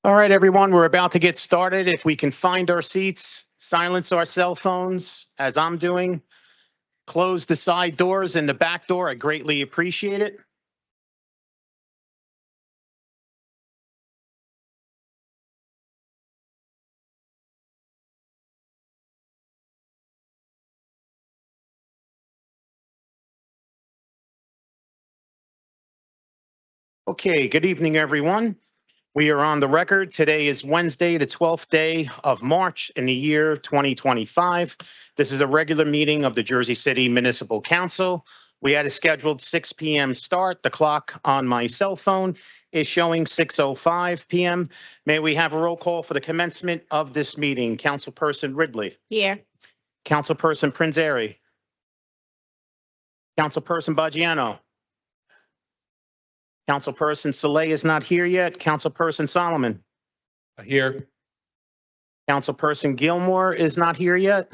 All right, everyone, we're about to get started. If we can find our seats, silence our cell phones as I'm doing, close the side doors and the back door, I greatly appreciate it. Okay, good evening, everyone. We are on the record. Today is Wednesday, the 12th day of March in the year 2025. This is a regular meeting of the Jersey City Municipal Council. We had a scheduled 6 p.m. start. The clock on my cell phone is showing 6:05 p.m. May we have a roll call for the commencement of this meeting? Councilperson Ridley. Here. Councilperson Prinzeri. Councilperson Baggiano. Councilperson Saleh is not here yet. Councilperson Solomon. Here. Councilperson Gilmore is not here yet.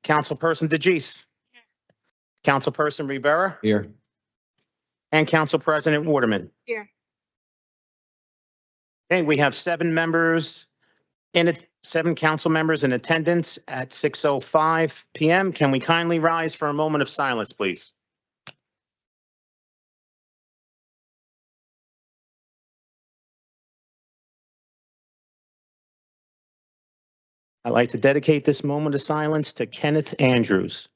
Councilperson DeGise. Councilperson Rivera. Here. And Council President Waterman. Here. Okay, we have 7 council members in attendance at 6:05 p.m. Can we kindly rise for a moment of silence, please? I'd like to dedicate this moment of silence to Kenneth Andrews.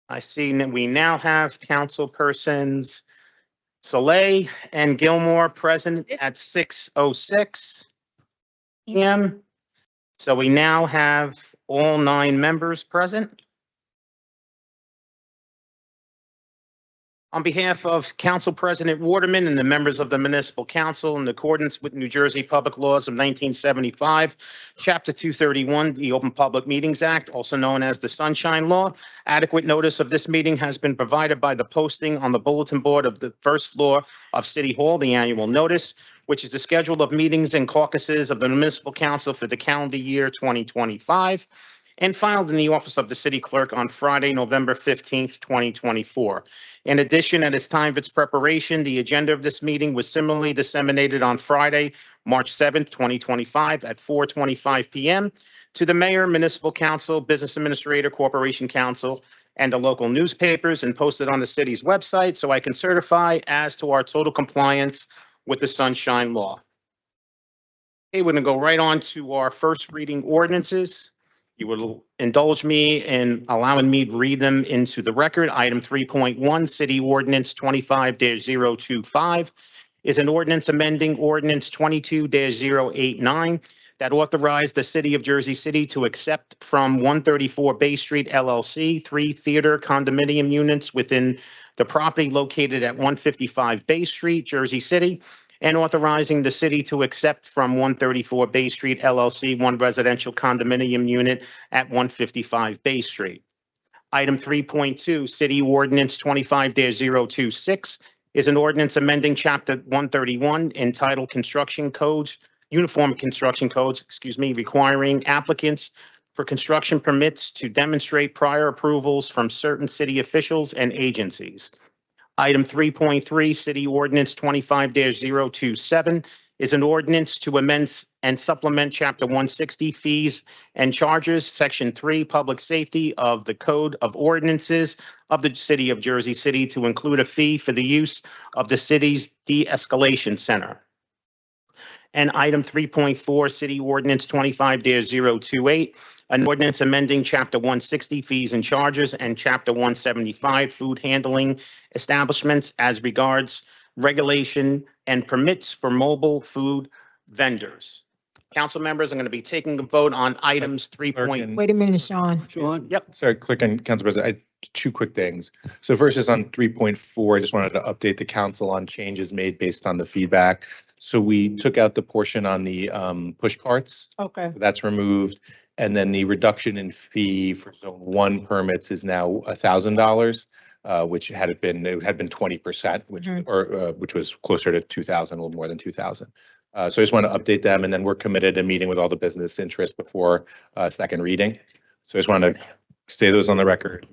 I see that we now have councilpersons Saleh and Gilmore present at 6:06 p.m. So we now have all 9 members present. On behalf of Council President Waterman and the members of the Municipal Council, in accordance with New Jersey Public Laws of 1975, Chapter 231, the Open Public Meetings Act, also known as the Sunshine Law, adequate notice of this meeting has been provided by the posting on the bulletin board of the first floor of City Hall, the annual notice, which is the schedule of meetings and caucuses of the Municipal Council for the calendar year 2025, and filed in the office of the City Clerk on Friday, November 15th, 2024. In addition, at its time of its preparation, the agenda of this meeting was similarly disseminated on Friday, March 7th, 2025 at 4:25 p.m. to the Mayor, Municipal Council, Business Administrator, Corporation Council, and the local newspapers, and posted on the city's website, so I can certify as to our total compliance with the Sunshine Law. Okay, we're going to go right on to our first reading ordinances. You will indulge me in allowing me to read them into the record. Item 3.1, City Ordinance 25-025 is an ordinance amending Ordinance 22-089 that authorized the City of Jersey City to accept from 134 Bay Street LLC 3 theater condominium units within the property located at 155 Bay Street, Jersey City, and authorizing the city to accept from 134 Bay Street LLC 1 residential condominium unit at 155 Bay Street. Item 3.2, City Ordinance 25-026 is an ordinance amending Chapter 131 entitled Uniform Construction Codes, requiring applicants for construction permits to demonstrate prior approvals from certain city officials and agencies. Item 3.3, City Ordinance 25-027 is an ordinance to amend and supplement Chapter 160 Fees and Charges, Section 3, Public Safety of the Code of Ordinances of the City of Jersey City to include a fee for the use of the city's de-escalation center. And item 3.4, City Ordinance 25-028, an ordinance amending Chapter 160 Fees and Charges and Chapter 175 Food Handling Establishments as regards regulation and permits for mobile food vendors. Council members, I'm going to be taking a vote on items 3. Wait a minute, Sean. Sean? Yep. Sorry, Clerk and Council President, two quick things. So first is on 3.4, I just wanted to update the council on changes made based on the feedback. So we took out the portion on the push carts, Okay. that's removed. And then the reduction in fee for zone 1 permits is now $1,000, which it had been 20%, which which was closer to 2,000, a little more than 2,000. So I just want to update them, and then we're committed to meeting with all the business interests before second reading. So I just want to say those on the record.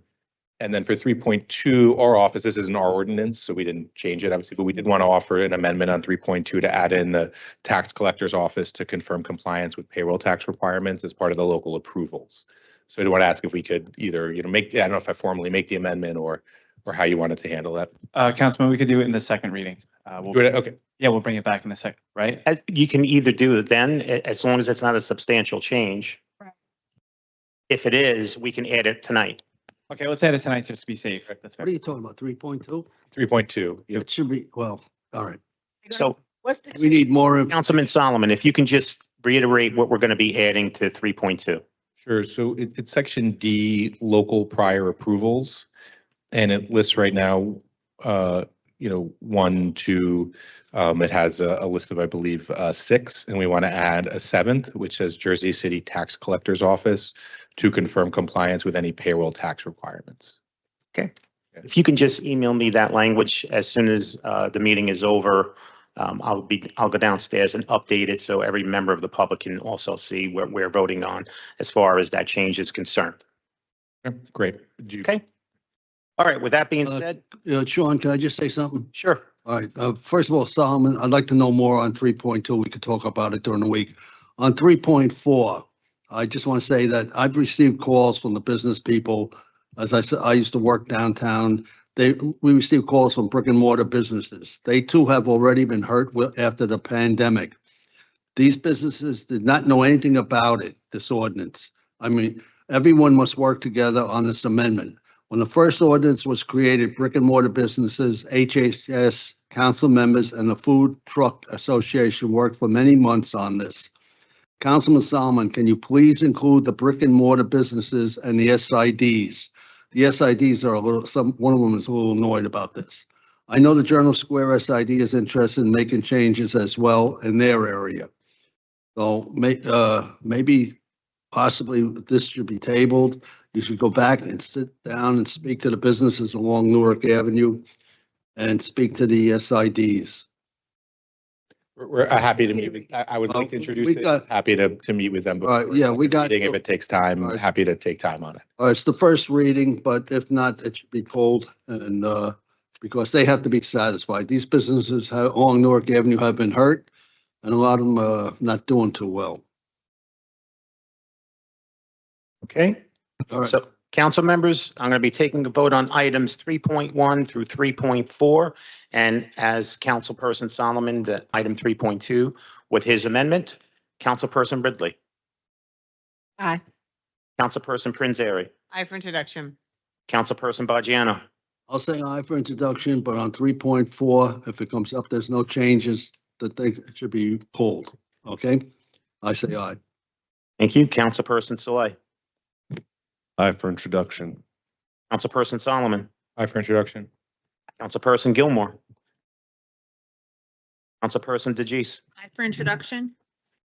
And then for 3.2, our office, this isn't our ordinance, so we didn't change it obviously, but we did want to offer an amendment on 3.2 to add in the tax collector's office to confirm compliance with payroll tax requirements as part of the local approvals. So I do want to ask if we could either, make, I don't know if I formally make the amendment or how you wanted to handle that. Councilman, we could do it in the second reading. Okay. Yeah, we'll bring it back in a second, right? You can either do it then, as long as it's not a substantial change. Right. If it is, we can add it tonight. Okay, let's add it tonight just to be safe. That's What fair. are you talking about, 3.2? 3.2. Yep. It should be, well, all right. So What's the? We need more. Councilman Solomon, if you can just reiterate what we're going to be adding to 3.2. Sure. So it's section D, local prior approvals. And it lists right now, 1, 2, it has a list of, I believe, 6, and we want to add a 7th, which says Jersey City Tax Collector's Office to confirm compliance with any payroll tax requirements. If you can just email me that language as soon as the meeting is over, I'll go downstairs and update it so every member of the public can also see what we're voting on as far as that change is concerned. Okay, great. Okay. All right. With that being Uh, said, Sean, can I just say something? sure. All right. First of all, Solomon, I'd like to know more on 3.2. We could talk about it during the week. On 3.4, I just want to say that I've received calls from the business people. As I said, I used to work downtown. We received calls from brick and mortar businesses. They too have already been hurt after the pandemic. These businesses did not know anything about it, this ordinance. I mean, everyone must work together on this amendment. When the first ordinance was created, brick and mortar businesses, HHS, council members, and the Food Truck Association worked for many months on this. Councilman Solomon, can you please include the brick and mortar businesses and the SIDs? The SIDs are one of them is a little annoyed about this. I know the Journal Square SID is interested in making changes as well in their area. So maybe possibly this should be tabled. You should go back and sit down and speak to the businesses along Newark Avenue and speak to the SIDs. We're happy to meet. I would like to introduce it. Happy to meet with them. All right, yeah, we got. If it takes time, All right. happy to take time on it. It's the first reading, but if not, it should be pulled and because they have to be satisfied. These businesses along Newark Avenue have been hurt and a lot of them are not doing too well. Okay. All right. So, council members, I'm going to be taking a vote on items 3.1 through 3.4. And as Councilperson Solomon, the item 3.2 with his amendment, Councilperson Ridley, Aye. Councilperson Prinzary, Aye for introduction. Councilperson Baggiano, I'll say aye for introduction, but on 3.4, if it comes up, there's no changes, that it should be pulled. Okay? I say aye. thank you. Councilperson Saleh, Aye for introduction. Councilperson Solomon, Aye for introduction. Councilperson Gilmore, Councilperson DeGise, Aye for introduction.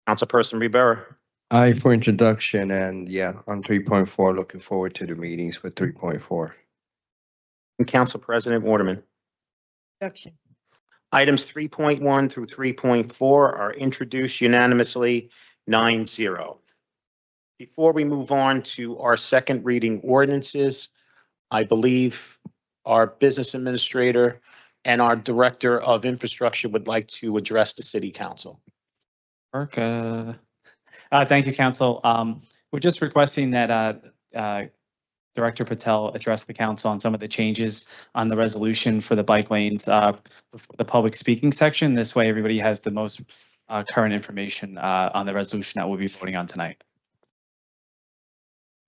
Councilperson Rivera, Aye for introduction, and yeah, on 3.4, looking forward to the meetings for 3.4. and Council President Waterman. Introduction. Items 3.1 through 3.4 are introduced unanimously 9-0. Before we move on to our second reading ordinances, I believe our business administrator and our director of infrastructure would like to address the city council. Thank you, council. We're just requesting that Director Patel address the council on some of the changes on the resolution for the bike lanes, the public speaking section. This way, everybody has the most current information on the resolution that we'll be voting on tonight.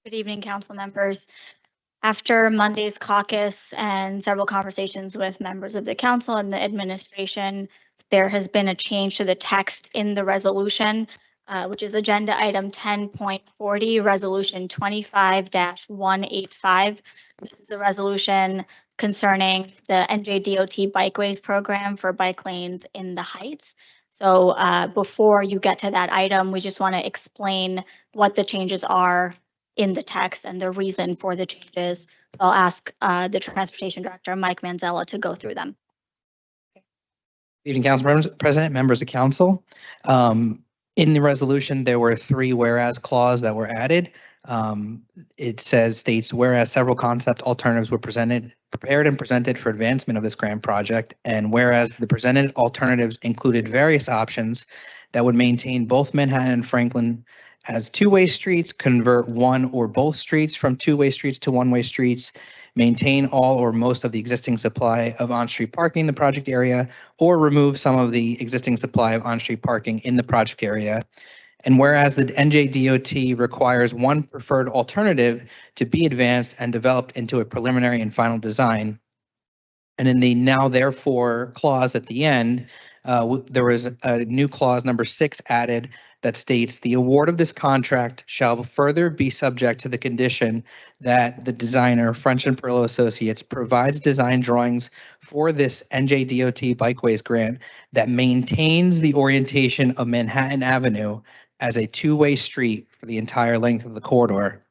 Good evening, council members. After Monday's caucus and several conversations with members of the council and the administration, there has been a change to the text in the resolution. which is agenda item 10.40, resolution 25-185. This is a resolution concerning the NJDOT Bikeways program for bike lanes in the Heights. So before you get to that item, we just want to explain what the changes are in the text and the reason for the changes. So I'll ask the Transportation Director, Mike Manzella, to go through them. Evening, President, members of council. In the resolution, there were 3 whereas clause that were added. It states, whereas several concept alternatives were prepared and presented for advancement of this grant project, and whereas the presented alternatives included various options that would maintain both Manhattan and Franklin as two-way streets, convert one or both streets from two-way streets to one-way streets, maintain all or most of the existing supply of on-street parking in the project area, or remove some of the existing supply of on-street parking in the project area. And whereas the NJDOT requires one preferred alternative to be advanced and developed into a preliminary and final design. And in the now therefore clause at the end, there was a new clause number 6 added that states the award of this contract shall further be subject to the condition that the designer, French and Perillo Associates, provides design drawings for this NJDOT Bikeways grant that maintains the orientation of Manhattan Avenue as a two-way street for the entire length of the corridor.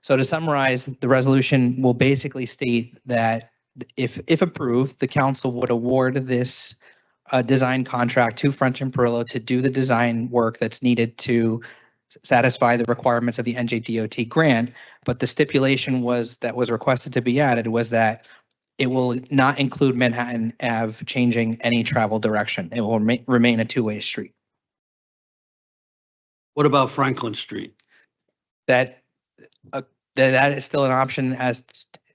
So to summarize, the resolution will basically state that if approved, the council would award this design contract to French and Perillo to do the design work that's needed to satisfy the requirements of the NJDOT grant. But the stipulation that was requested to be added was that it will not include Manhattan Ave changing any travel direction. It will remain a two-way street. What about Franklin Street? That is still an option, as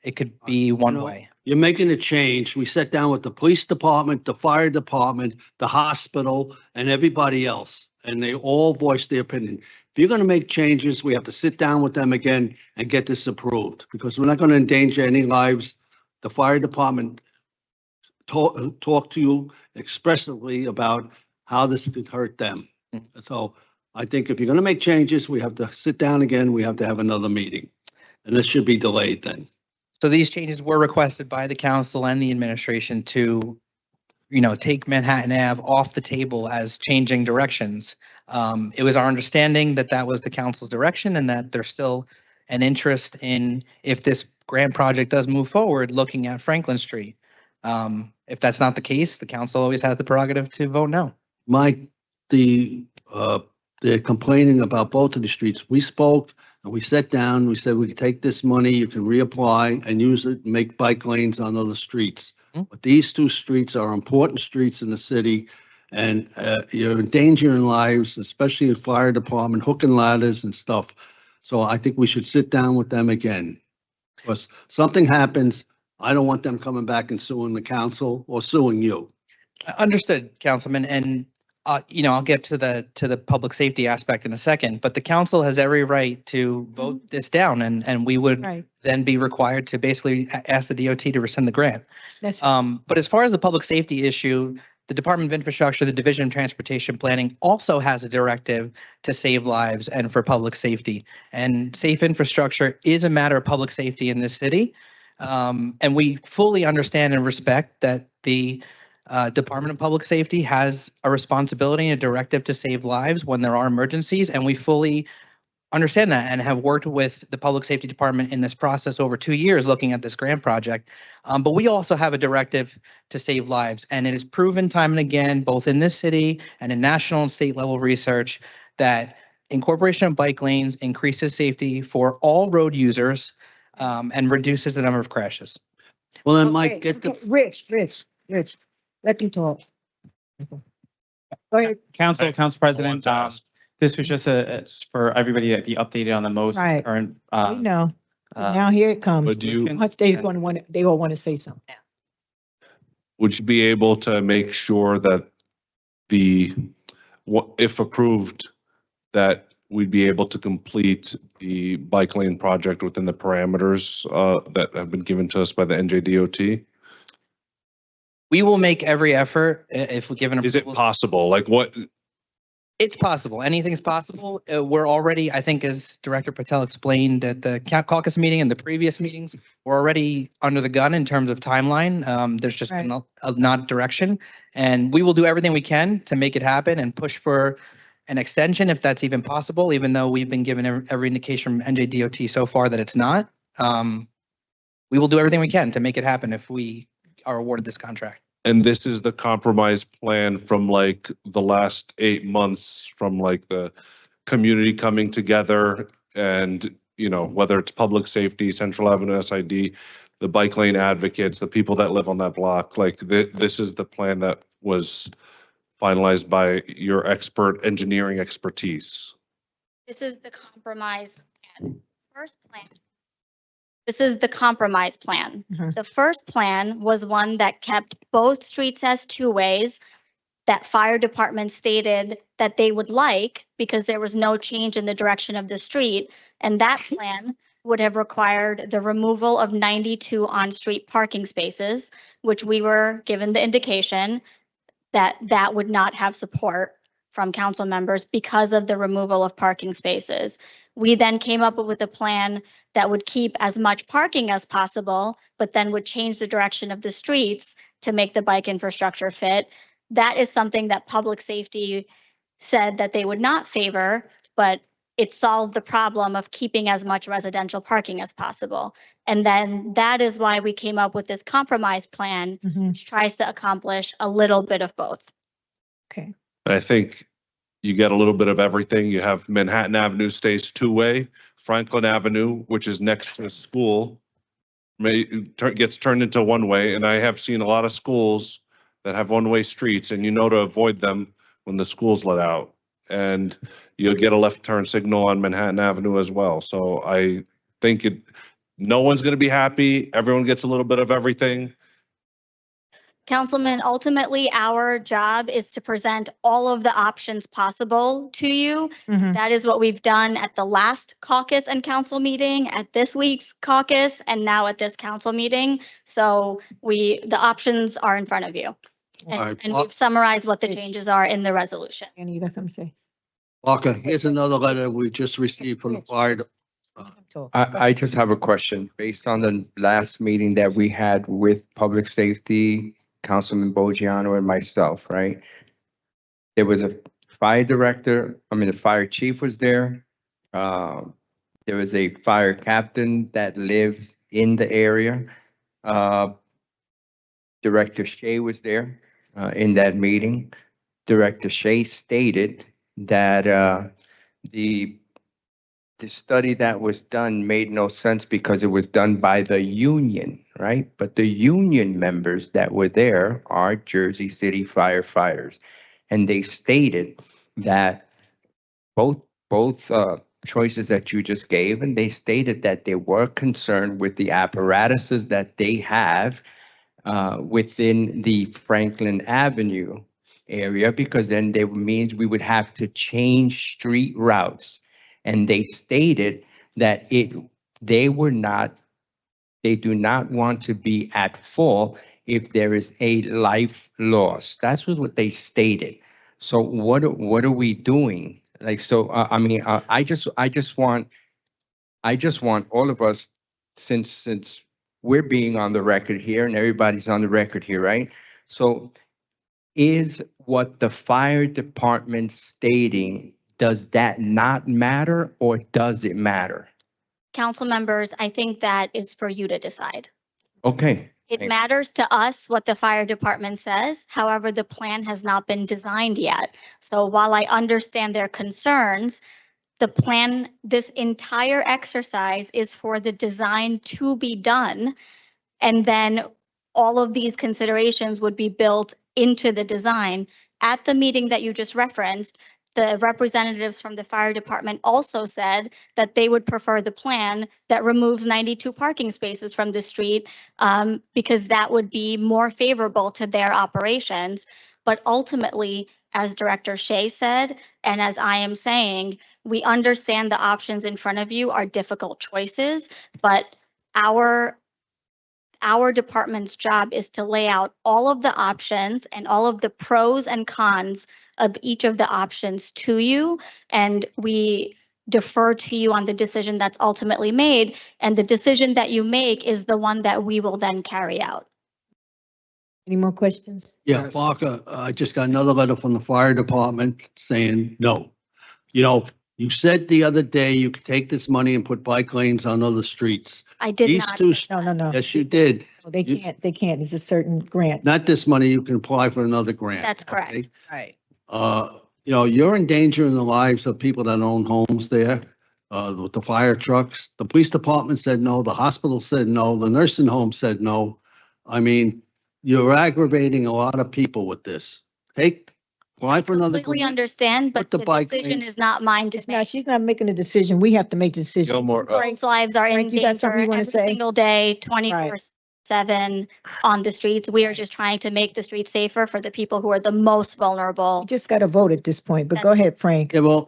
it could be one way. You're making a change. We sat down with the police department, the fire department, the hospital, and everybody else, and they all voiced their opinion. If you're going to make changes, we have to sit down with them again and get this approved, because we're not going to endanger any lives. The fire department talk to you expressively about how this could hurt them. So I think if you're going to make changes, we have to sit down again. We have to have another meeting, and this should be delayed then. So these changes were requested by the council and the administration to, take Manhattan Ave off the table as changing directions. It was our understanding that that was the council's direction, and that there's still an interest in, if this grant project does move forward, looking at Franklin Street. If that's not the case, the council always has the prerogative to vote no. Mike, they're complaining about both of the streets. We spoke and we sat down, we said we could take this money, you can reapply and use it, make bike lanes on other streets. But these 2 streets are important streets in the city, and you're endangering lives, especially the fire department, hooking ladders and stuff. So I think we should sit down with them again. Because something happens, I don't want them coming back and suing the council or suing you. Understood, Councilman, and I'll get to the public safety aspect in a second, but the council has every right to vote this down, and we would Right. then be required to basically ask the DOT to rescind the grant. That's But as far as the public safety issue, the Department of Infrastructure, the Division of Transportation Planning also has a directive to save lives and for public safety. And safe infrastructure is a matter of public safety in this city. And we fully understand and respect that the Department of Public Safety has a responsibility and a directive to save lives when there are emergencies, and we fully understand that and have worked with the Public Safety Department in this process over 2 years looking at this grant project. But we also have a directive to save lives, and it is proven time and again, both in this city and in national and state level research, that incorporation of bike lanes increases safety for all road users and reduces the number of crashes. Well, then, Mike, get the, Rich, let them talk. Go ahead. Council President, to ask. this was just for everybody to be updated on the most Right. current. We know. Now here it comes. Would you, Once they all want to say something. would you be able to make sure that if approved, that we'd be able to complete the bike lane project within the parameters that have been given to us by the NJDOT? We will make every effort if we given. Is it possible? Like what, It's possible. Anything's possible. We're already, I think, as Director Patel explained at the caucus meeting and the previous meetings, we're already under the gun in terms of timeline. There's just been a not direction. And we will do everything we can to make it happen and push for an extension if that's even possible, even though we've been given every indication from NJDOT so far that it's not. We will do everything we can to make it happen if we are awarded this contract. And this is the compromise plan from like the last 8 months, from like the community coming together and, you know, whether it's public safety, Central Avenue SID, the bike lane advocates, the people that live on that block, like this is the plan that was finalized by your expert engineering expertise. This is the compromise plan. First plan. This is the compromise plan. Mhm. The first plan was one that kept both streets as two ways that fire department stated that they would like because there was no change in the direction of the street. And that plan would have required the removal of 92 on-street parking spaces, which we were given the indication that that would not have support from council members because of the removal of parking spaces. We then came up with a plan that would keep as much parking as possible, but then would change the direction of the streets to make the bike infrastructure fit. That is something that public safety said that they would not favor, but it solved the problem of keeping as much residential parking as possible. And then that is why we came up with this compromise plan, Mhm. which tries to accomplish a little bit of both. Okay. I think you get a little bit of everything. You have Manhattan Avenue stays two-way, Franklin Avenue, which is next to the school, gets turned into one-way. And I have seen a lot of schools that have one-way streets, and you know to avoid them when the school's let out. And you'll get a left turn signal on Manhattan Avenue as well. So I think no one's going to be happy. Everyone gets a little bit of everything. Councilman, ultimately, our job is to present all of the options possible to you. Mhm. That is what we've done at the last caucus and council meeting, at this week's caucus, and now at this council meeting. So the options are in front of you. All right, And we've summarized what the changes are in the resolution. Annie, you got something to say? Okay, here's another letter we just received from the fire. Talk. I just have a question. Based on the last meeting that we had with Public Safety, Councilman Bogiano and myself, right? There was a fire director, the fire chief was there. There was a fire captain that lives in the area. Director Shea was there in that meeting. Director Shea stated that the study that was done made no sense because it was done by the union, right? But the union members that were there are Jersey City firefighters. And they stated that both choices that you just gave, and they stated that they were concerned with the apparatuses that they have within the Franklin Avenue area, because then that means we would have to change street routes. And they stated that they do not want to be at fault if there is a life loss. That's what they stated. So what are we doing? Like, so, I just want all of us, since we're being on the record here and everybody's on the record here, right? So is what the fire department stating, does that not matter or does it matter? Council members, I think that is for you to decide. Okay. It matters to us what the fire department says. However, the plan has not been designed yet. So while I understand their concerns, the plan, this entire exercise is for the design to be done. And then all of these considerations would be built into the design. At the meeting that you just referenced, the representatives from the fire department also said that they would prefer the plan that removes 92 parking spaces from the street because that would be more favorable to their operations. But ultimately, as Director Shea said, and as I am saying, we understand the options in front of you are difficult choices, but our department's job is to lay out all of the options and all of the pros and cons of each of the options to you, and we defer to you on the decision that's ultimately made, and the decision that you make is the one that we will then carry out. Any more questions? Yeah, Parker, I just got another letter from the fire department saying no. You know, you said the other day you could take this money and put bike lanes on other streets. I did These not. two, No, no, no. yes, you did. No, They You- can't. It's a certain grant. Not this money, you can apply for another grant. That's correct. okay? Right. You know, you're endangering the lives of people that own homes there, with the fire trucks. The police department said no, the hospital said no, the nursing home said no. I mean, you're aggravating a lot of people with this. Apply for another Completely grant. understand, but Put the the bike decision lanes- is not mine to It's not, make. she's not making a decision. We have to make the decision. Gilmore, People's lives are in Frank, you got something danger you wanna every say? single day, 24/7 on the streets. We are just trying to make the streets safer for the people who are the most We vulnerable. just got to vote at this point, but go That's it. ahead, Frank. Yeah, well,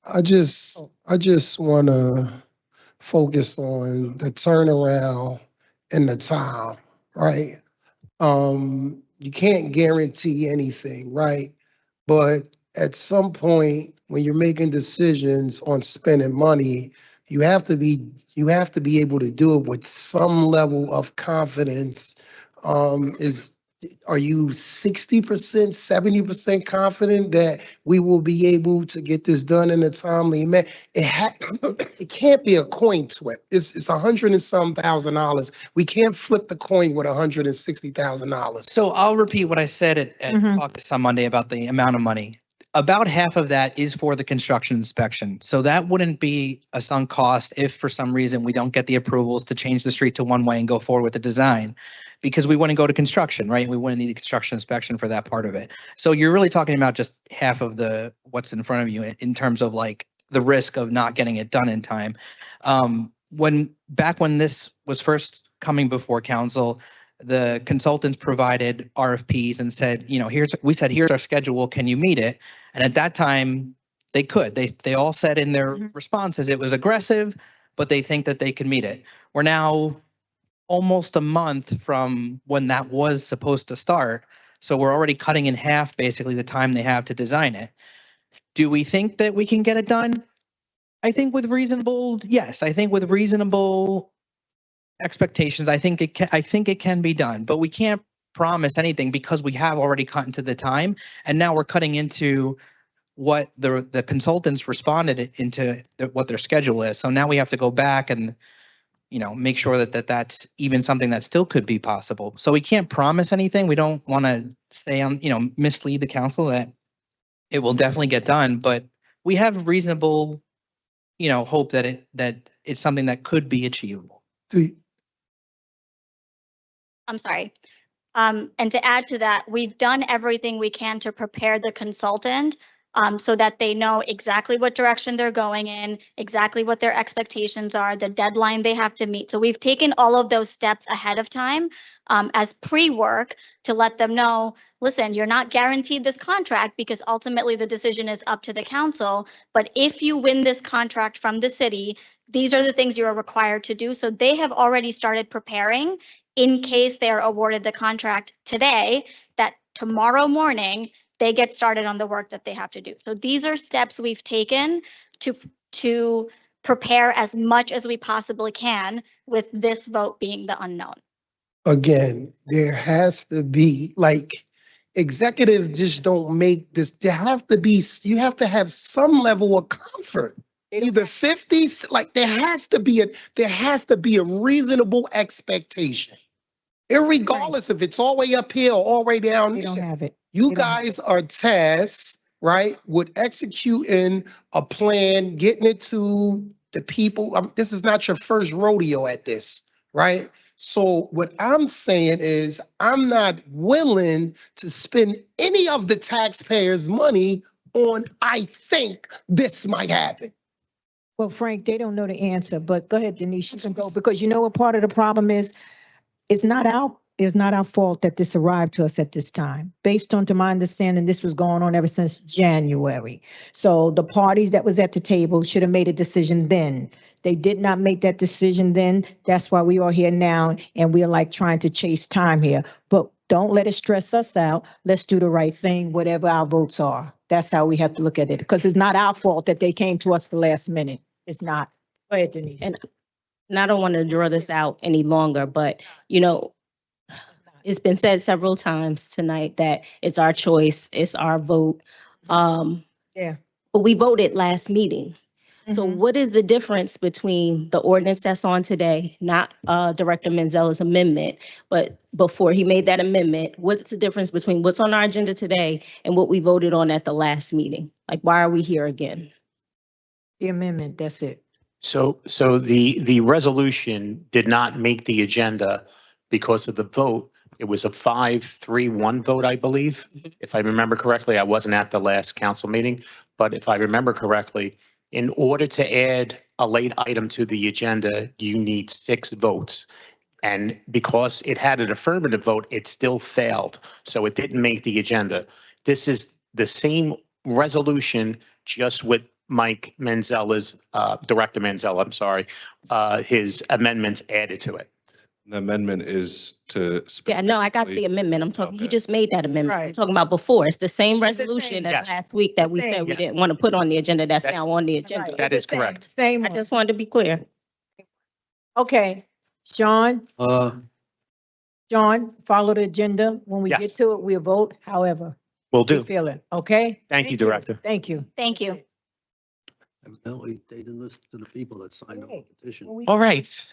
I just want to focus on the turnaround and the time, right? You can't guarantee anything, right? But at some point, when you're making decisions on spending money, you have to be able to do it with some level of confidence. Are you 60%, 70% confident that we will be able to get this done in a timely manner? It can't be a coin flip. It's $100 and some $1,000. We can't flip the coin with $160,000. So I'll repeat what I said at Mhm. caucus on Monday about the amount of money. About half of that is for the construction inspection. So that wouldn't be a sunk cost if for some reason we don't get the approvals to change the street to one way and go forward with the design. Because we wouldn't go to construction, right? We wouldn't need a construction inspection for that part of it. So you're really talking about just half of what's in front of you in terms of like the risk of not getting it done in time. Back when this was first coming before council, the consultants provided RFPs and said, you know, here's our schedule. Can you meet it? And at that time, they could. They all said in their responses it was aggressive, but they think that they can meet it. We're now almost a month from when that was supposed to start. So we're already cutting in half basically the time they have to design it. Do we think that we can get it done? I think with reasonable expectations, I think it can be done, but we can't promise anything because we have already cut into the time, and now we're cutting into what the consultants responded into what their schedule is. So now we have to go back and, you know, make sure that's even something that still could be possible. So we can't promise anything. We don't want to say mislead the council that it will definitely get done, but we have reasonable, hope that it's something that could be achievable. I'm sorry. And to add to that, we've done everything we can to prepare the consultant so that they know exactly what direction they're going in, exactly what their expectations are, the deadline they have to meet. So we've taken all of those steps ahead of time as pre-work to let them know, listen, you're not guaranteed this contract because ultimately the decision is up to the council. But if you win this contract from the city, these are the things you are required to do. So they have already started preparing in case they are awarded the contract today, that tomorrow morning they get started on the work that they have to do. So these are steps we've taken to prepare as much as we possibly can, with this vote being the unknown. Again, there has to be, like, executives just don't make this. You have to have some level of comfort. Either 50s, like there has to be a reasonable expectation. Irregardless if it's all the way up here or all the way down They don't here. have it. You They don't have guys are tasked, right, with executing a plan, getting it to the people. This is not your first rodeo at this, right? So what I'm saying is I'm not willing to spend any of the taxpayers' money on, I think this might happen. Well, Frank, they don't know the answer, but go ahead, Denise, you can go, because you know what part of the problem is? It's not our fault that this arrived to us at this time. Based on, to my understanding, this was going on ever since January. So the parties that was at the table should have made a decision then. They did not make that decision then. That's why we are here now, and we're like trying to chase time here. But Don't let it stress us out. Let's do the right thing, whatever our votes are. That's how we have to look at it, because it's not our fault that they came to us the last minute. It's not. Go ahead, Denise. And I don't want to draw this out any longer, but you know, it's been said several times tonight that it's our choice, it's our vote. Yeah. But we voted last meeting. So Mhm. what is the difference between the ordinance that's on today, not Director Manzella's amendment, but before he made that amendment, what's the difference between what's on our agenda today and what we voted on at the last meeting? Like, why are we here again? The amendment, that's it. So the resolution did not make the agenda because of the vote. It was a 5-3-1 vote, I believe. If I remember correctly, I wasn't at the last council meeting, but if I remember correctly, in order to add a late item to the agenda, you need 6 votes. And because it had an affirmative vote, it still failed. So it didn't make the agenda. This is the same resolution, just with Mike Manzella's, Director Manzella, I'm sorry, his amendments added to it. The amendment is to. Yeah, no, I got the specifically- amendment. I'm talking, he Okay. just made that amendment. I'm Right. talking about before. It's the same It's the same. resolution as Yes. last week that we Same. said we Yeah. didn't want to put on the agenda. That's That- now on the agenda. That is correct. Same I one. just wanted to be clear. Okay, Sean, follow the agenda. When we Yes. get to it, we'll vote however Will we do. feel it, okay? Thank you, Director. Thank you. Thank you. Evidently, they didn't listen to the people that signed the petition. All right.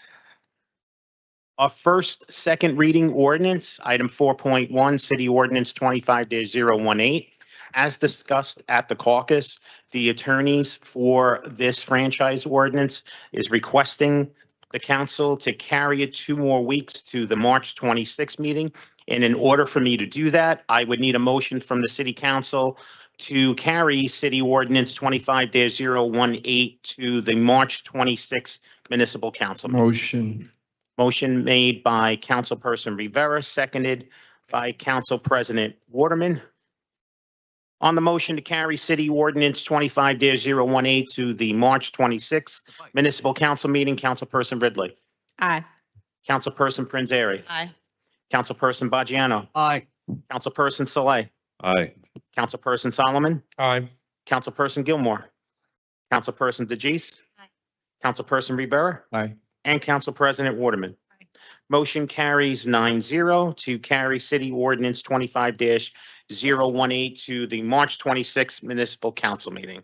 Our first, second reading ordinance, item 4.1, City Ordinance 25-018. As discussed at the caucus, the attorneys for this franchise ordinance is requesting the council to carry it 2 more weeks to the March 26th meeting. And in order for me to do that, I would need a motion from the city council to carry City Ordinance 25-018 to the March 26th municipal council meeting. Motion. Motion made by Councilperson Rivera, seconded by Council President Waterman. On the motion to carry City Ordinance 25-018 to the March 26th Municipal Council meeting, Councilperson Ridley, Aye. Councilperson Prinzary, Aye. Councilperson Bajano, Aye. Councilperson Saleh, Aye. Councilperson Solomon, Aye. Councilperson Gilmore, Councilperson DeJeece, Aye. Councilperson Rivera, Aye. and Council President Waterman. Motion carries 9-0 to carry City Ordinance 25-018 to the March 26th Municipal Council meeting.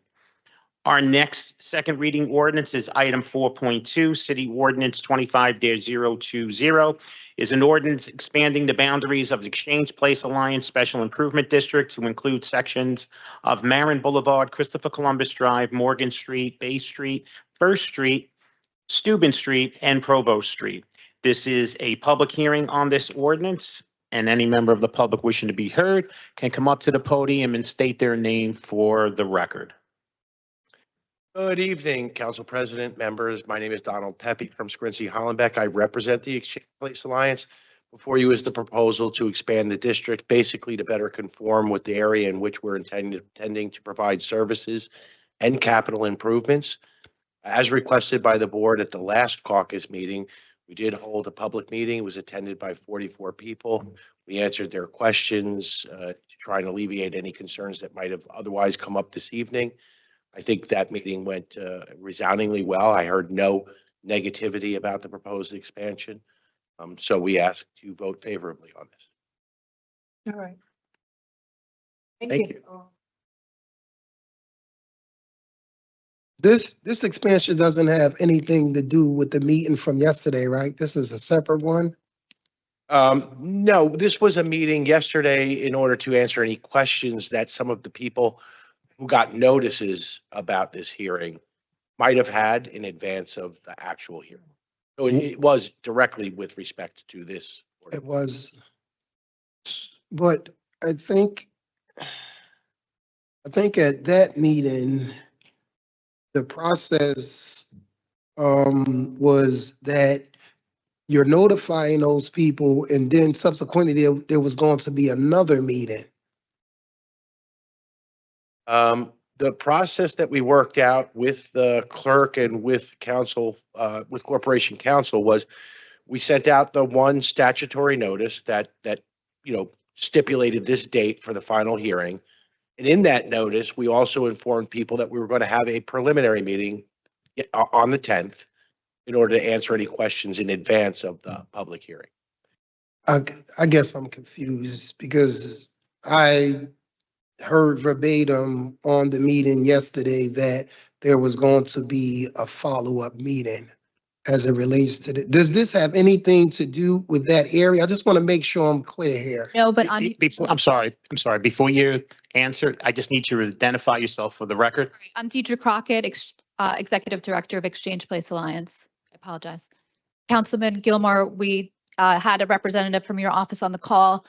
Our next second reading ordinance is item 4.2, City Ordinance 25-020, is an ordinance expanding the boundaries of the Exchange Place Alliance Special Improvement District to include sections of Marin Boulevard, Christopher Columbus Drive, Morgan Street, Bay Street, First Street, Steuben Street, and Provost Street. This is a public hearing on this ordinance, and any member of the public wishing to be heard can come up to the podium and state their name for the record. Good evening, Council President, members. My name is Donald Pepe from Squincy Hollenbeck. I represent the Exchange Place Alliance. Before you is the proposal to expand the district, basically to better conform with the area in which we're intending to provide services and capital improvements. As requested by the board at the last caucus meeting, we did hold a public meeting. It was attended by 44 people. We answered their questions to try and alleviate any concerns that might have otherwise come up this evening. I think that meeting went resoundingly well. I heard no negativity about the proposed expansion. So we ask to vote favorably on this. All right. Thank you. This expansion doesn't have anything to do with the meeting from yesterday, right? This is a separate one? No, this was a meeting yesterday in order to answer any questions that some of the people who got notices about this hearing might have had in advance of the actual hearing. So it was directly with respect to this. It was. But I think at that meeting, the process was that you're notifying those people, and then subsequently there was going to be another meeting. The process that we worked out with the clerk and with council, with corporation council, was we sent out the one statutory notice that stipulated this date for the final hearing. And in that notice, we also informed people that we were going to have a preliminary meeting on the 10th in order to answer any questions in advance of the public hearing. I guess I'm confused because I heard verbatim on the meeting yesterday that there was going to be a follow-up meeting as it relates to does this have anything to do with that area? I just want to make sure I'm clear here. No, but on. I'm sorry. Before you answer, I just need you to identify yourself for the record. I'm Deidre Crockett, Executive Director of Exchange Place Alliance. I apologize. Councilman Gilmore, we had a representative from your office on the call.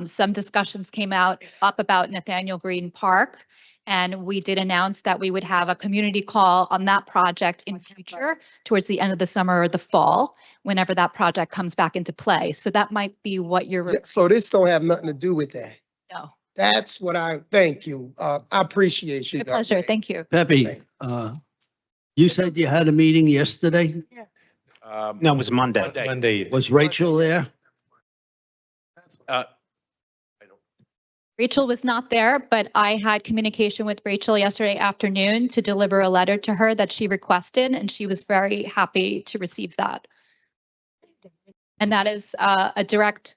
Some discussions came up about Nathaniel Green Park, and we did announce that we would have a community call on that project in future towards the end of the summer or the fall, whenever that project comes back into play. So that might be what you're. Yeah, so this don't have nothing to do with that. No. That's what thank you. I appreciate you. My pleasure. Thank you. Pepe, you said you had a meeting yesterday? No, it was Monday. Monday. Was Rachel there? Rachel was not there, but I had communication with Rachel yesterday afternoon to deliver a letter to her that she requested, and she was very happy to receive that. And that is a direct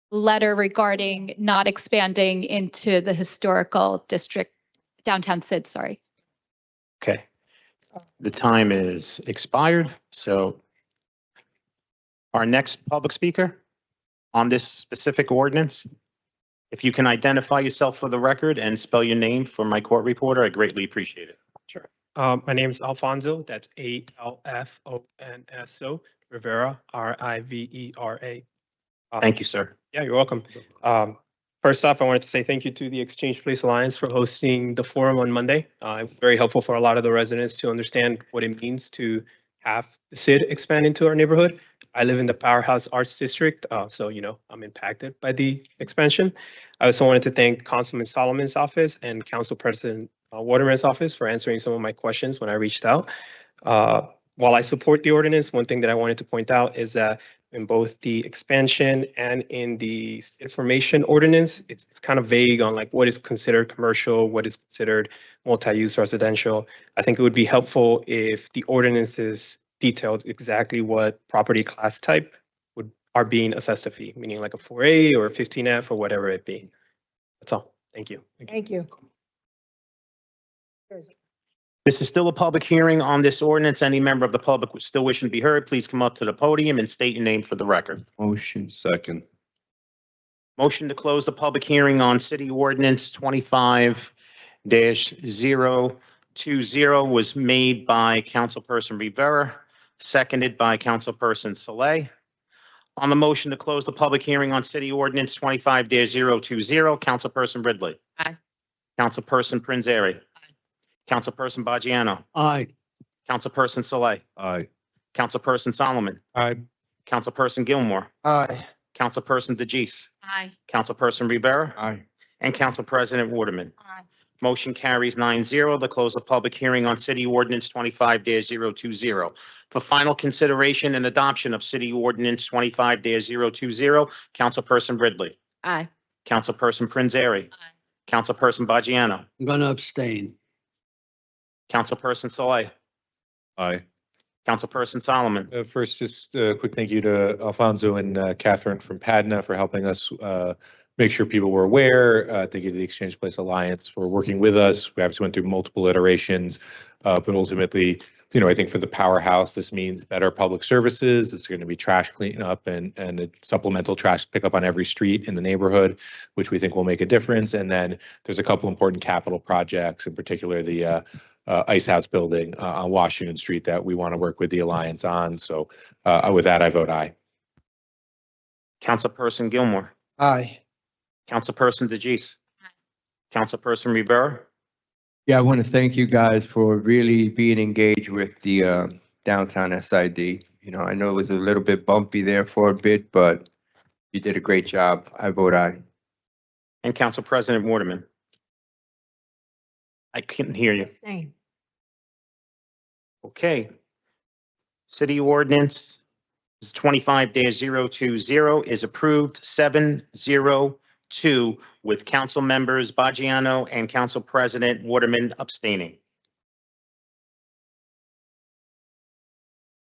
letter regarding not expanding into the historical district, downtown Sid, sorry. Okay. The time is expired, so our next public speaker on this specific ordinance, if you can identify yourself for the record and spell your name for my court reporter, I greatly appreciate it. Sure. My name is Alfonso. That's Alfonso Rivera, Rivera. Thank you, sir. Yeah, you're welcome. First off, I wanted to say thank you to the Exchange Place Alliance for hosting the forum on Monday. It was very helpful for a lot of the residents to understand what it means to have the SID expand into our neighborhood. I live in the Powerhouse Arts District, so I'm impacted by the expansion. I also wanted to thank Councilman Solomon's office and Council President Waterman's office for answering some of my questions when I reached out. While I support the ordinance, one thing that I wanted to point out is that in both the expansion and in the information ordinance, it's kind of vague on like what is considered commercial, what is considered multi-use residential. I think it would be helpful if the ordinances detailed exactly what property class type are being assessed a fee, meaning like a 4A or a 15F or whatever it be. That's all. Thank you. Thank you. This is still a public hearing on this ordinance. Any member of the public still wishing to be heard, please come up to the podium and state your name for the record. Motion. Second. Motion to close the public hearing on City Ordinance 25-020 was made by Councilperson Rivera, seconded by Councilperson Saleh. On the motion to close the public hearing on City Ordinance 25-020, Councilperson Ridley. Aye. Councilperson Prinzary. Councilperson Bajiano. Aye. Councilperson Saleh. Aye. Councilperson Solomon. Aye. Councilperson Gilmore. Aye. Councilperson DeGise. Aye. Councilperson Rivera. Aye. And Council President Waterman. Aye. Motion carries 9-0 to close the public hearing on City Ordinance 25-020. For final consideration and adoption of City Ordinance 25-020, Councilperson Ridley. Aye. Councilperson Prinzary. Aye. Councilperson Bajiano. I'm going to abstain. Councilperson Saleh. Aye. Councilperson Solomon. First, just a quick thank you to Alfonso and Catherine from Padna for helping us make sure people were aware. Thank you to the Exchange Place Alliance for working with us. We obviously went through multiple iterations, but ultimately, I think for the Powerhouse, this means better public services. It's going to be trash cleanup and a supplemental trash pickup on every street in the neighborhood, which we think will make a difference. And then there's a couple important capital projects, in particular the Ice House building on Washington Street that we want to work with the Alliance on. So with that, I vote aye. Councilperson Gilmore. Aye. Councilperson DeGise. Councilperson Rivera. Yeah, I want to thank you guys for really being engaged with the downtown SID. I know it was a little bit bumpy there for a bit, but you did a great job. I vote aye. And Council President Waterman. I couldn't hear you. Abstain. Okay. City Ordinance This 25-020 is approved 702 with council members Bajiano and Council President Waterman abstaining.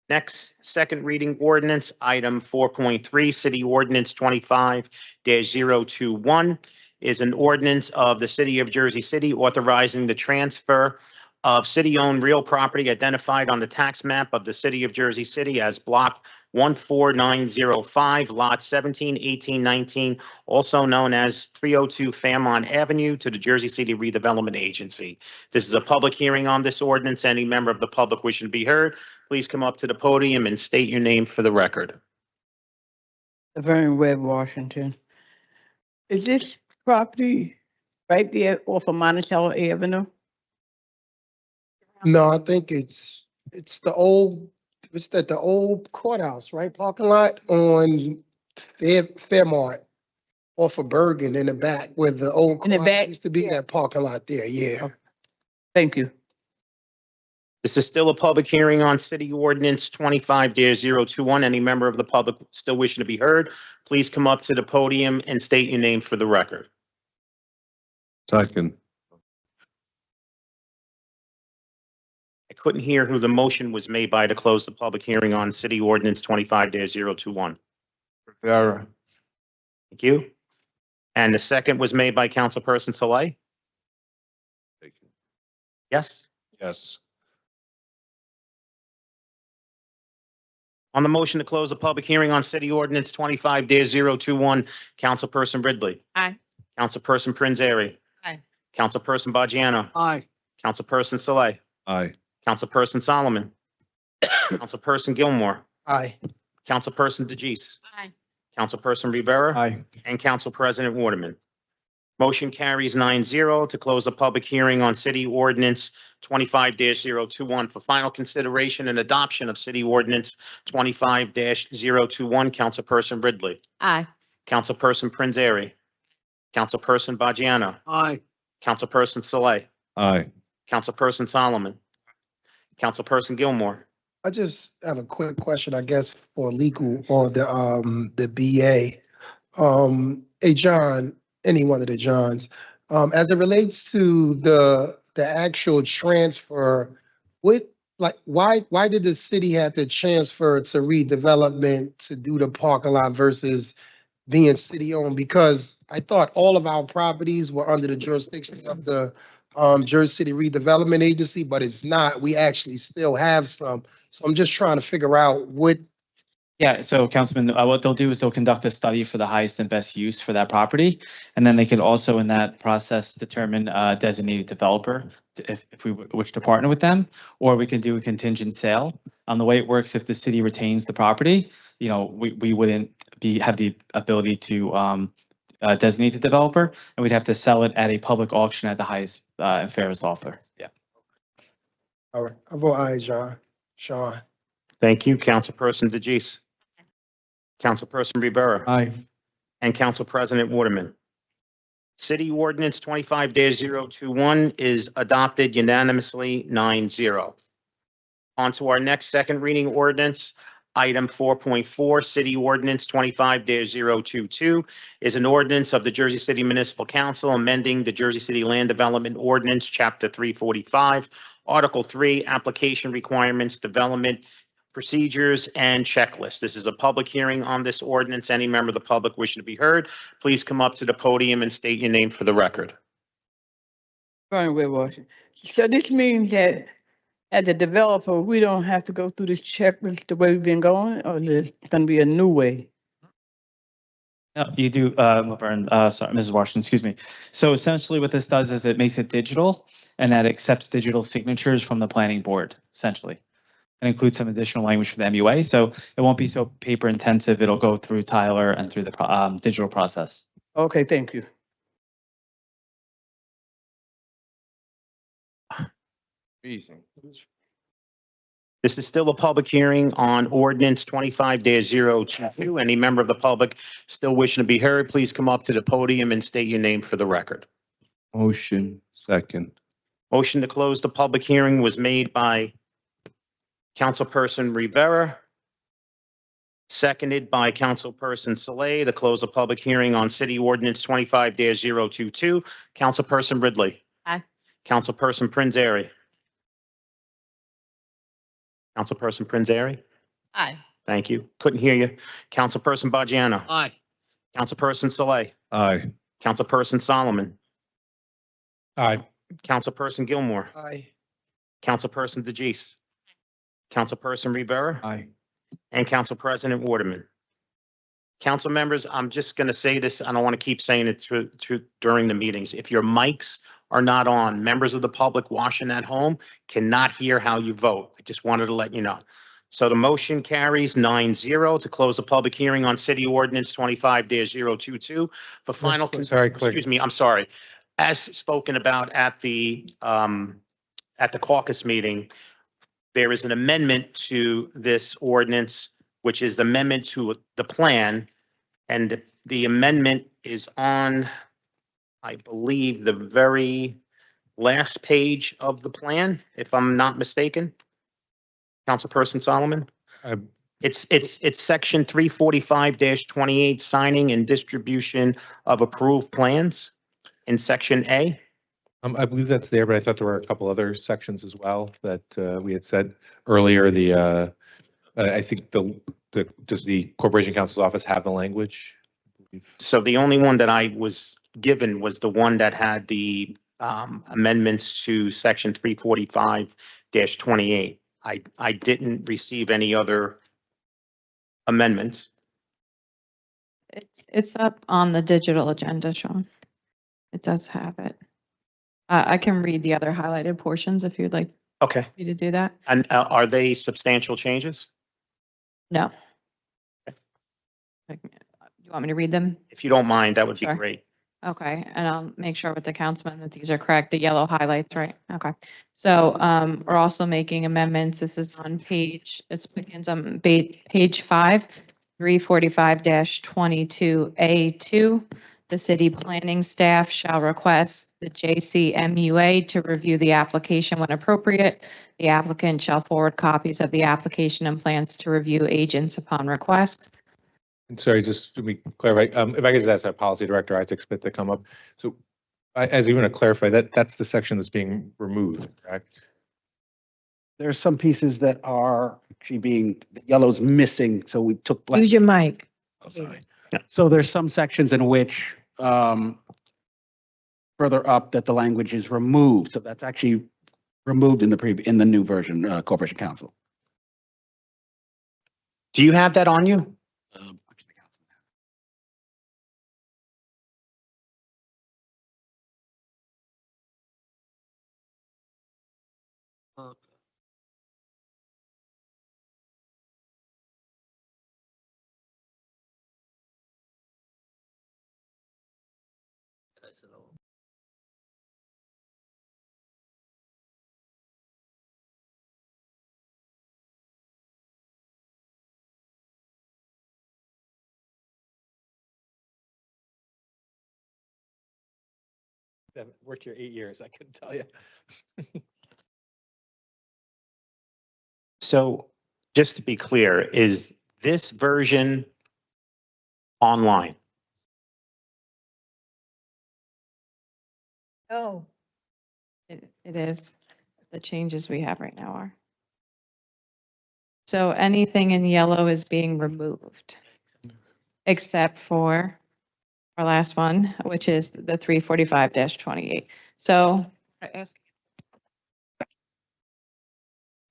Next, second reading ordinance, item 4.3, City Ordinance 25-021 is an ordinance of the City of Jersey City authorizing the transfer of city-owned real property identified on the tax map of the City of Jersey City as Block 14905, Lot 17, 18, 19, also known as 302 Fairmont Avenue, to the Jersey City Redevelopment Agency. This is a public hearing on this ordinance. Any member of the public wishing to be heard, please come up to the podium and state your name for the record. Laverne Webb, Washington. Is this property right there off of Monticello Avenue? No, I think it's the old, the old courthouse, right? Parking lot on Fairmont off of Bergen in the back where the old In the courthouse back? used to be, that parking lot there, yeah. Thank you. This is still a public hearing on City Ordinance 25-021. Any member of the public still wishing to be heard, please come up to the podium and state your name for the record. Second. I couldn't hear who the motion was made by to close the public hearing on City Ordinance 25-021. Rivera. Thank you. And the second was made by Councilperson Saleh? Yes? Yes. On the motion to close the public hearing on City Ordinance 25-021, Councilperson Ridley. Aye. Councilperson Prinzary. Aye. Councilperson Bajiano. Aye. Councilperson Saleh. Aye. Councilperson Solomon. Councilperson Gilmore. Aye. Councilperson DeGise. Aye. Councilperson Rivera. Aye. And Council President Waterman. Motion carries 9-0 to close the public hearing on City Ordinance 25-021 for final consideration and adoption of City Ordinance 25-021. Councilperson Ridley. Aye. Councilperson Prinzary. Councilperson Bajiano. Aye. Councilperson Saleh. Aye. Councilperson Solomon. Councilperson Gilmore. I just have a quick question, I guess, for legal or the BA. Hey, John, any one of the Johns, as it relates to the actual transfer, why did the city have to transfer to redevelopment to do the parking lot versus being city owned? Because I thought all of our properties were under the jurisdiction of the Jersey City Redevelopment Agency, but it's not. We actually still have some. So I'm just trying to figure out what. Yeah, so Councilman, what they'll do is they'll conduct a study for the highest and best use for that property. And then they could also in that process determine a designated developer if we wish to partner with them, or we can do a contingent sale. The way it works, if the city retains the property, you know, we wouldn't have the ability to designate the developer, and we'd have to sell it at a public auction at the highest and fairest offer. Yeah. All right, I vote aye, John. Sean. Thank you. Councilperson DeGise. Councilperson Rivera. Aye. And Council President Waterman. City Ordinance 25-021 is adopted unanimously 9-0. On to our next second reading ordinance. Item 4.4, City Ordinance 25-022 is an ordinance of the Jersey City Municipal Council amending the Jersey City Land Development Ordinance, Chapter 345, Article 3, Application Requirements, Development Procedures, and Checklist. This is a public hearing on this ordinance. Any member of the public wishing to be heard, please come up to the podium and state your name for the record. Laverne Webb, Washington. So this means that as a developer, we don't have to go through this checklist the way we've been going, or there's gonna be a new way? No, you do, Laverne, sorry, Mrs. Washington, excuse me. So essentially what this does is it makes it digital and that accepts digital signatures from the planning board, essentially. And includes some additional language for the MUA. So it won't be so paper intensive. It'll go through Tyler and through the digital process. Okay, thank you. Easy. This is still a public hearing on ordinance 25-022. Any member of the public still wishing to be heard, please come up to the podium and state your name for the record. Motion. Second. Motion to close the public hearing was made by Councilperson Rivera, seconded by Councilperson Saleh to close a public hearing on City Ordinance 25-022. Councilperson Ridley. Aye. Councilperson Prinzary. Councilperson Prinzary. Aye. Thank you. Couldn't hear you. Councilperson Bajiano. Aye. Councilperson Saleh. Aye. Councilperson Solomon. Aye. Councilperson Gilmore. Aye. Councilperson DeJeece. Councilperson Rivera. Aye. And Council President Waterman. Council members, I'm just going to say this. I don't want to keep saying it through during the meetings. If your mics are not on, members of the public watching at home cannot hear how you vote. I just wanted to let you know. So the motion carries 9-0 to close the public hearing on City Ordinance 25-022 for final. Sorry, clerk. Excuse me, I'm sorry. As spoken about at the caucus meeting, there is an amendment to this ordinance, which is the amendment to the plan. And the amendment is on, I believe, the very last page of the plan, if I'm not mistaken. Councilperson Solomon? It's section 345-28, signing and distribution of approved plans in section A. I believe that's there, but I thought there were a couple other sections as well that we had said earlier. I think does the Corporation Counsel's office have the language? So the only one that I was given was the one that had the amendments to section 345-28. I didn't receive any other amendments. It's up on the digital agenda, Sean. It does have it. I can read the other highlighted portions if you'd like Okay. me to do that. And are they substantial changes? No. You want me to read them? If you don't mind, that would be Sure. great. Okay, and I'll make sure with the councilman that these are correct, the yellow highlights, right? Okay. So we're also making amendments. This is on it begins on page 5, 345-22A2. The city planning staff shall request the JCMUA to review the application when appropriate. The applicant shall forward copies of the application and plans to review agents upon request. Sorry, just to be clarify, if I could just ask our policy director, Isaac Smith, to come up. So as even to clarify, that's the section that's being removed, correct? There's some pieces that are actually the yellow's missing, so we took. Use your mic. Oh, sorry. So there's some sections in which further up that the language is removed. So that's actually removed in the new version, Corporation Council. Do you have that on you? I've worked here 8 years. I couldn't tell you. So just to be clear, is this version online? Oh. It is. The changes we have right now are. So anything in yellow is being removed, except for our last one, which is the 345-28. So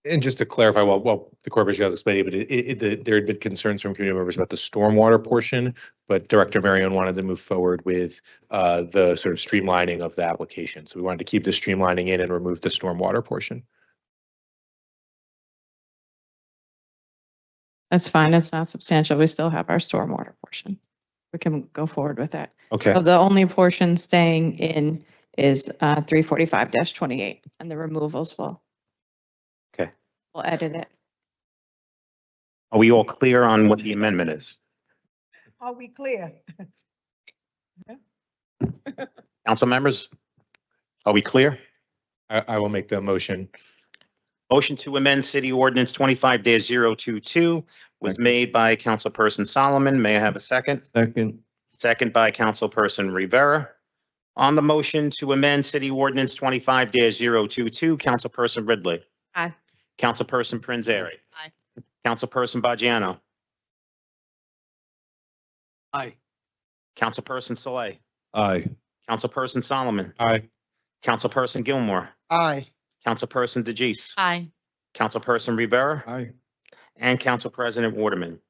And just to clarify, well, the corporation has explained it, but there had been concerns from community members about the stormwater portion, but Director Marion wanted to move forward with the sort of streamlining of the application. So we wanted to keep the streamlining in and remove the stormwater portion. that's fine. It's not substantial. We still have our stormwater portion. We can go forward with that. Okay. So the only portion staying in is 345-28, and the removals will. Okay. We'll edit it. Are we all clear on what the amendment is? Are we clear? Council members? Are we clear? I will make the motion. Motion to amend City Ordinance 25-022 was made by Councilperson Solomon. May I have a second? Second. Second by Councilperson Rivera. On the motion to amend City Ordinance 25-022, Councilperson Ridley. Aye. Councilperson Prinzary. Aye. Councilperson Bajano. Aye. Councilperson Saleh. Aye. Councilperson Solomon. Aye. Councilperson Gilmore. Aye. Councilperson DeGise. Aye. Councilperson Rivera. Aye. And Council President Waterman.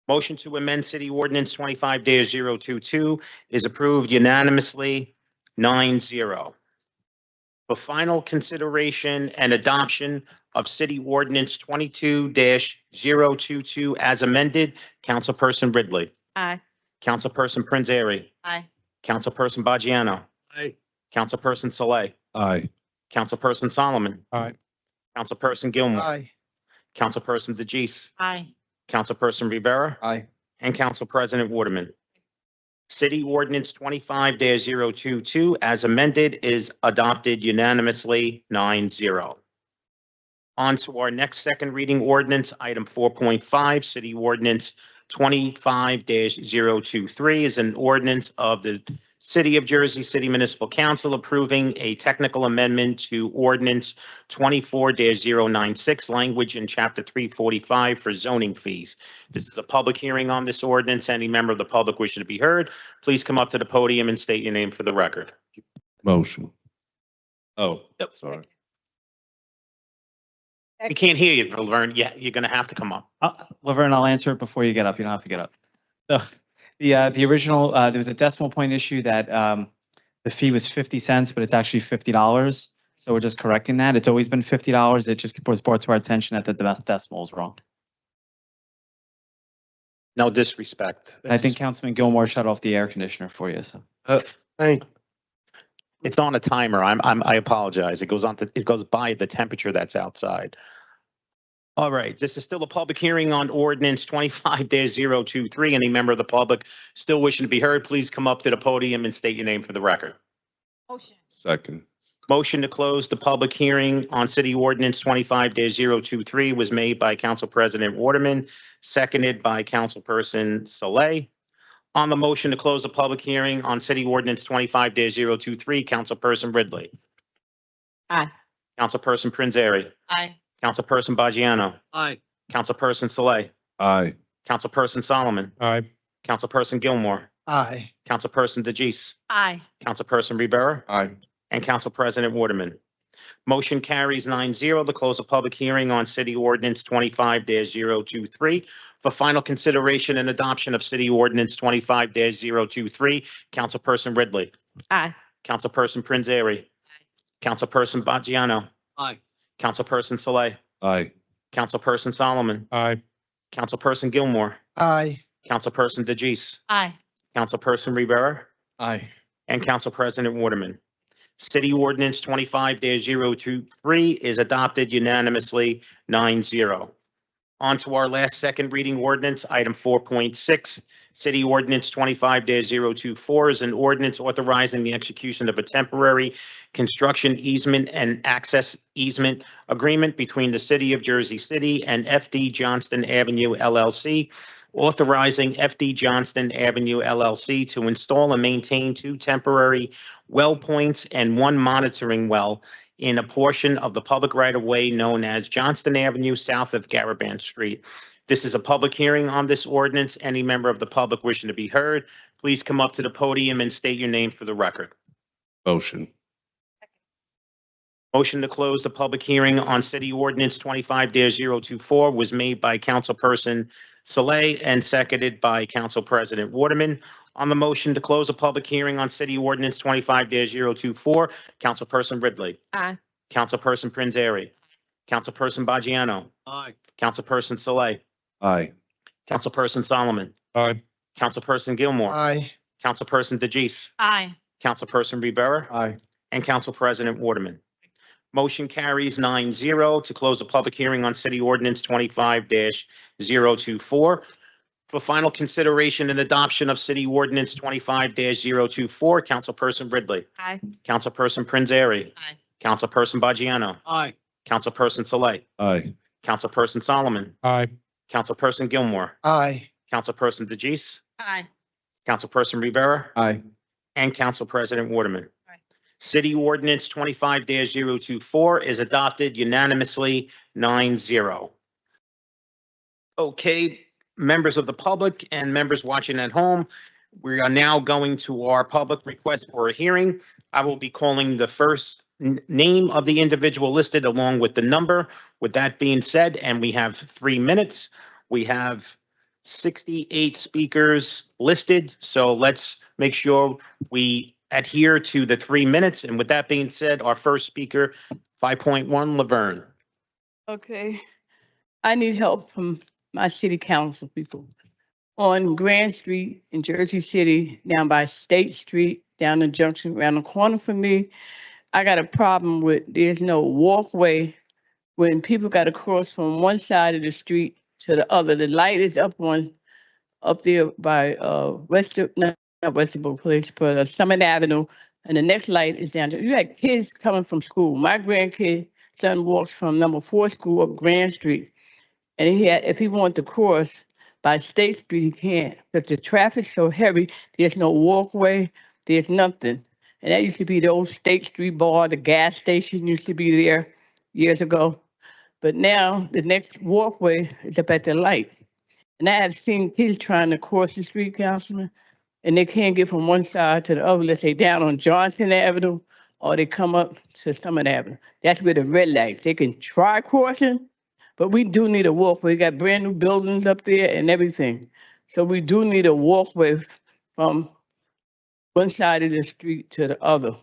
Motion to amend City Ordinance 25-022 is approved unanimously, 9-0. For final consideration and adoption of City Ordinance 22-022 as amended, Councilperson Ridley. Aye. Councilperson Prinzary. Aye. Councilperson Bajano. Aye. Councilperson Saleh. Aye. Councilperson Solomon. Aye. Councilperson Gilmore. Aye. Councilperson DeGise. Aye. Councilperson Rivera. Aye. And Council President Waterman. City Ordinance 25-022 as amended is adopted unanimously, 9-0. On to our next second reading ordinance, item 4.5, City Ordinance 25-023 is an ordinance of the City of Jersey City Municipal Council approving a technical amendment to Ordinance 24-096, language in Chapter 345 for zoning fees. This is a public hearing on this ordinance. Any member of the public wishing to be heard, please come up to the podium and state your name for the record. Motion. Oh, sorry. We can't hear you, Laverne. Yeah, you're going to have to come up. Laverne, I'll answer it before you get up. You don't have to get up. So, the original, there was a decimal point issue that the fee was 50 cents, but it's actually $50. So we're just correcting that. It's always been $50. It just was brought to our attention that the decimal is wrong. No disrespect. I think Councilman Gilmore shut off the air conditioner for you, so. It's on a timer. I apologize. It goes by the temperature that's outside. All right, this is still a public hearing on ordinance 25-023. Any member of the public still wishing to be heard, please come up to the podium and state your name for the record. Motion. Second. Motion to close the public hearing on City Ordinance 25-023 was made by Council President Waterman, seconded by Councilperson Saleh. On the motion to close the public hearing on City Ordinance 25-023, Councilperson Ridley. Aye. Councilperson Prinzary. Aye. Councilperson Bajano. Aye. Councilperson Saleh. Aye. Councilperson Solomon. Aye. Councilperson Gilmore. Aye. Councilperson DeGise. Aye. Councilperson Rivera. Aye. And Council President Waterman. Motion carries 9-0 to close the public hearing on City Ordinance 25-023. For final consideration and adoption of City Ordinance 25-023, Councilperson Ridley. Aye. Councilperson Prinzary. Councilperson Bajano. Aye. Councilperson Saleh. Aye. Councilperson Solomon. Aye. Councilperson Gilmore. Aye. Councilperson DeGise. Aye. Councilperson Rivera. Aye. And Council President Waterman. City Ordinance 25-023 is adopted unanimously, 9-0. On to our last second reading ordinance, item 4.6. City Ordinance 25-024 is an ordinance authorizing the execution of a temporary construction easement and access easement agreement between the City of Jersey City and FD Johnston Avenue LLC, authorizing FD Johnston Avenue LLC to install and maintain 2 temporary well points and 1 monitoring well in a portion of the public right-of-way known as Johnston Avenue south of Garaband Street. This is a public hearing on this ordinance. Any member of the public wishing to be heard, please come up to the podium and state your name for the record. Motion. Motion to close the public hearing on City Ordinance 25-024 was made by Councilperson Saleh and seconded by Council President Waterman. On the motion to close the public hearing on City Ordinance 25-024, Councilperson Ridley. Aye. Councilperson Prinzary. Councilperson Bajano. Aye. Councilperson Saleh. Aye. Councilperson Solomon. Aye. Councilperson Gilmore. Aye. Councilperson DeGise. Aye. Councilperson Rivera. Aye. And Council President Waterman. Motion carries 9-0 to close the public hearing on City Ordinance 25-024. For final consideration and adoption of City Ordinance 25-024, Councilperson Ridley. Aye. Councilperson Prinzary. Aye. Councilperson Bajano. Aye. Councilperson Saleh. Aye. Councilperson Solomon. Aye. Councilperson Gilmore, Aye. Councilperson DeJeece, Aye. Councilperson Rivera, Aye. and Council President Waterman. Aye. City Ordinance 25-024 is adopted unanimously 9-0. Okay, members of the public and members watching at home, we are now going to our public request for a hearing. I will be calling the first name of the individual listed along with the number. With that being said, and we have 3 minutes, we have 68 speakers listed, so let's make sure we adhere to the 3 minutes. And with that being said, our first speaker, 5.1, Laverne. Okay, I need help from my city council people. On Grand Street in Jersey City, down by State Street, down the junction around the corner from me, I got a problem with there's no walkway when people got to cross from one side of the street to the other. The light is up there by not Westerbrook Place, but Summit Avenue, and the next light is down there. You got kids coming from school. My grandkid son walks from number 4 school up Grand Street, and if he wanted to cross by State Street, he can't. But the traffic's so heavy, there's no walkway, there's nothing. And that used to be the old State Street bar, the gas station used to be there years ago. But now the next walkway is up at the light. And I have seen kids trying to cross the street, Councilman, and they can't get from one side to the other, let's say down on Johnson Avenue, or they come up to Summit Avenue. That's where the red light. They can try crossing, but we do need a walkway. We got brand new buildings up there and everything. So we do need a walkway from one side of the street to the other.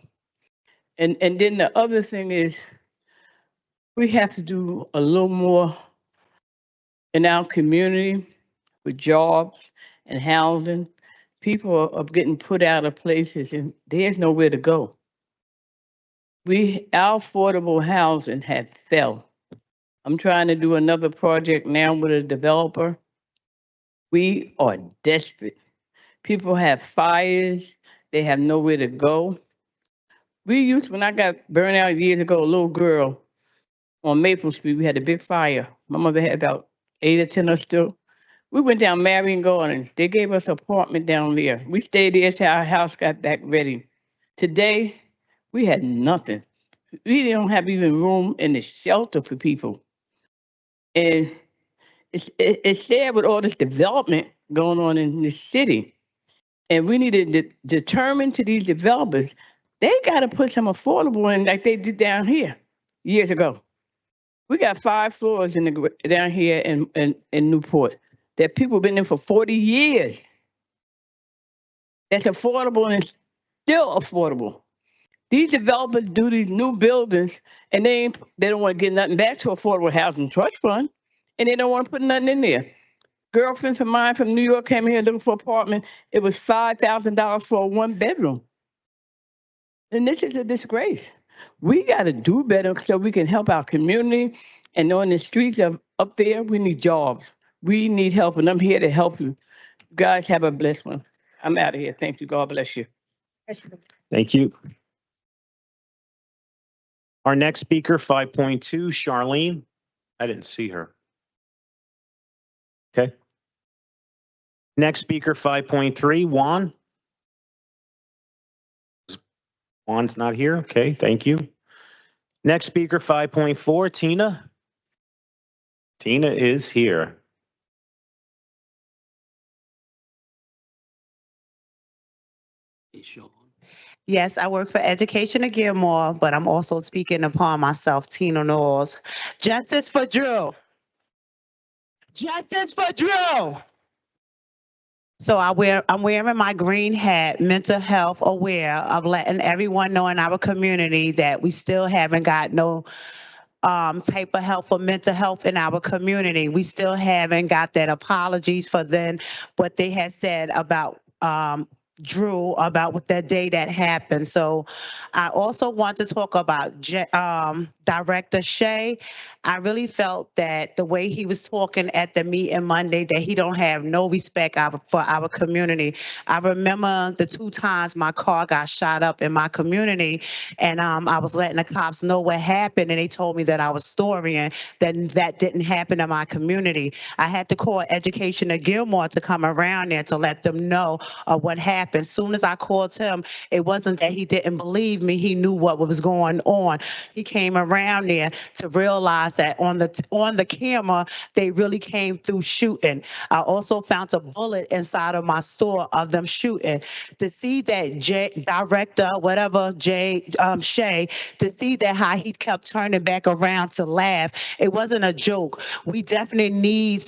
And then the other thing is we have to do a little more in our community with jobs and housing. People are getting put out of places and there's nowhere to go. Our affordable housing had fell. I'm trying to do another project now with a developer. We are desperate. People have fires. They have nowhere to go. When I got burned out years ago, a little girl on Maple Street, we had a big fire. My mother had about 8 or 10 of us still. We went down Marion Gardens. They gave us an apartment down there. We stayed there till our house got back ready. Today, we had nothing. We don't have even room in the shelter for people. And it's sad with all this development going on in the city. And we need to determine to these developers, they got to put some affordable in like they did down here years ago. We got 5 floors down here in Newport that people have been in for 40 years. That's affordable and it's still affordable. These developers do these new buildings and they don't want to get nothing back to Affordable Housing Trust Fund, and they don't want to put nothing in there. Girlfriend of mine from New York came here looking for an apartment. It was $5,000 for a 1-bedroom. And this is a disgrace. We got to do better so we can help our community. And on the streets up there, we need jobs. We need help, and I'm here to help you. You guys have a blessed one. I'm out of here. Thank you. God bless you. Thank you. Our next speaker, 5.2, Charlene. I didn't see her. Okay. Next speaker, 5.3, Juan. Juan's not here. Okay, thank you. Next speaker, 5.4, Tina. Tina is here. Yes, I work for Education at Gilmore, but I'm also speaking upon myself, Tina Knowles. Justice for Drew. Justice for Drew. So I'm wearing my green hat, mental health aware of letting everyone know in our community that we still haven't got no type of help for mental health in our community. We still haven't got that apologies for then what they had said about Drew about what that day that happened. So I also want to talk about Director Shea. I really felt that the way he was talking at the meeting Monday, that he don't have no respect for our community. I remember the 2 times my car got shot up in my community, and I was letting the cops know what happened, and they told me that I was storing, that didn't happen in my community. I had to call Education of Gilmore to come around there to let them know of what happened. Soon as I called him, it wasn't that he didn't believe me. He knew what was going on. He came around there to realize that on the camera, they really came through shooting. I also found a bullet inside of my store of them shooting. To see that Shea, to see that how he kept turning back around to laugh, it wasn't a joke. We definitely need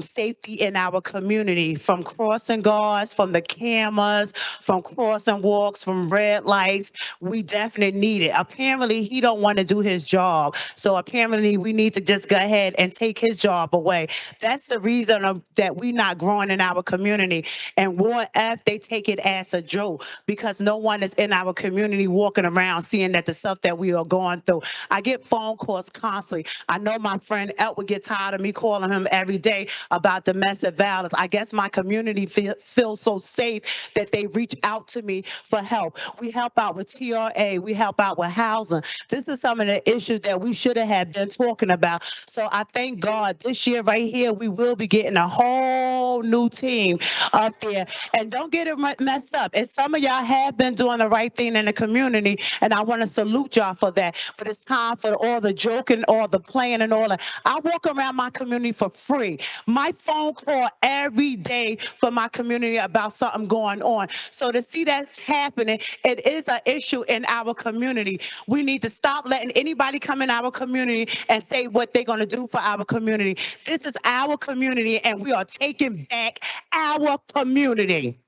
safety in our community, from crossing guards, from the cameras, from crossing walks, from red lights. We definitely need it. Apparently, he don't want to do his job. So apparently, we need to just go ahead and take his job away. That's the reason that we're not growing in our community. And Ward F, they take it as a joke because no one is in our community walking around seeing that the stuff that we are going through. I get phone calls constantly. I know my friend Elwood get tired of me calling him every day about domestic violence. I guess my community feels so safe that they reach out to me for help. We help out with TRA. We help out with housing. This is some of the issues that we should have been talking about. So I thank God this year right here, we will be getting a whole new team up there. And don't get it messed up. And some of y'all have been doing the right thing in the community, and I want to salute y'all for that. But it's time for all the joking, all the playing, and all that. I walk around my community for free. My phone call every day for my community about something going on. So to see that's happening, it is an issue in our community. We need to stop letting anybody come in our community and say what they're going to do for our community. This is our community, and we are taking back our community.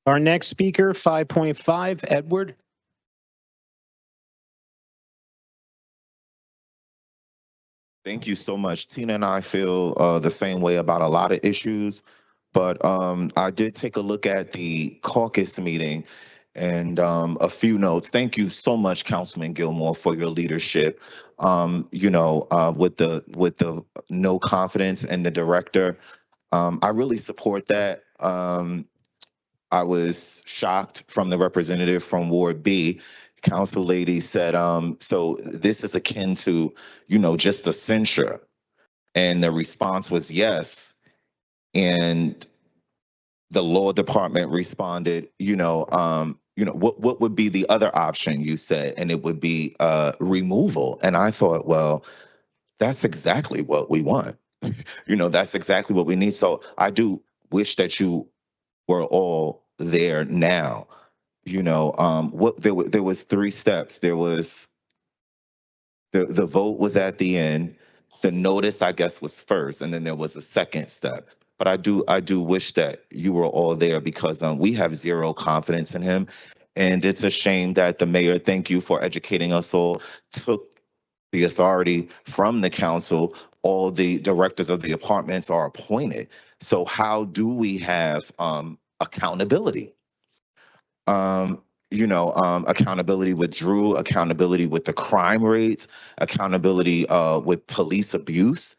Our next speaker, 5.5, Edward. Thank you so much. Tina and I feel the same way about a lot of issues, but I did take a look at the caucus meeting and a few notes. Thank you so much, Councilman Gilmore, for your leadership. With the no confidence in the director, I really support that. I was shocked from the representative from Ward B. Council lady said, so this is akin to, just a censure. And the response was yes. And the law department responded, what would be the other option, you said? And it would be removal. And I thought, well, that's exactly what we want. That's exactly what we need. So I do wish that you were all there now. There was 3 steps. There was the vote was at the end. The notice, I guess, was first, and then there was a second step. But I do wish that you were all there because we have zero confidence in him. And it's a shame that the mayor, thank you for educating us all, took the authority from the council. All the directors of the departments are appointed. So how do we have accountability? Accountability with Drew, accountability with the crime rates, accountability with police abuse.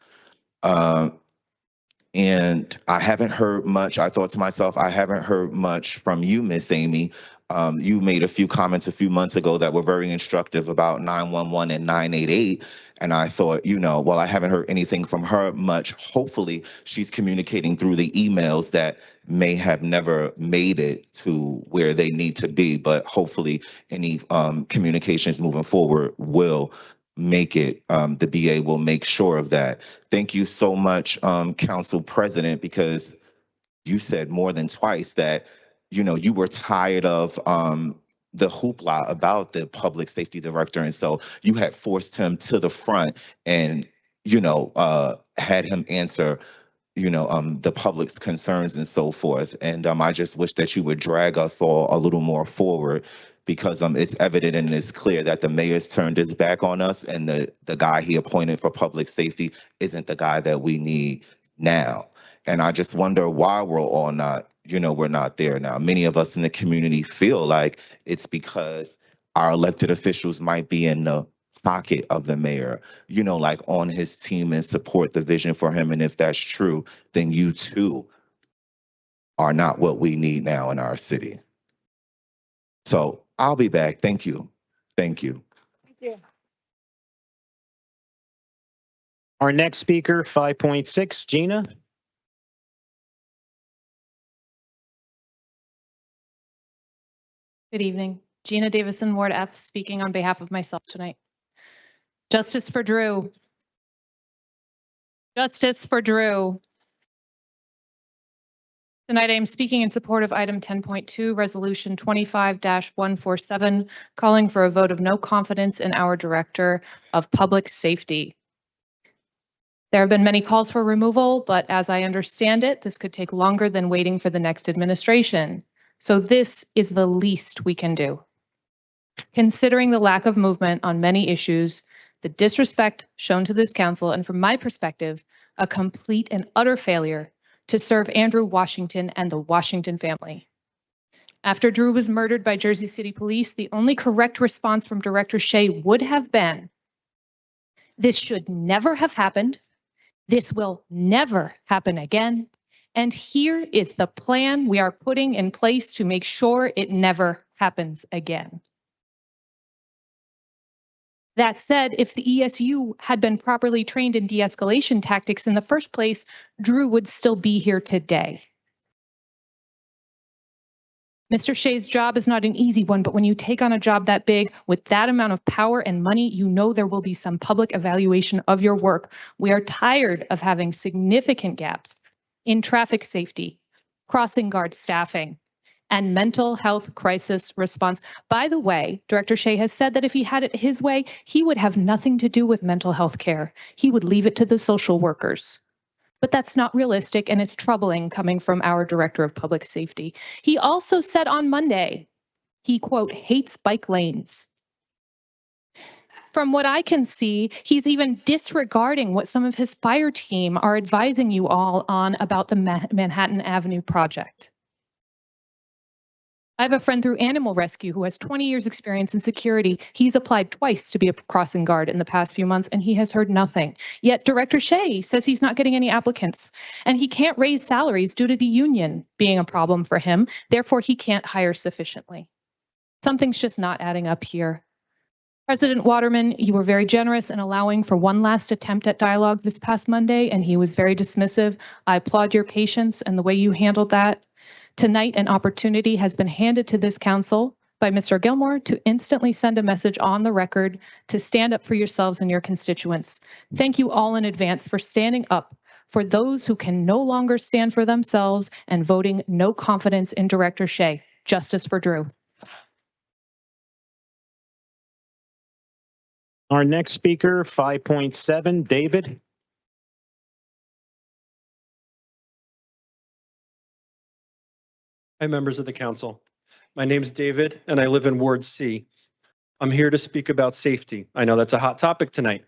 And I haven't heard much. I thought to myself, I haven't heard much from you, Miss Amy. You made a few comments a few months ago that were very instructive about 911 and 988. And I thought, well, I haven't heard anything from her much. Hopefully, she's communicating through the emails that may have never made it to where they need to be. But hopefully, any communications moving forward will make it. The BA will make sure of that. Thank you so much, Council President, because you said more than twice that, you were tired of the hoopla about the public safety director. And so you had forced him to the front and, had him answer, the public's concerns and so forth. And I just wish that you would drag us all a little more forward because it's evident and it's clear that the mayor's turned his back on us and the guy he appointed for public safety isn't the guy that we need now. And I just wonder why we're all not, we're not there now. Many of us in the community feel like it's because our elected officials might be in the pocket of the mayor, like on his team and support the vision for him. And if that's true, then you too are not what we need now in our city. So I'll be back. Thank you. Thank you. Our next speaker, 5.6, Gina. Good evening. Gina Davison, Ward F, speaking on behalf of myself tonight. Justice for Drew. Justice for Drew. Tonight, I am speaking in support of item 10.2, resolution 25-147, calling for a vote of no confidence in our Director of Public Safety. There have been many calls for removal, but as I understand it, this could take longer than waiting for the next administration. So this is the least we can do. Considering the lack of movement on many issues, the disrespect shown to this council, and from my perspective, a complete and utter failure to serve Andrew Washington and the Washington family. After Drew was murdered by Jersey City Police, the only correct response from Director Shea would have been, this should never have happened. This will never happen again. And here is the plan we are putting in place to make sure it never happens again. That said, if the ESU had been properly trained in de-escalation tactics in the first place, Drew would still be here today. Mr. Shea's job is not an easy one, but when you take on a job that big with that amount of power and money, you know there will be some public evaluation of your work. We are tired of having significant gaps in traffic safety, crossing guard staffing, and mental health crisis response. By the way, Director Shea has said that if he had it his way, he would have nothing to do with mental health care. He would leave it to the social workers. But that's not realistic, and it's troubling coming from our Director of Public Safety. He also said on Monday, he, quote, hates bike lanes. From what I can see, he's even disregarding what some of his fire team are advising you all on about the Manhattan Avenue project. I have a friend through Animal Rescue who has 20 years experience in security. He's applied twice to be a crossing guard in the past few months, and he has heard nothing. Yet Director Shea says he's not getting any applicants, and he can't raise salaries due to the union being a problem for him. Therefore, he can't hire sufficiently. Something's just not adding up here. President Waterman, you were very generous in allowing for one last attempt at dialogue this past Monday, and he was very dismissive. I applaud your patience and the way you handled that. Tonight, an opportunity has been handed to this council by Mr. Gilmore to instantly send a message on the record to stand up for yourselves and your constituents. Thank you all in advance for standing up for those who can no longer stand for themselves and voting no confidence in Director Shea. Justice for Drew. Our next speaker, 5.7, David. Hi, members of the council. My name's David, and I live in Ward C. I'm here to speak about safety. I know that's a hot topic tonight.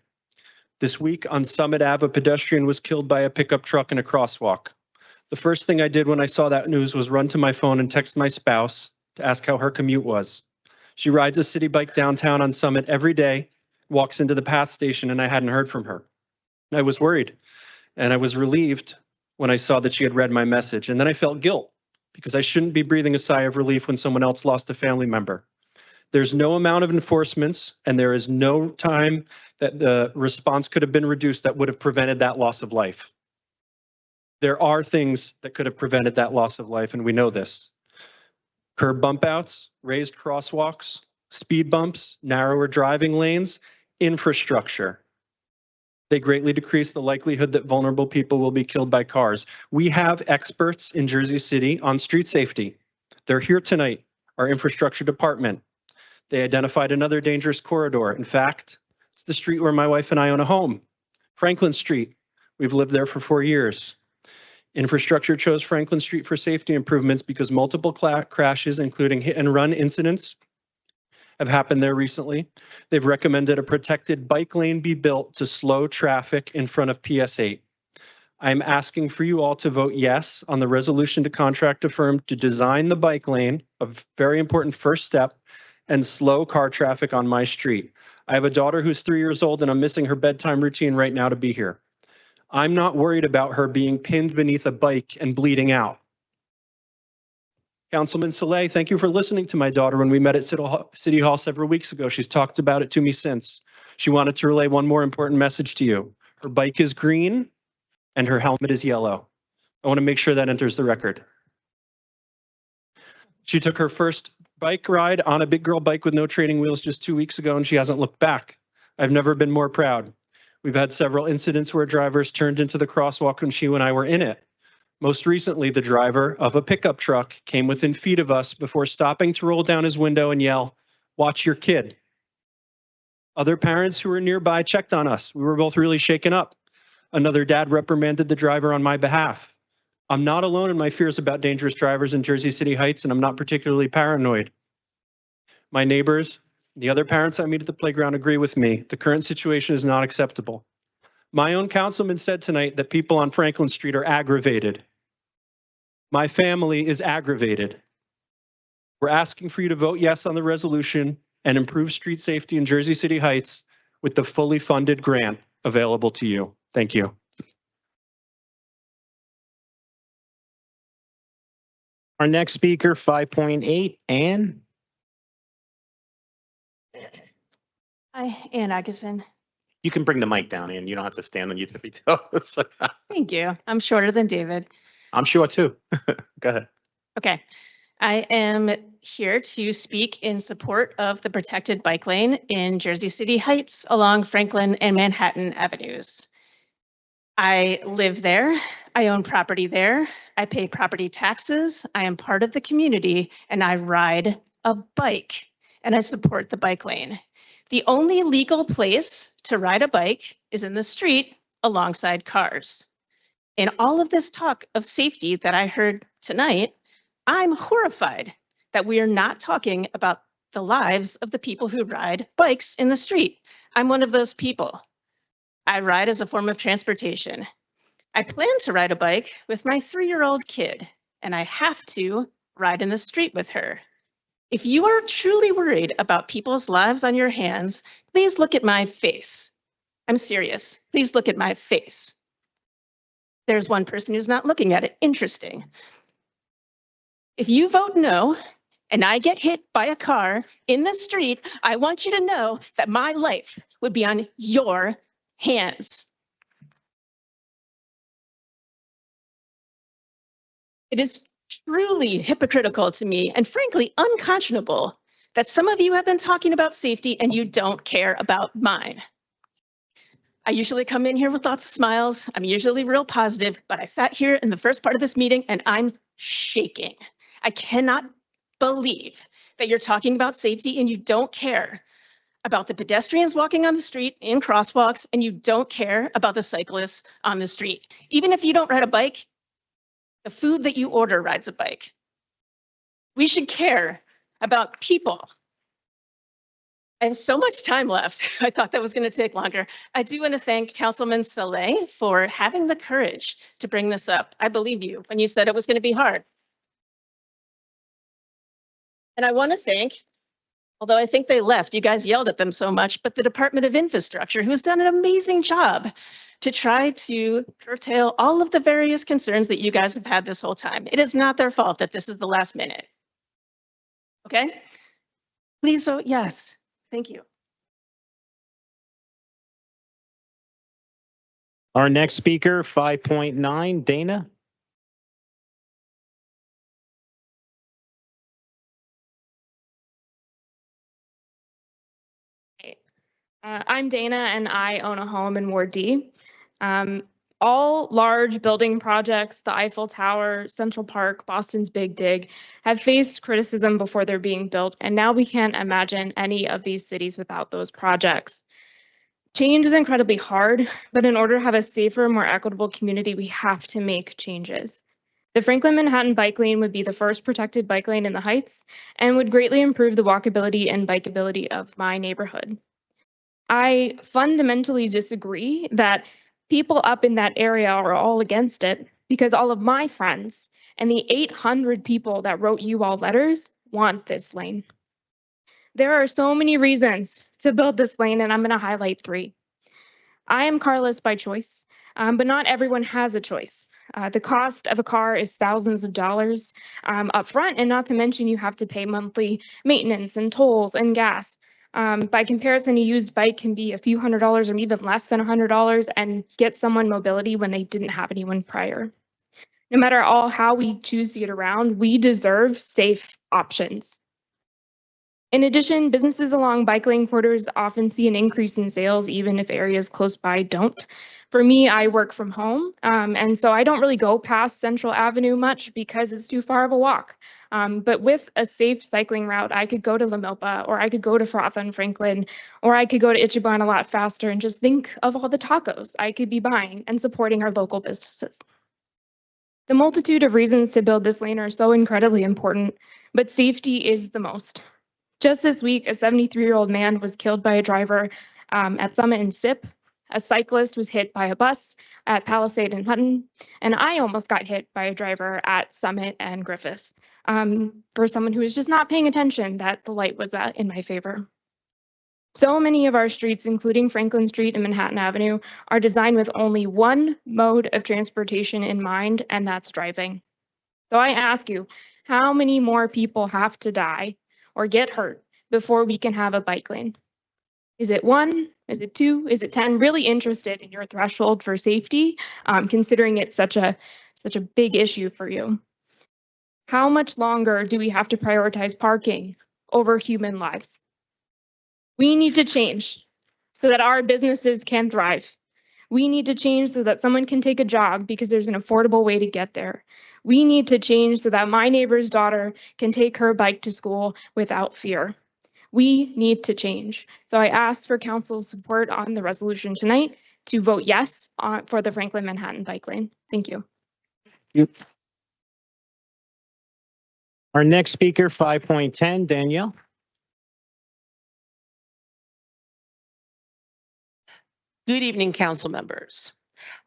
This week on Summit Ave, a pedestrian was killed by a pickup truck in a crosswalk. The first thing I did when I saw that news was run to my phone and text my spouse to ask how her commute was. She rides a city bike downtown on Summit every day, walks into the PATH station, and I hadn't heard from her. I was worried, and I was relieved when I saw that she had read my message, and then I felt guilt, because I shouldn't be breathing a sigh of relief when someone else lost a family member. There's no amount of enforcements, and there is no time that the response could have been reduced that would have prevented that loss of life. There are things that could have prevented that loss of life, and we know this. Curb bump outs, raised crosswalks, speed bumps, narrower driving lanes, infrastructure. They greatly decrease the likelihood that vulnerable people will be killed by cars. We have experts in Jersey City on street safety. They're here tonight, our infrastructure department. They identified another dangerous corridor. In fact, it's the street where my wife and I own a home, Franklin Street. We've lived there for 4 years. Infrastructure chose Franklin Street for safety improvements because multiple crashes, including hit and run incidents, have happened there recently. They've recommended a protected bike lane be built to slow traffic in front of PS8. I'm asking for you all to vote yes on the resolution to contract a firm to design the bike lane, a very important first step, and slow car traffic on my street. I have a daughter who's 3 years old and I'm missing her bedtime routine right now to be here. I'm not worried about her being pinned beneath a bike and bleeding out. Councilman Saleh, thank you for listening to my daughter when we met at City Hall several weeks ago. She's talked about it to me since. She wanted to relay one more important message to you. Her bike is green and her helmet is yellow. I want to make sure that enters the record. She took her first bike ride on a big girl bike with no training wheels just 2 weeks ago, and she hasn't looked back. I've never been more proud. We've had several incidents where drivers turned into the crosswalk when she and I were in it. Most recently, the driver of a pickup truck came within feet of us before stopping to roll down his window and yell, "Watch your kid." Other parents who were nearby checked on us. We were both really shaken up. Another dad reprimanded the driver on my behalf. I'm not alone in my fears about dangerous drivers in Jersey City Heights, and I'm not particularly paranoid. My neighbors, the other parents I meet at the playground agree with me. The current situation is not acceptable. My own councilman said tonight that people on Franklin Street are aggravated. My family is aggravated. We're asking for you to vote yes on the resolution and improve street safety in Jersey City Heights with the fully funded grant available to you. Thank you. Our next speaker, 5.8, Ann. Hi, Ann Atkinson. You can bring the mic down, Ann. You don't have to stand on your tippy toes. Thank you. I'm shorter than David. I'm sure too. Go ahead. Okay. I am here to speak in support of the protected bike lane in Jersey City Heights along Franklin and Manhattan Avenues. I live there. I own property there. I pay property taxes. I am part of the community and I ride a bike and I support the bike lane. The only legal place to ride a bike is in the street alongside cars. In all of this talk of safety that I heard tonight, I'm horrified that we are not talking about the lives of the people who ride bikes in the street. I'm one of those people. I ride as a form of transportation. I plan to ride a bike with my 3-year-old kid, and I have to ride in the street with her. If you are truly worried about people's lives on your hands, please look at my face. I'm serious. Please look at my face. There's one person who's not looking at it. Interesting. If you vote no, and I get hit by a car in the street, I want you to know that my life would be on your hands. It is truly hypocritical to me and frankly unconscionable that some of you have been talking about safety and you don't care about mine. I usually come in here with lots of smiles. I'm usually real positive, but I sat here in the first part of this meeting and I'm shaking. I cannot believe that you're talking about safety and you don't care about the pedestrians walking on the street in crosswalks and you don't care about the cyclists on the street. Even if you don't ride a bike, the food that you order rides a bike. We should care about people. I have so much time left. I thought that was going to take longer. I do want to thank Councilman Saleh for having the courage to bring this up. I believe you when you said it was going to be hard. And I want to thank, although I think they left, you guys yelled at them so much, but the Department of Infrastructure, who's done an amazing job to try to curtail all of the various concerns that you guys have had this whole time. It is not their fault that this is the last minute. Okay? Please vote yes. Thank you. Our next speaker, 5.9, Dana. I'm Dana and I own a home in Ward D. All large building projects, the Eiffel Tower, Central Park, Boston's Big Dig, have faced criticism before they're being built, and now we can't imagine any of these cities without those projects. Change is incredibly hard, but in order to have a safer, more equitable community, we have to make changes. The Franklin Manhattan bike lane would be the first protected bike lane in the Heights and would greatly improve the walkability and bikeability of my neighborhood. I fundamentally disagree that People up in that area are all against it because all of my friends and the 800 people that wrote you all letters want this lane. There are so many reasons to build this lane, and I'm going to highlight 3. I am carless by choice, but not everyone has a choice. The cost of a car is thousands of dollars up front, and not to mention you have to pay monthly maintenance and tolls and gas. By comparison, a used bike can be a few $100s or even less than $100 and get someone mobility when they didn't have anyone prior. No matter how we choose to get around, we deserve safe options. In addition, businesses along bike lane corridors often see an increase in sales, even if areas close by don't. For me, I work from home, and so I don't really go past Central Avenue much because it's too far of a walk. But with a safe cycling route, I could go to La Milpa, or I could go to Frotha and Franklin, or I could go to Ichiban a lot faster and just think of all the tacos I could be buying and supporting our local businesses. The multitude of reasons to build this lane are so incredibly important, but safety is the most. Just this week, a 73-year-old man was killed by a driver at Summit and SIP. A cyclist was hit by a bus at Palisade and Hutton, and I almost got hit by a driver at Summit and Griffith for someone who was just not paying attention that the light was in my favor. So many of our streets, including Franklin Street and Manhattan Avenue, are designed with only one mode of transportation in mind, and that's driving. So I ask you, how many more people have to die or get hurt before we can have a bike lane? Is it 1? Is it 2? Is it 10? Really interested in your threshold for safety, considering it's such a big issue for you. How much longer do we have to prioritize parking over human lives? We need to change so that our businesses can thrive. We need to change so that someone can take a job because there's an affordable way to get there. We need to change so that my neighbor's daughter can take her bike to school without fear. We need to change. So I ask for council's support on the resolution tonight to vote yes for the Franklin Manhattan bike lane. Thank you. Our next speaker, 5.10, Danielle. Good evening, council members.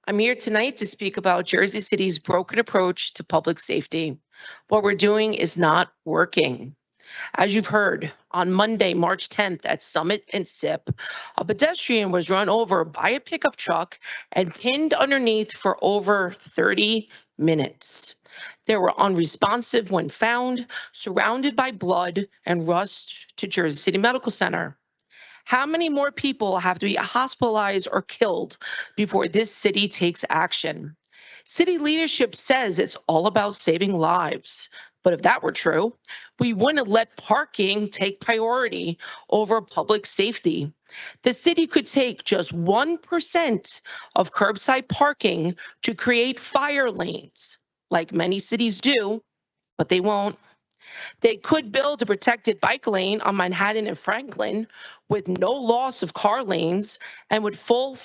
I'm here tonight to speak about Jersey City's broken approach to public safety. What we're doing is not working. As you've heard, on Monday, March 10th at Summit and SIP, a pedestrian was run over by a pickup truck and pinned underneath for over 30 minutes. They were unresponsive when found, surrounded by blood, and rushed to Jersey City Medical Center. How many more people have to be hospitalized or killed before this city takes action? City leadership says it's all about saving lives. But if that were true, we wouldn't let parking take priority over public safety. The city could take just 1% of curbside parking to create fire lanes, like many cities do, but they won't. They could build a protected bike lane on Manhattan and Franklin with no loss of car lanes and with full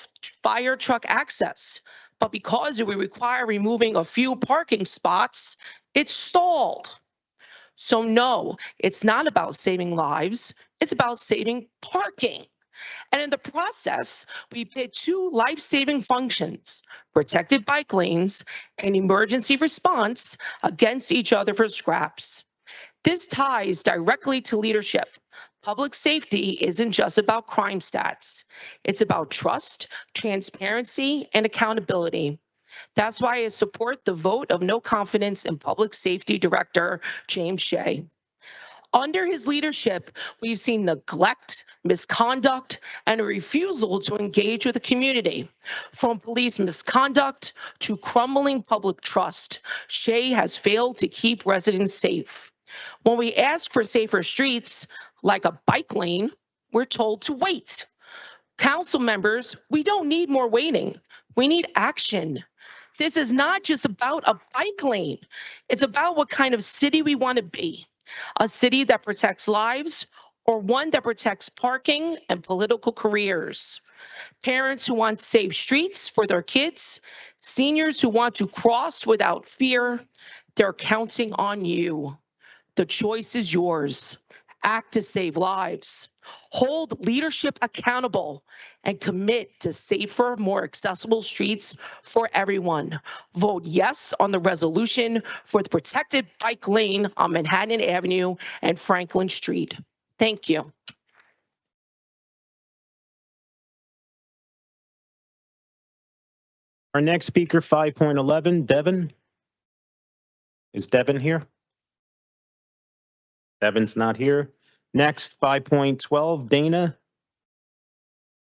fire truck access. But because it would require removing a few parking spots, it's stalled. So no, it's not about saving lives. It's about saving parking. And in the process, we pit 2 life-saving functions, protected bike lanes and emergency response, against each other for scraps. This ties directly to leadership. Public safety isn't just about crime stats. It's about trust, transparency, and accountability. That's why I support the vote of no confidence in Public Safety Director James Shea. Under his leadership, we've seen neglect, misconduct, and a refusal to engage with the community. From police misconduct to crumbling public trust, Shea has failed to keep residents safe. When we ask for safer streets, like a bike lane, we're told to wait. Council members, we don't need more waiting. We need action. This is not just about a bike lane. It's about what kind of city we want to be. A city that protects lives, or one that protects parking and political careers. Parents who want safe streets for their kids, seniors who want to cross without fear, they're counting on you. The choice is yours. Act to save lives. Hold leadership accountable and commit to safer, more accessible streets for everyone. Vote yes on the resolution for the protected bike lane on Manhattan Avenue and Franklin Street. Thank you. Our next speaker, 5.11, Devin. Is Devin here? Devin's not here. Next, 5.12, Dana.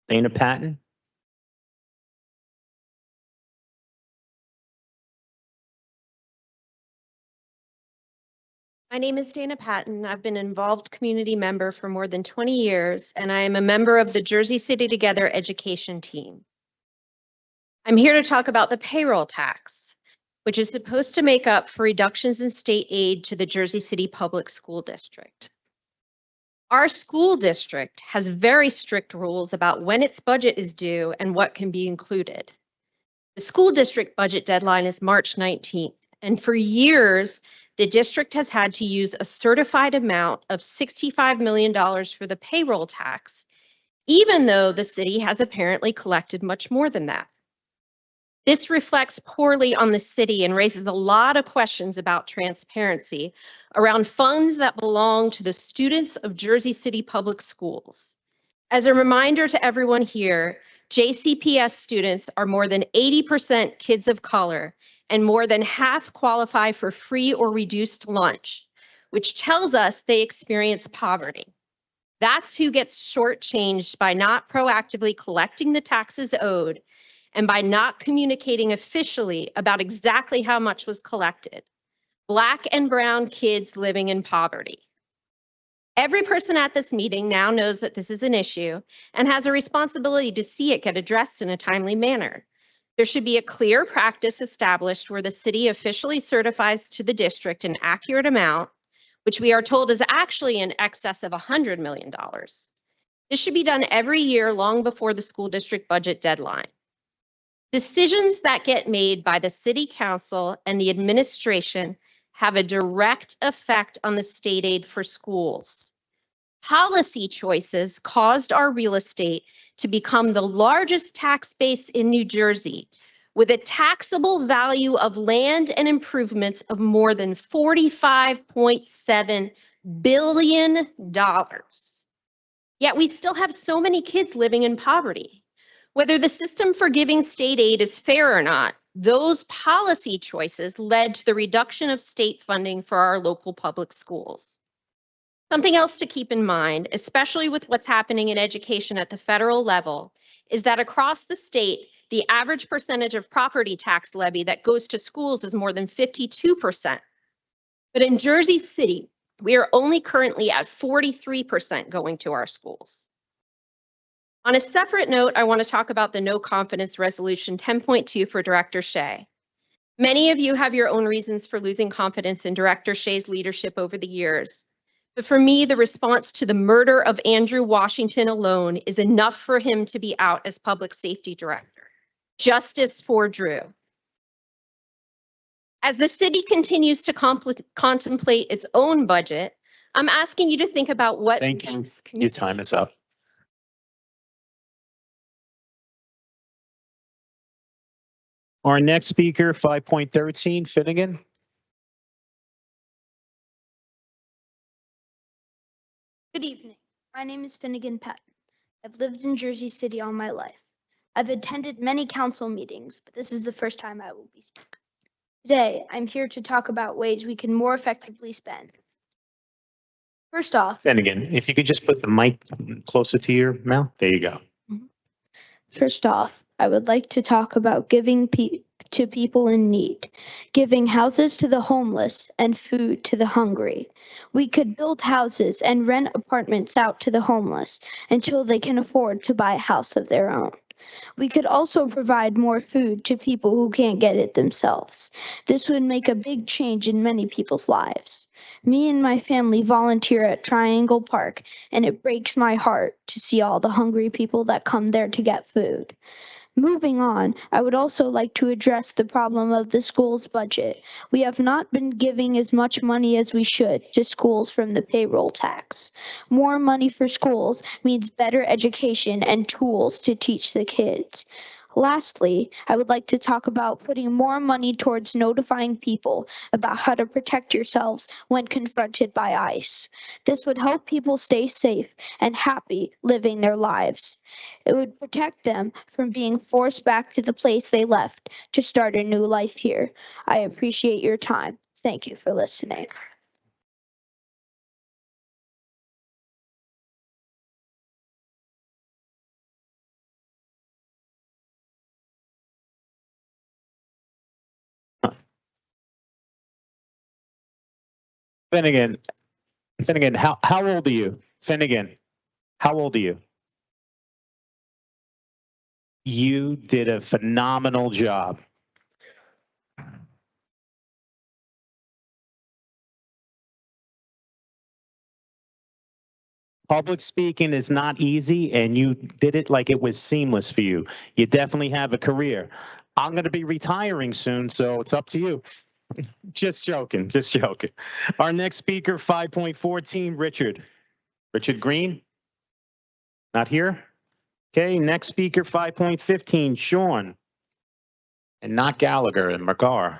Dana Patton. My name is Dana Patton. I've been an involved community member for more than 20 years, and I am a member of the Jersey City Together education team. I'm here to talk about the payroll tax, which is supposed to make up for reductions in state aid to the Jersey City Public School District. Our school district has very strict rules about when its budget is due and what can be included. The school district budget deadline is March 19th, and for years, the district has had to use a certified amount of $65 million for the payroll tax, even though the city has apparently collected much more than that. This reflects poorly on the city and raises a lot of questions about transparency around funds that belong to the students of Jersey City Public Schools. As a reminder to everyone here, JCPS students are more than 80% kids of color, and more than half qualify for free or reduced lunch, which tells us they experience poverty. That's who gets shortchanged by not proactively collecting the taxes owed and by not communicating officially about exactly how much was collected. Black and brown kids living in poverty. Every person at this meeting now knows that this is an issue and has a responsibility to see it get addressed in a timely manner. There should be a clear practice established where the city officially certifies to the district an accurate amount, which we are told is actually in excess of $100 million. This should be done every year long before the school district budget deadline. Decisions that get made by the city council and the administration have a direct effect on the state aid for schools. Policy choices caused our real estate to become the largest tax base in New Jersey, with a taxable value of land and improvements of more than $45.7 billion. Yet we still have so many kids living in poverty. Whether the system for giving state aid is fair or not, those policy choices led to the reduction of state funding for our local public schools. Something else to keep in mind, especially with what's happening in education at the federal level, is that across the state, the average percentage of property tax levy that goes to schools is more than 52%. But in Jersey City, we are only currently at 43% going to our schools. On a separate note, I want to talk about the no confidence resolution 10.2 for Director Shea. Many of you have your own reasons for losing confidence in Director Shea's leadership over the years. But for me, the response to the murder of Andrew Washington alone is enough for him to be out as public safety director. Justice for Drew. As the city continues to contemplate its own budget, I'm asking you to think about what Thank you. Your time is up. Our next speaker, 5.13, Finnegan. Good evening. My name is Finnegan Patton. I've lived in Jersey City all my life. I've attended many council meetings, but this is the first time I will be speaking. Today, I'm here to talk about ways we can more effectively spend. First off, Finnegan, if you could just put the mic closer to your mouth. There you go. First off, I would like to talk about giving to people in need, giving houses to the homeless and food to the hungry. We could build houses and rent apartments out to the homeless until they can afford to buy a house of their own. We could also provide more food to people who can't get it themselves. This would make a big change in many people's lives. Me and my family volunteer at Triangle Park, and it breaks my heart to see all the hungry people that come there to get food. Moving on, I would also like to address the problem of the school's budget. We have not been giving as much money as we should to schools from the payroll tax. More money for schools means better education and tools to teach the kids. Lastly, I would like to talk about putting more money towards notifying people about how to protect yourselves when confronted by ICE. This would help people stay safe and happy living their lives. It would protect them from being forced back to the place they left to start a new life here. I appreciate your time. Thank you for listening. Finnegan, how old are you? Finnegan, how old are you? You did a phenomenal job. Public speaking is not easy, and you did it like it was seamless for you. You definitely have a career. I'm going to be retiring soon, so it's up to you. Just joking, just joking. Our next speaker, 5.14, Richard. Richard Green? Not here? Okay, next speaker, 5.15, Sean. And not Gallagher and McGar.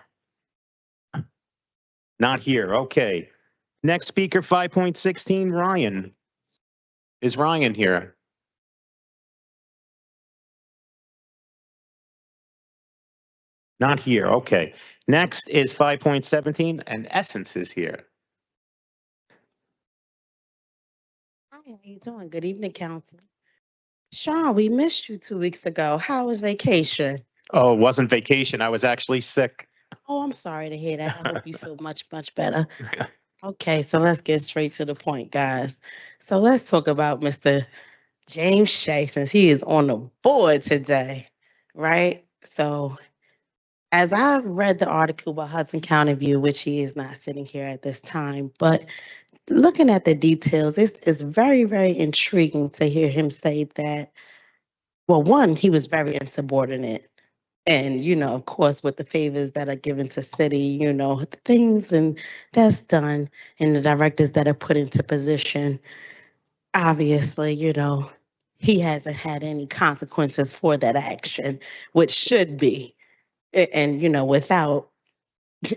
Not here, okay. Next speaker, 5.16, Ryan. Is Ryan here? Not here, okay. Next is 5.17, and Essence is here. Hi, how you doing? Good evening, council. Sean, we missed you 2 weeks ago. How was vacation? Oh, it wasn't vacation, I was actually sick. Oh, I'm sorry to hear that. I hope you feel much, much better. Okay, so let's get straight to the point, guys. So let's talk about Mr. James Shea, since he is on the board today, right? So as I've read the article about Hudson County View, which he is not sitting here at this time, but looking at the details, it's very, very intriguing to hear him say that, well, one, he was very insubordinate. And, of course, with the favors that are given to city, the things and that's done and the directors that are put into position, obviously, he hasn't had any consequences for that action, which should be. And, without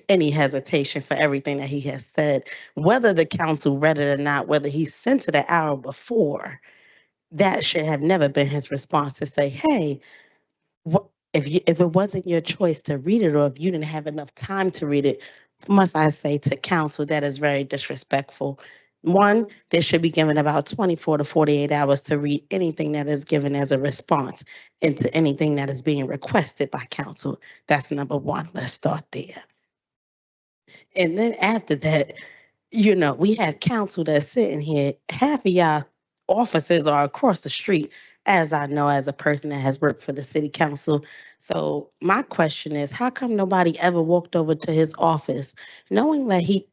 any hesitation for everything that he has said, whether the council read it or not, whether he sent it an hour before, that should have never been his response to say, hey, if it wasn't your choice to read it, or if you didn't have enough time to read it, must I say to council, that is very disrespectful. One, they should be given about 24 to 48 hours to read anything that is given as a response into anything that is being requested by council. That's number one. Let's start there. And then after that, we have council that's sitting here. Half of y'all offices are across the street, as I know as a person that has worked for the city council. So my question is, how come nobody ever walked over to his office, knowing that he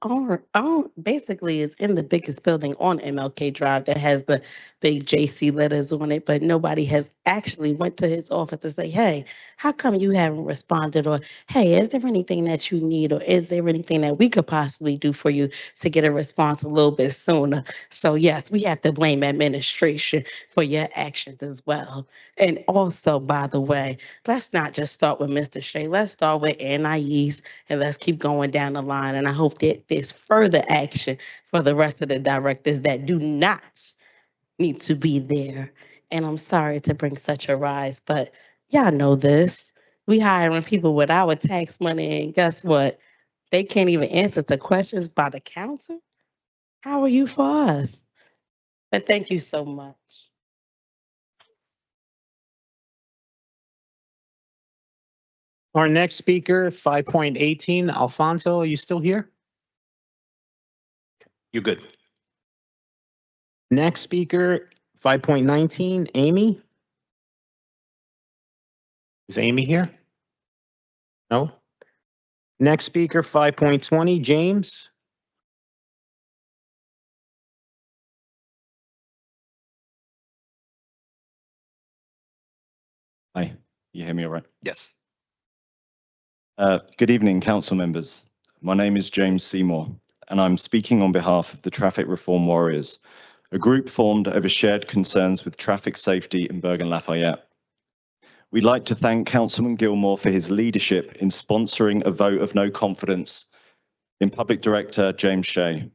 basically is in the biggest building on MLK Drive that has the big JC letters on it, but nobody has actually went to his office to say, hey, how come you haven't responded? Or, hey, is there anything that you need? Or is there anything that we could possibly do for you to get a response a little bit sooner? So yes, we have to blame administration for your actions as well. And also, by the way, let's not just start with Mr. Shea. Let's start with Anais, and let's keep going down the line. And I hope that there's further action for the rest of the directors that do not need to be there. And I'm sorry to bring such a rise, but y'all know this. We hiring people with our tax money, and guess what? They can't even answer to questions by the council. How are you for us? But thank you so much. Our next speaker, 5.18, Alfonso, are you still here? You're good. Next speaker, 5.19, Amy. Is Amy here? No? Next speaker, 5.20, James. Hi. You hear me all right? Yes. Good evening, council members. My name is James Seymour, and I'm speaking on behalf of the Traffic Reform Warriors, a group formed over shared concerns with traffic safety in Bergen-Lafayette. We'd like to thank Councilman Gilmore for his leadership in sponsoring a vote of no confidence in Public Director James Shea.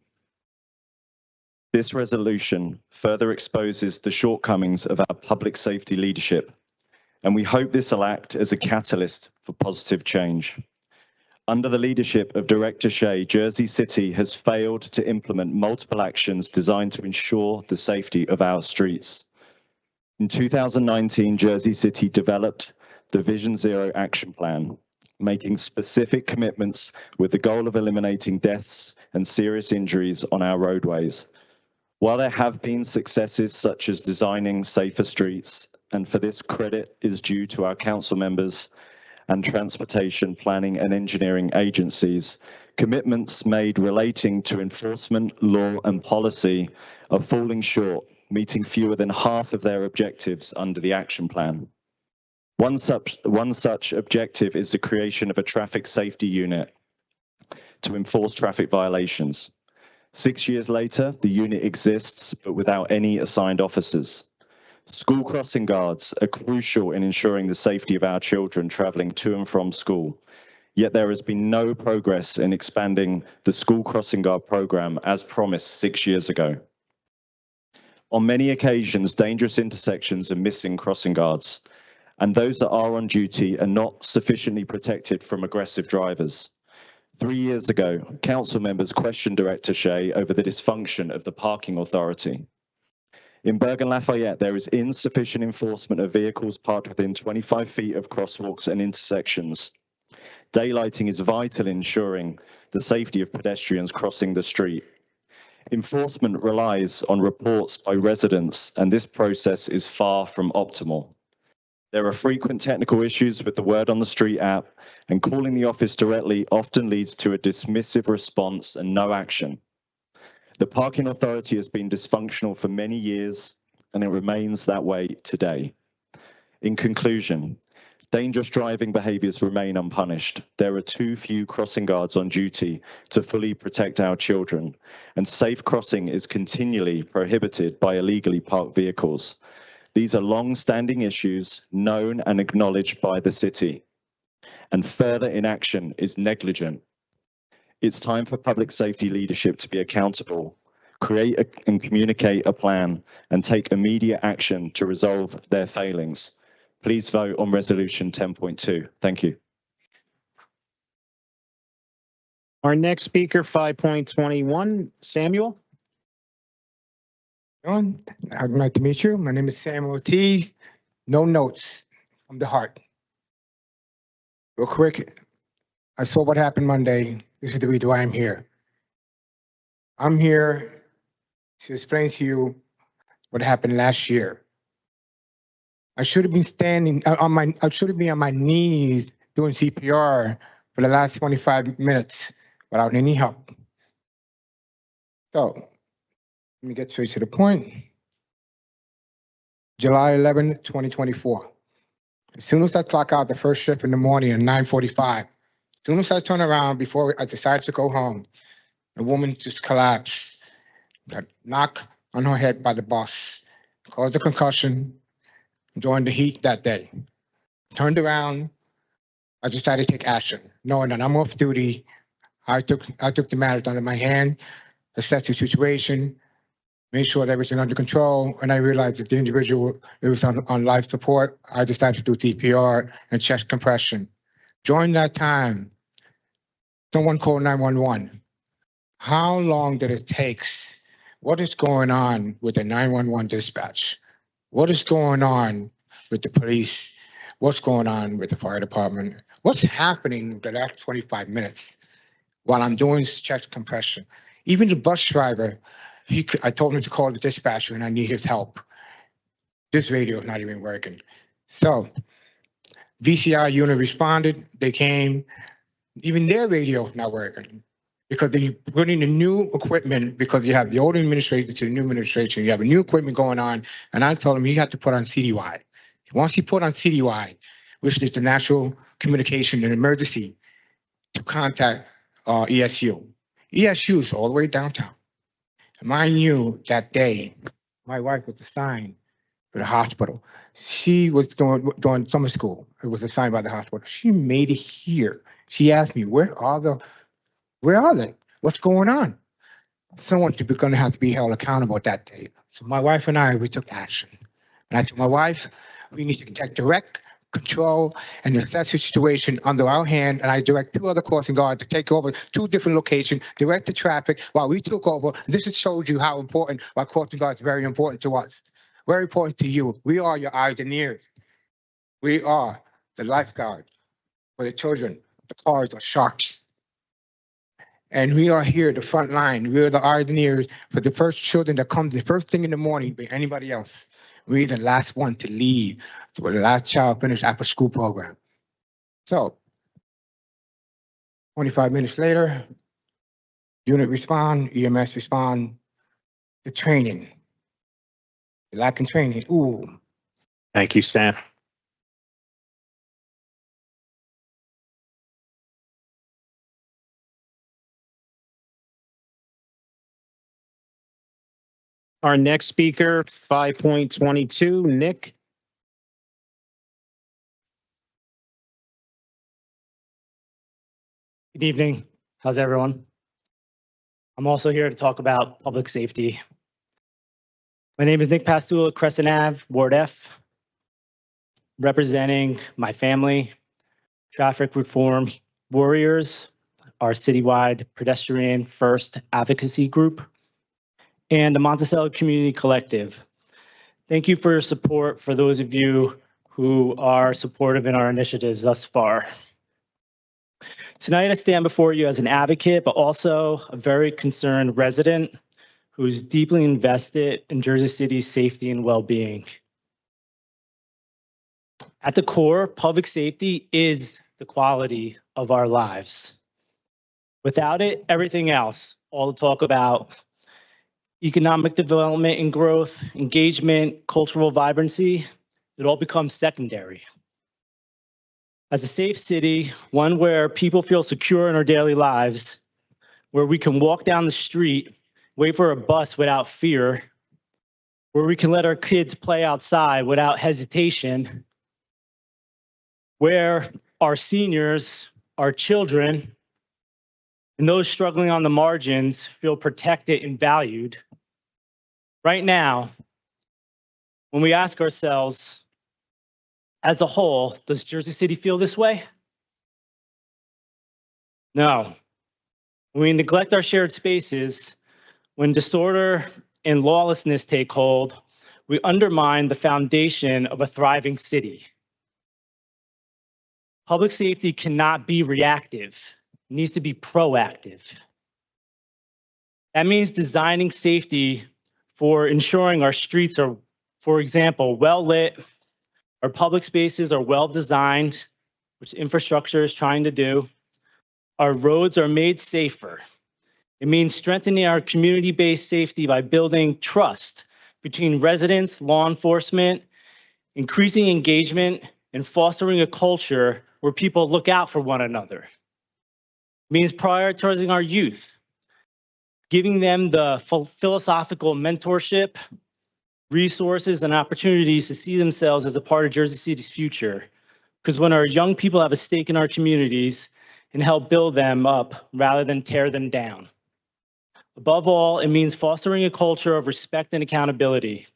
This resolution further exposes the shortcomings of our public safety leadership, and we hope this will act as a catalyst for positive change. Under the leadership of Director Shea, Jersey City has failed to implement multiple actions designed to ensure the safety of our streets. In 2019, Jersey City developed the Vision Zero Action Plan, making specific commitments with the goal of eliminating deaths and serious injuries on our roadways. While there have been successes such as designing safer streets, and for this credit is due to our council members and transportation planning and engineering agencies, commitments made relating to enforcement, law and policy are falling short, meeting fewer than half of their objectives under the action plan. One such objective is the creation of a traffic safety unit to enforce traffic violations. 6 years later, the unit exists, but without any assigned officers. School crossing guards are crucial in ensuring the safety of our children traveling to and from school. Yet there has been no progress in expanding the school crossing guard program as promised 6 years ago. On many occasions, dangerous intersections are missing crossing guards, and those that are on duty are not sufficiently protected from aggressive drivers. 3 years ago, council members questioned Director Shea over the dysfunction of the parking authority. In Bergen-Lafayette, there is insufficient enforcement of vehicles parked within 25 feet of crosswalks and intersections. Daylighting is vital in ensuring the safety of pedestrians crossing the street. Enforcement relies on reports by residents, and this process is far from optimal. There are frequent technical issues with the Word on the Street app, and calling the office directly often leads to a dismissive response and no action. The parking authority has been dysfunctional for many years, and it remains that way today. In conclusion, dangerous driving behaviors remain unpunished. There are too few crossing guards on duty to fully protect our children, and safe crossing is continually prohibited by illegally parked vehicles. These are long-standing issues known and acknowledged by the city, and further inaction is negligent. It's time for public safety leadership to be accountable, create and communicate a plan, and take immediate action to resolve their failings. Please vote on Resolution 10.2. Thank you. Our next speaker, 5.21, Samuel. John, I'd like to meet you. My name is Samuel Ortiz. No notes, from the heart. Real quick, I saw what happened Monday. This is the reason why I'm here. I'm here to explain to you what happened last year. I should have been standing I should have been on my knees doing CPR for the last 25 minutes without any help. So let me get straight to the point. July 11, 2024. As soon as I clock out the first shift in the morning at 9:45, as soon as I turn around before I decided to go home, a woman just collapsed, got knocked on her head by the bus, caused a concussion, joined the heat that day. Turned around, I decided to take action, knowing that I'm off duty. I took the matters under my hand, assessed the situation, made sure that everything under control, and I realized that the individual it was on life support. I decided to do CPR and chest compression. During that time, someone called 911. How long did it take? What is going on with the 911 dispatch? What is going on with the police? What's going on with the fire department? What's happening the last 25 minutes while I'm doing chest compression? Even the bus driver, I told him to call the dispatcher and I need his help. This radio is not even working. So VCI unit responded, they came, even their radio is not working because they put in the new equipment because you have the old administration to the new administration, you have a new equipment going on, and I told him he had to put on CDY. Once he put on CDY, which is the National Communication and Emergency, to contact ESU. ESU is all the way downtown. Mind you, that day, my wife was assigned to the hospital. She was doing summer school. It was assigned by the hospital. She made it here. She asked me, where are they? What's going on? Someone's going to have to be held accountable that day. So my wife and I, we took action. And I told my wife, we need to take direct control and assess the situation under our hand. And I direct 2 other crossing guards to take over 2 different locations, direct the traffic while we took over. This has showed you how important our crossing guards is very important to us. Very important to you. We are your eyes and ears. We are the lifeguard for the children. The cars are sharks. And we are here, the front line. We are the eyes and ears for the first children that come the first thing in the morning by anybody else. We're the last one to leave. So we're the last child finished after school program. So 25 minutes later, unit respond, EMS respond, the training. The lack of training, ooh. Thank you, Sam. Our next speaker, 5.22, Nick. Good evening. How's everyone? I'm also here to talk about public safety. My name is Nick Pastula, Crescent Ave, Ward F, representing my family, Traffic Reform Warriors, our citywide pedestrian first advocacy group, and the Monticello Community Collective. Thank you for your support for those of you who are supportive in our initiatives thus far. Tonight, I stand before you as an advocate, but also a very concerned resident who's deeply invested in Jersey City's safety and well-being. At the core, public safety is the quality of our lives. Without it, everything else, all the talk about economic development and growth, engagement, cultural vibrancy, it all becomes secondary. As a safe city, one where people feel secure in our daily lives, where we can walk down the street, wait for a bus without fear, where we can let our kids play outside without hesitation, where our seniors, our children, and those struggling on the margins feel protected and valued. Right now, when we ask ourselves, as a whole, does Jersey City feel this way? No. When we neglect our shared spaces, when disorder and lawlessness take hold, we undermine the foundation of a thriving city. Public safety cannot be reactive. It needs to be proactive. That means designing safety for ensuring our streets are, for example, well lit, our public spaces are well designed, which infrastructure is trying to do. Our roads are made safer. It means strengthening our community-based safety by building trust between residents, law enforcement, increasing engagement, and fostering a culture where people look out for one another. It means prioritizing our youth, giving them the philosophical mentorship, resources, and opportunities to see themselves as a part of Jersey City's future. Because when our young people have a stake in our communities and help build them up rather than tear them down. Above all, it means fostering a culture of respect and accountability.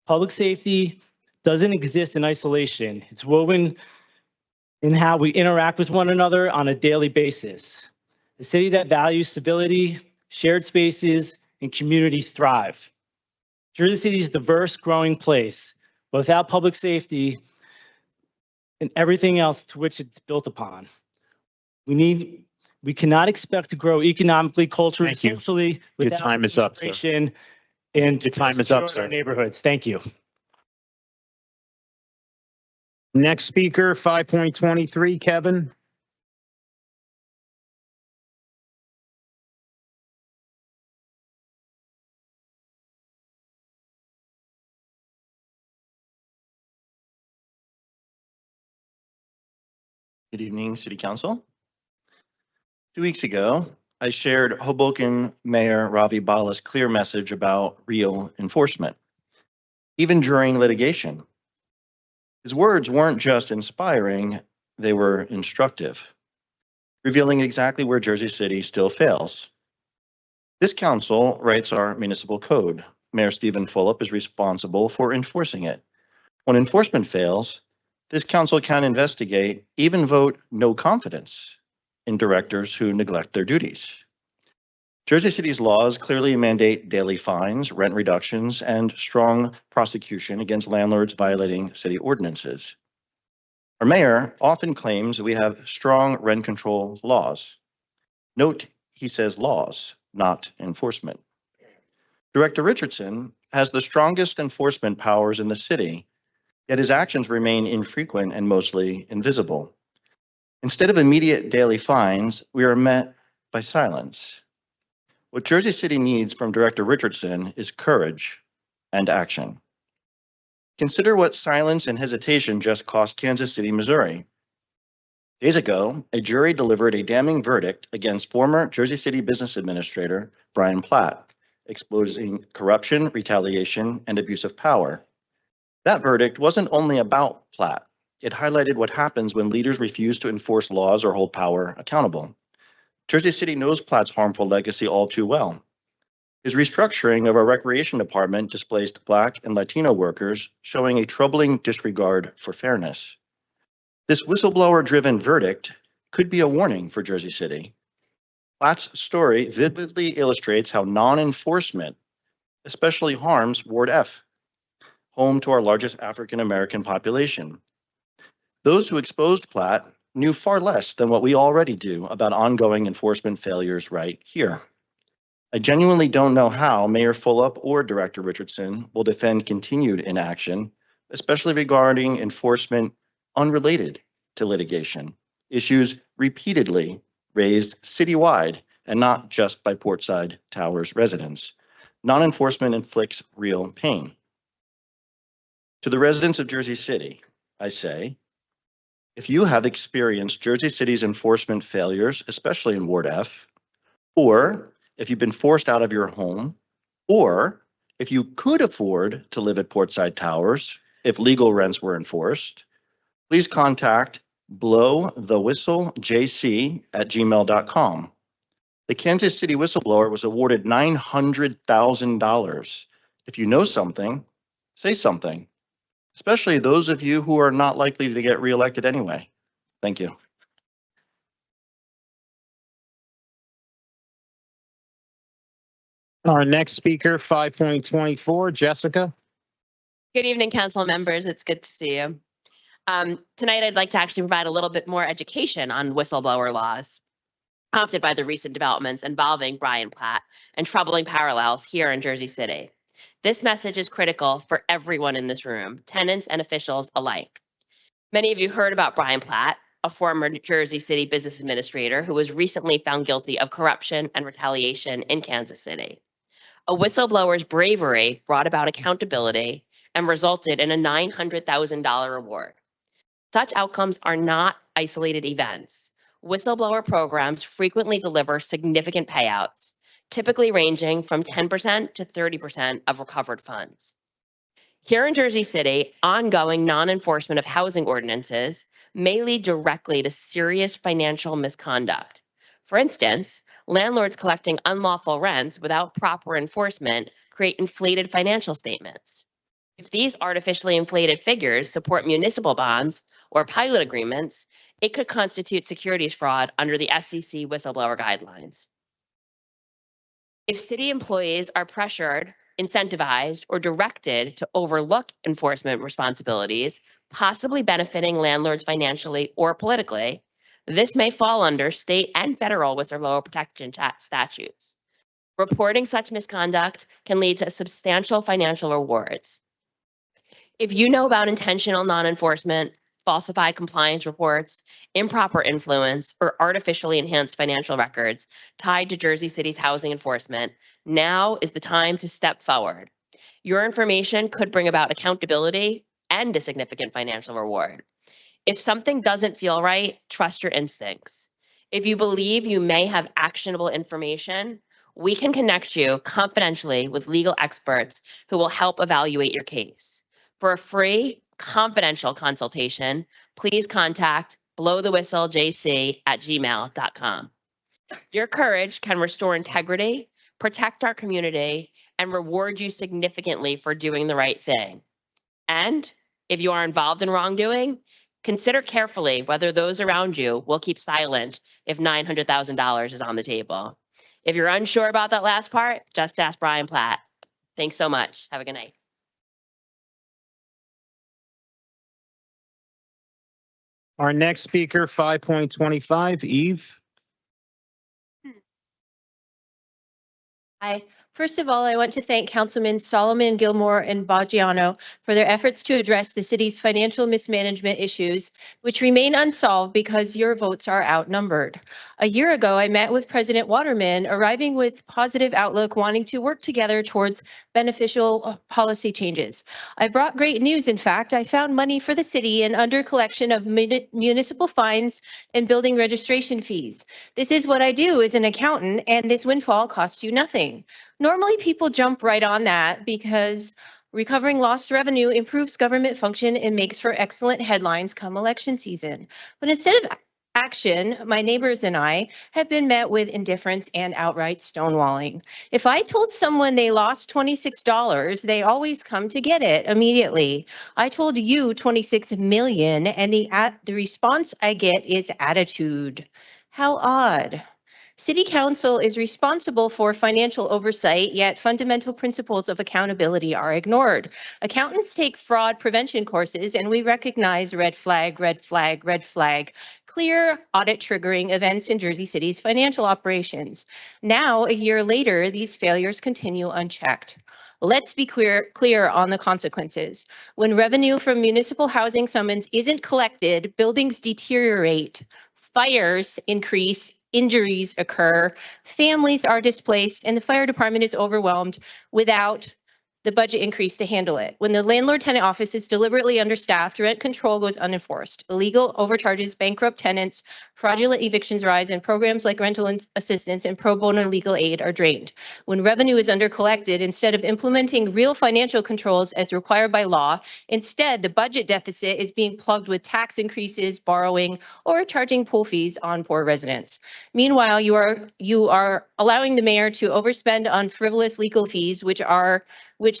Public safety doesn't exist in isolation. It's woven in how we interact with one another on a daily basis. A city that values civility, shared spaces, and community thrive. Jersey City is a diverse, growing place, but without public safety and everything else to which it's built upon, we cannot expect to grow economically, culturally, socially Your without time is up, sir. integration and Your time is up, secure our sir. neighborhoods. Thank you. Next speaker, 5.23, Kevin. Good evening, City Council. 2 weeks ago, I shared Hoboken Mayor Ravi Bala's clear message about real enforcement, even during litigation. His words weren't just inspiring, they were instructive, revealing exactly where Jersey City still fails. This council writes our municipal code. Mayor Stephen Fulop is responsible for enforcing it. When enforcement fails, this council can investigate, even vote no confidence in directors who neglect their duties. Jersey City's laws clearly mandate daily fines, rent reductions, and strong prosecution against landlords violating city ordinances. Our mayor often claims we have strong rent control laws. Note, he says laws, not enforcement. Director Richardson has the strongest enforcement powers in the city, yet his actions remain infrequent and mostly invisible. Instead of immediate daily fines, we are met by silence. What Jersey City needs from Director Richardson is courage and action. Consider what silence and hesitation just cost Kansas City, Missouri. Days ago, a jury delivered a damning verdict against former Jersey City business administrator Brian Platt, exposing corruption, retaliation, and abuse of power. That verdict wasn't only about Platt. It highlighted what happens when leaders refuse to enforce laws or hold power accountable. Jersey City knows Platt's harmful legacy all too well. His restructuring of our recreation department displaced Black and Latino workers, showing a troubling disregard for fairness. This whistleblower-driven verdict could be a warning for Jersey City. Platt's story vividly illustrates how non-enforcement especially harms Ward F, home to our largest African-American population. Those who exposed Platt knew far less than what we already do about ongoing enforcement failures right here. I genuinely don't know how Mayor Fulop or Director Richardson will defend continued inaction, especially regarding enforcement unrelated to litigation, issues repeatedly raised citywide and not just by Portside Towers residents. Non-enforcement inflicts real pain. To the residents of Jersey City, I say, if you have experienced Jersey City's enforcement failures, especially in Ward F, or if you've been forced out of your home, or if you could afford to live at Portside Towers if legal rents were enforced, please contact blowthewhistleJC@gmail.com. The Kansas City whistleblower was awarded $900,000. If you know something, say something, especially those of you who are not likely to get reelected anyway. Thank you. Our next speaker, 5.24, Jessica. Good evening, council members. It's good to see you. Tonight, I'd like to actually provide a little bit more education on whistleblower laws, prompted by the recent developments involving Brian Platt and troubling parallels here in Jersey City. This message is critical for everyone in this room, tenants and officials alike. Many of you heard about Brian Platt, a former Jersey City business administrator who was recently found guilty of corruption and retaliation in Kansas City. A whistleblower's bravery brought about accountability and resulted in a $900,000 reward. Such outcomes are not isolated events. Whistleblower programs frequently deliver significant payouts, typically ranging from 10% to 30% of recovered funds. Here in Jersey City, ongoing non-enforcement of housing ordinances may lead directly to serious financial misconduct. For instance, landlords collecting unlawful rents without proper enforcement create inflated financial statements. If these artificially inflated figures support municipal bonds or pilot agreements, it could constitute securities fraud under the SEC whistleblower guidelines. If city employees are pressured, incentivized, or directed to overlook enforcement responsibilities, possibly benefiting landlords financially or politically, this may fall under state and federal whistleblower protection statutes. Reporting such misconduct can lead to substantial financial rewards. If you know about intentional non-enforcement, falsified compliance reports, improper influence, or artificially enhanced financial records tied to Jersey City's housing enforcement, now is the time to step forward. Your information could bring about accountability and a significant financial reward. If something doesn't feel right, trust your instincts. If you believe you may have actionable information, we can connect you confidentially with legal experts who will help evaluate your case. For a free, confidential consultation, please contact blowthewhistleJC@gmail.com. Your courage can restore integrity, protect our community, and reward you significantly for doing the right thing. And if you are involved in wrongdoing, consider carefully whether those around you will keep silent if $900,000 is on the table. If you're unsure about that last part, just ask Brian Platt. Thanks so much. Have a good night. Our next speaker, 5.25, Eve. Hi. First of all, I want to thank Councilman Solomon, Gilmore, and Baggiano for their efforts to address the city's financial mismanagement issues, which remain unsolved because your votes are outnumbered. A year ago, I met with President Waterman, arriving with positive outlook, wanting to work together towards beneficial policy changes. I brought great news. In fact, I found money for the city in under collection of municipal fines and building registration fees. This is what I do as an accountant, and this windfall costs you nothing. Normally, people jump right on that because recovering lost revenue improves government function and makes for excellent headlines come election season. But instead of action, my neighbors and I have been met with indifference and outright stonewalling. If I told someone they lost $26, they always come to get it immediately. I told you 26 million, and the response I get is attitude. How odd. City Council is responsible for financial oversight, yet fundamental principles of accountability are ignored. Accountants take fraud prevention courses, and we recognize red flag, red flag, red flag, clear audit triggering events in Jersey City's financial operations. Now, a year later, these failures continue unchecked. Let's be clear on the consequences. When revenue from municipal housing summons isn't collected, buildings deteriorate, fires increase, injuries occur, families are displaced, and the fire department is overwhelmed without the budget increase to handle it. When the landlord-tenant office is deliberately understaffed, rent control goes unenforced. Illegal overcharges bankrupt tenants, fraudulent evictions rise, and programs like rental assistance and pro bono legal aid are drained. When revenue is undercollected, instead of implementing real financial controls as required by law, instead the budget deficit is being plugged with tax increases, borrowing, or charging pool fees on poor residents. Meanwhile, you are allowing the mayor to overspend on frivolous legal fees, which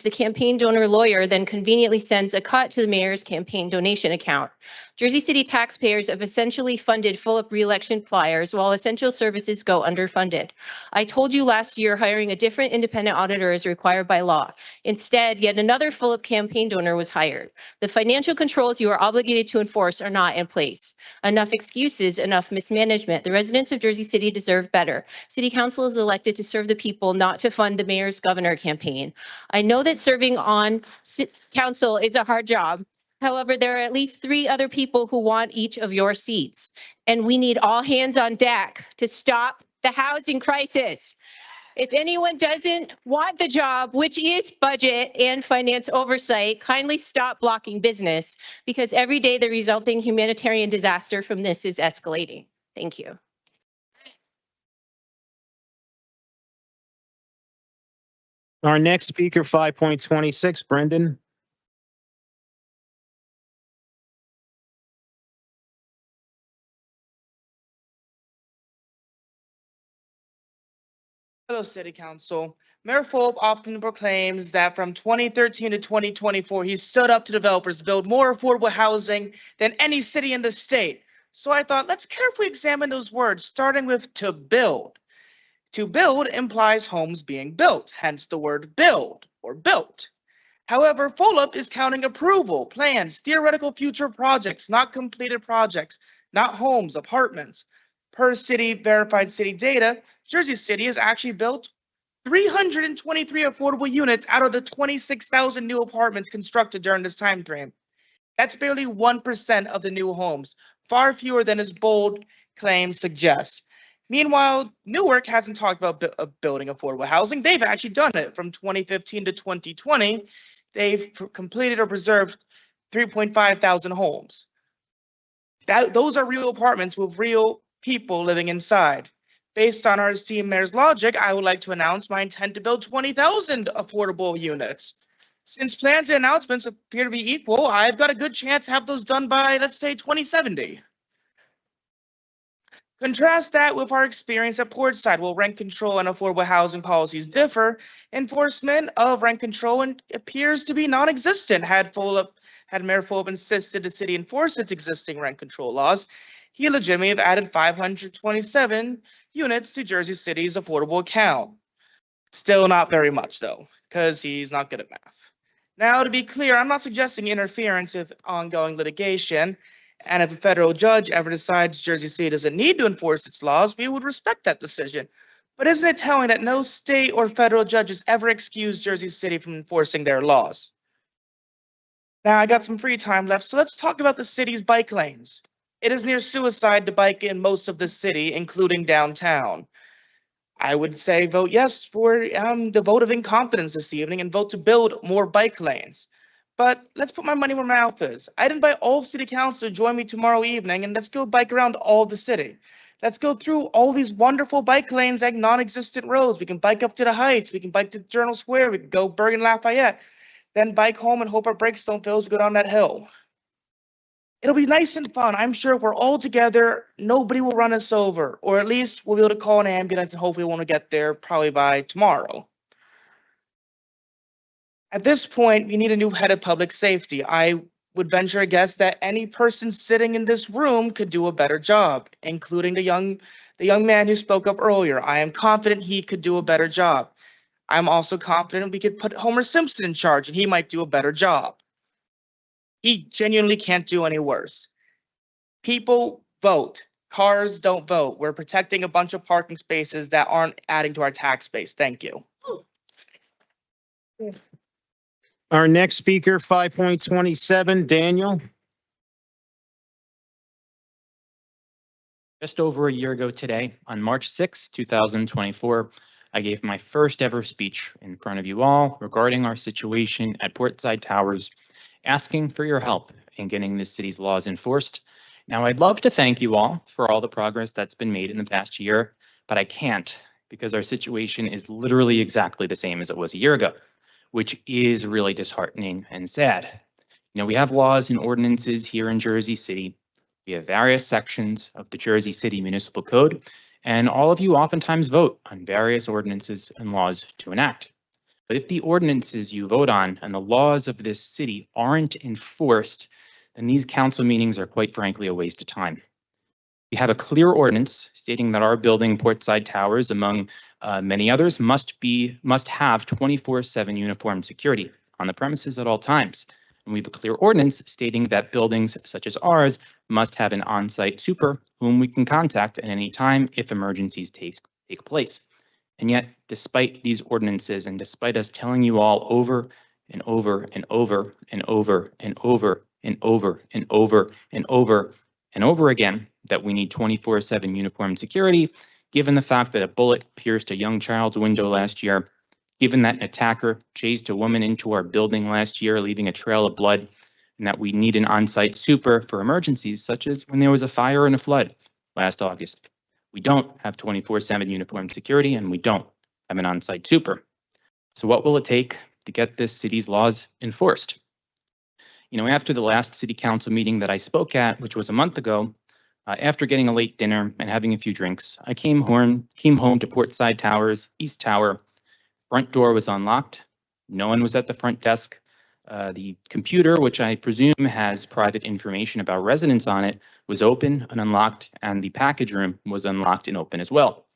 the campaign donor lawyer then conveniently sends a cut to the mayor's campaign donation account. Jersey City taxpayers have essentially funded full-up re-election flyers while essential services go underfunded. I told you last year hiring a different independent auditor is required by law. Instead, yet another full-up campaign donor was hired. The financial controls you are obligated to enforce are not in place. Enough excuses, enough mismanagement. The residents of Jersey City deserve better. City Council is elected to serve the people, not to fund the mayor's governor campaign. I know that serving on council is a hard job. However, there are at least 3 other people who want each of your seats, and we need all hands on deck to stop the housing crisis. If anyone doesn't want the job, which is budget and finance oversight, kindly stop blocking business, because every day the resulting humanitarian disaster from this is escalating. Thank you. Our next speaker, 5.26, Brendan. Hello, City Council. Mayor Fulp often proclaims that from 2013 to 2024, he stood up to developers to build more affordable housing than any city in the state. So I thought, let's carefully examine those words, starting with to build. To build implies homes being built, hence the word build or built. However, Fulp is counting approval, plans, theoretical future projects, not completed projects, not homes, apartments. Per city verified city data, Jersey City has actually built 323 affordable units out of the 26,000 new apartments constructed during this time frame. That's barely 1% of the new homes, far fewer than his bold claims suggest. Meanwhile, Newark hasn't talked about building affordable housing. They've actually done it. From 2015 to 2020, they've completed or preserved 3,500 homes. Those are real apartments with real people living inside. Based on our esteemed mayor's logic, I would like to announce my intent to build 20,000 affordable units. Since plans and announcements appear to be equal, I've got a good chance to have those done by, let's say, 2070. Contrast that with our experience at Portside, where rent control and affordable housing policies differ. Enforcement of rent control appears to be non-existent. Had Mayor Fulop insisted the city enforce its existing rent control laws, he legitimately have added 527 units to Jersey City's affordable account. Still not very much though, because he's not good at math. Now, to be clear, I'm not suggesting interference with ongoing litigation, and if a federal judge ever decides Jersey City doesn't need to enforce its laws, we would respect that decision. But isn't it telling that no state or federal judge has ever excused Jersey City from enforcing their laws? Now, I got some free time left, so let's talk about the city's bike lanes. It is near suicide to bike in most of the city, including downtown. I would say vote yes for the vote of incompetence this evening and vote to build more bike lanes. But let's put my money where my mouth is. I'd invite all of City Council to join me tomorrow evening and let's go bike around all the city. Let's go through all these wonderful bike lanes like non-existent roads. We can bike up to the Heights. We can bike to Journal Square. We can go Bergen Lafayette. Then bike home and hope our brakes don't fail as we go down that hill. It'll be nice and fun. I'm sure if we're all together, nobody will run us over, or at least we'll be able to call an ambulance and hopefully we won't get there probably by tomorrow. At this point, we need a new head of public safety. I would venture a guess that any person sitting in this room could do a better job, including the young man who spoke up earlier. I am confident he could do a better job. I'm also confident we could put Homer Simpson in charge and he might do a better job. He genuinely can't do any worse. People vote. Cars don't vote. We're protecting a bunch of parking spaces that aren't adding to our tax base. Thank you. Our next speaker, 5.27, Daniel. Just over a year ago today, on March 6, 2024, I gave my first ever speech in front of you all regarding our situation at Portside Towers, asking for your help in getting this city's laws enforced. Now, I'd love to thank you all for all the progress that's been made in the past year, but I can't because our situation is literally exactly the same as it was a year ago, which is really disheartening and sad. You know, we have laws and ordinances here in Jersey City. We have various sections of the Jersey City Municipal Code, and all of you oftentimes vote on various ordinances and laws to enact. But if the ordinances you vote on and the laws of this city aren't enforced, then these council meetings are quite frankly a waste of time. We have a clear ordinance stating that our building, Portside Towers, among many others, must have 24/7 uniformed security on the premises at all times. And we have a clear ordinance stating that buildings such as ours must have an on-site super whom we can contact at any time if emergencies take place. And yet, despite these ordinances and despite us telling you all over and over and over and over and over and over and over and over and over again that we need 24/7 uniformed security, given the fact that a bullet pierced a young child's window last year, given that an attacker chased a woman into our building last year, leaving a trail of blood, and that we need an on-site super for emergencies, such as when there was a fire and a flood last August. We don't have 24/7 uniformed security, and we don't have an on-site super. So what will it take to get this city's laws enforced? You know, after the last city council meeting that I spoke at, which was a month ago, after getting a late dinner and having a few drinks, I came home to Portside Towers, East Tower. Front door was unlocked. No one was at the front desk. The computer, which I presume has private information about residents on it, was open and unlocked, and the package room was unlocked and open as well.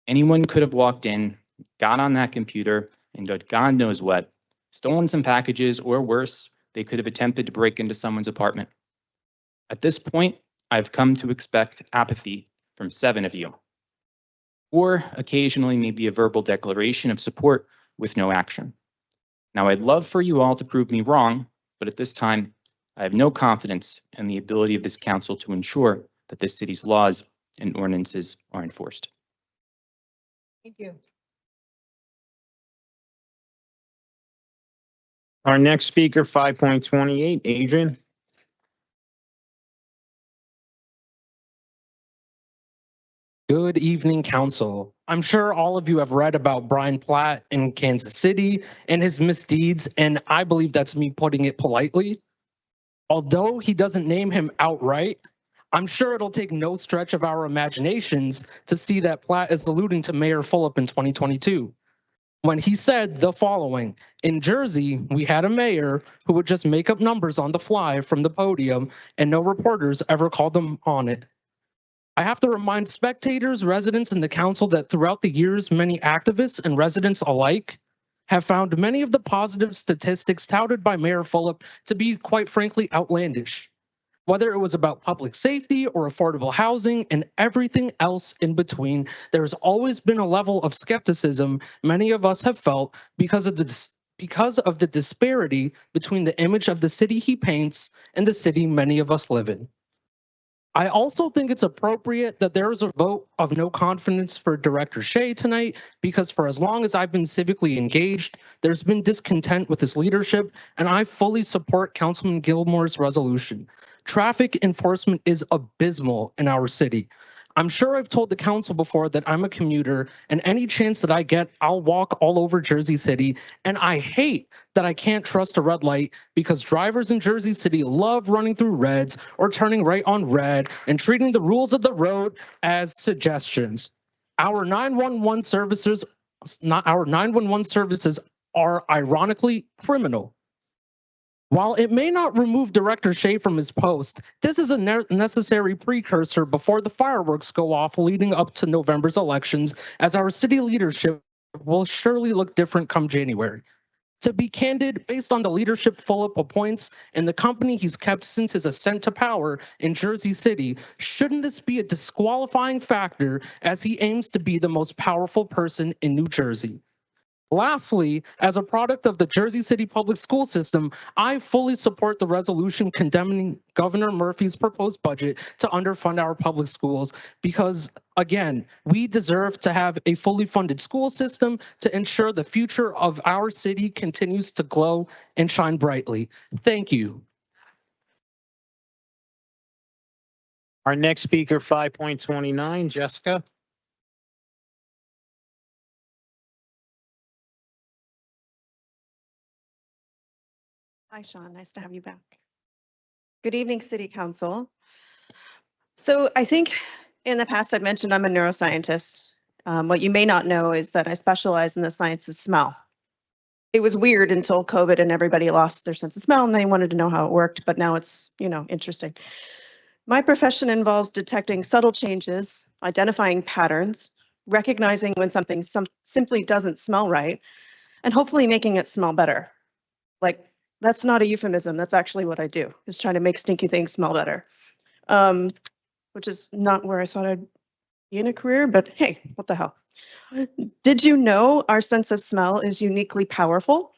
Anyone could have walked in, got on that computer, and did God knows what, stolen some packages, or worse, they could have attempted to break into someone's apartment. At this point, I've come to expect apathy from 7 of you, or occasionally maybe a verbal declaration of support with no action. Now, I'd love for you all to prove me wrong, but at this time, I have no confidence in the ability of this council to ensure that this city's laws and ordinances are enforced. Thank you. Our next speaker, 5.28, Adrian. Good evening, council. I'm sure all of you have read about Brian Platt in Kansas City and his misdeeds, and I believe that's me putting it politely. Although he doesn't name him outright, I'm sure it'll take no stretch of our imaginations to see that Platt is alluding to Mayor Fulop in 2022. When he said the following, in Jersey, we had a mayor who would just make up numbers on the fly from the podium and no reporters ever called them on it. I have to remind spectators, residents, and the council that throughout the years, many activists and residents alike have found many of the positive statistics touted by Mayor Fulop to be, quite frankly, outlandish. Whether it was about public safety or affordable housing and everything else in between, there's always been a level of skepticism many of us have felt because of the disparity between the image of the city he paints and the city many of us live in. I also think it's appropriate that there is a vote of no confidence for Director Shea tonight, because for as long as I've been civically engaged, there's been discontent with his leadership, and I fully support Councilman Gilmore's resolution. Traffic enforcement is abysmal in our city. I'm sure I've told the council before that I'm a commuter, and any chance that I get, I'll walk all over Jersey City, and I hate that I can't trust a red light because drivers in Jersey City love running through reds or turning right on red and treating the rules of the road as suggestions. Our 911 services are ironically criminal. While it may not remove Director Shea from his post, this is a necessary precursor before the fireworks go off leading up to November's elections, as our city leadership will surely look different come January. To be candid, based on the leadership Fulop appoints and the company he's kept since his ascent to power in Jersey City, shouldn't this be a disqualifying factor as he aims to be the most powerful person in New Jersey? Lastly, as a product of the Jersey City public school system, I fully support the resolution condemning Governor Murphy's proposed budget to underfund our public schools because, again, we deserve to have a fully funded school system to ensure the future of our city continues to glow and shine brightly. Thank you. Our next speaker, 5.29, Jessica. Hi, Sean. Nice to have you back. Good evening, City Council. So I think in the past I've mentioned I'm a neuroscientist. What you may not know is that I specialize in the science of smell. It was weird until COVID and everybody lost their sense of smell and they wanted to know how it worked, but now it's, interesting. My profession involves detecting subtle changes, identifying patterns, recognizing when something simply doesn't smell right, and hopefully making it smell better. Like, that's not a euphemism. That's actually what I do, is trying to make stinky things smell better, which is not where I thought I'd be in a career, but hey, what the hell. Did you know our sense of smell is uniquely powerful?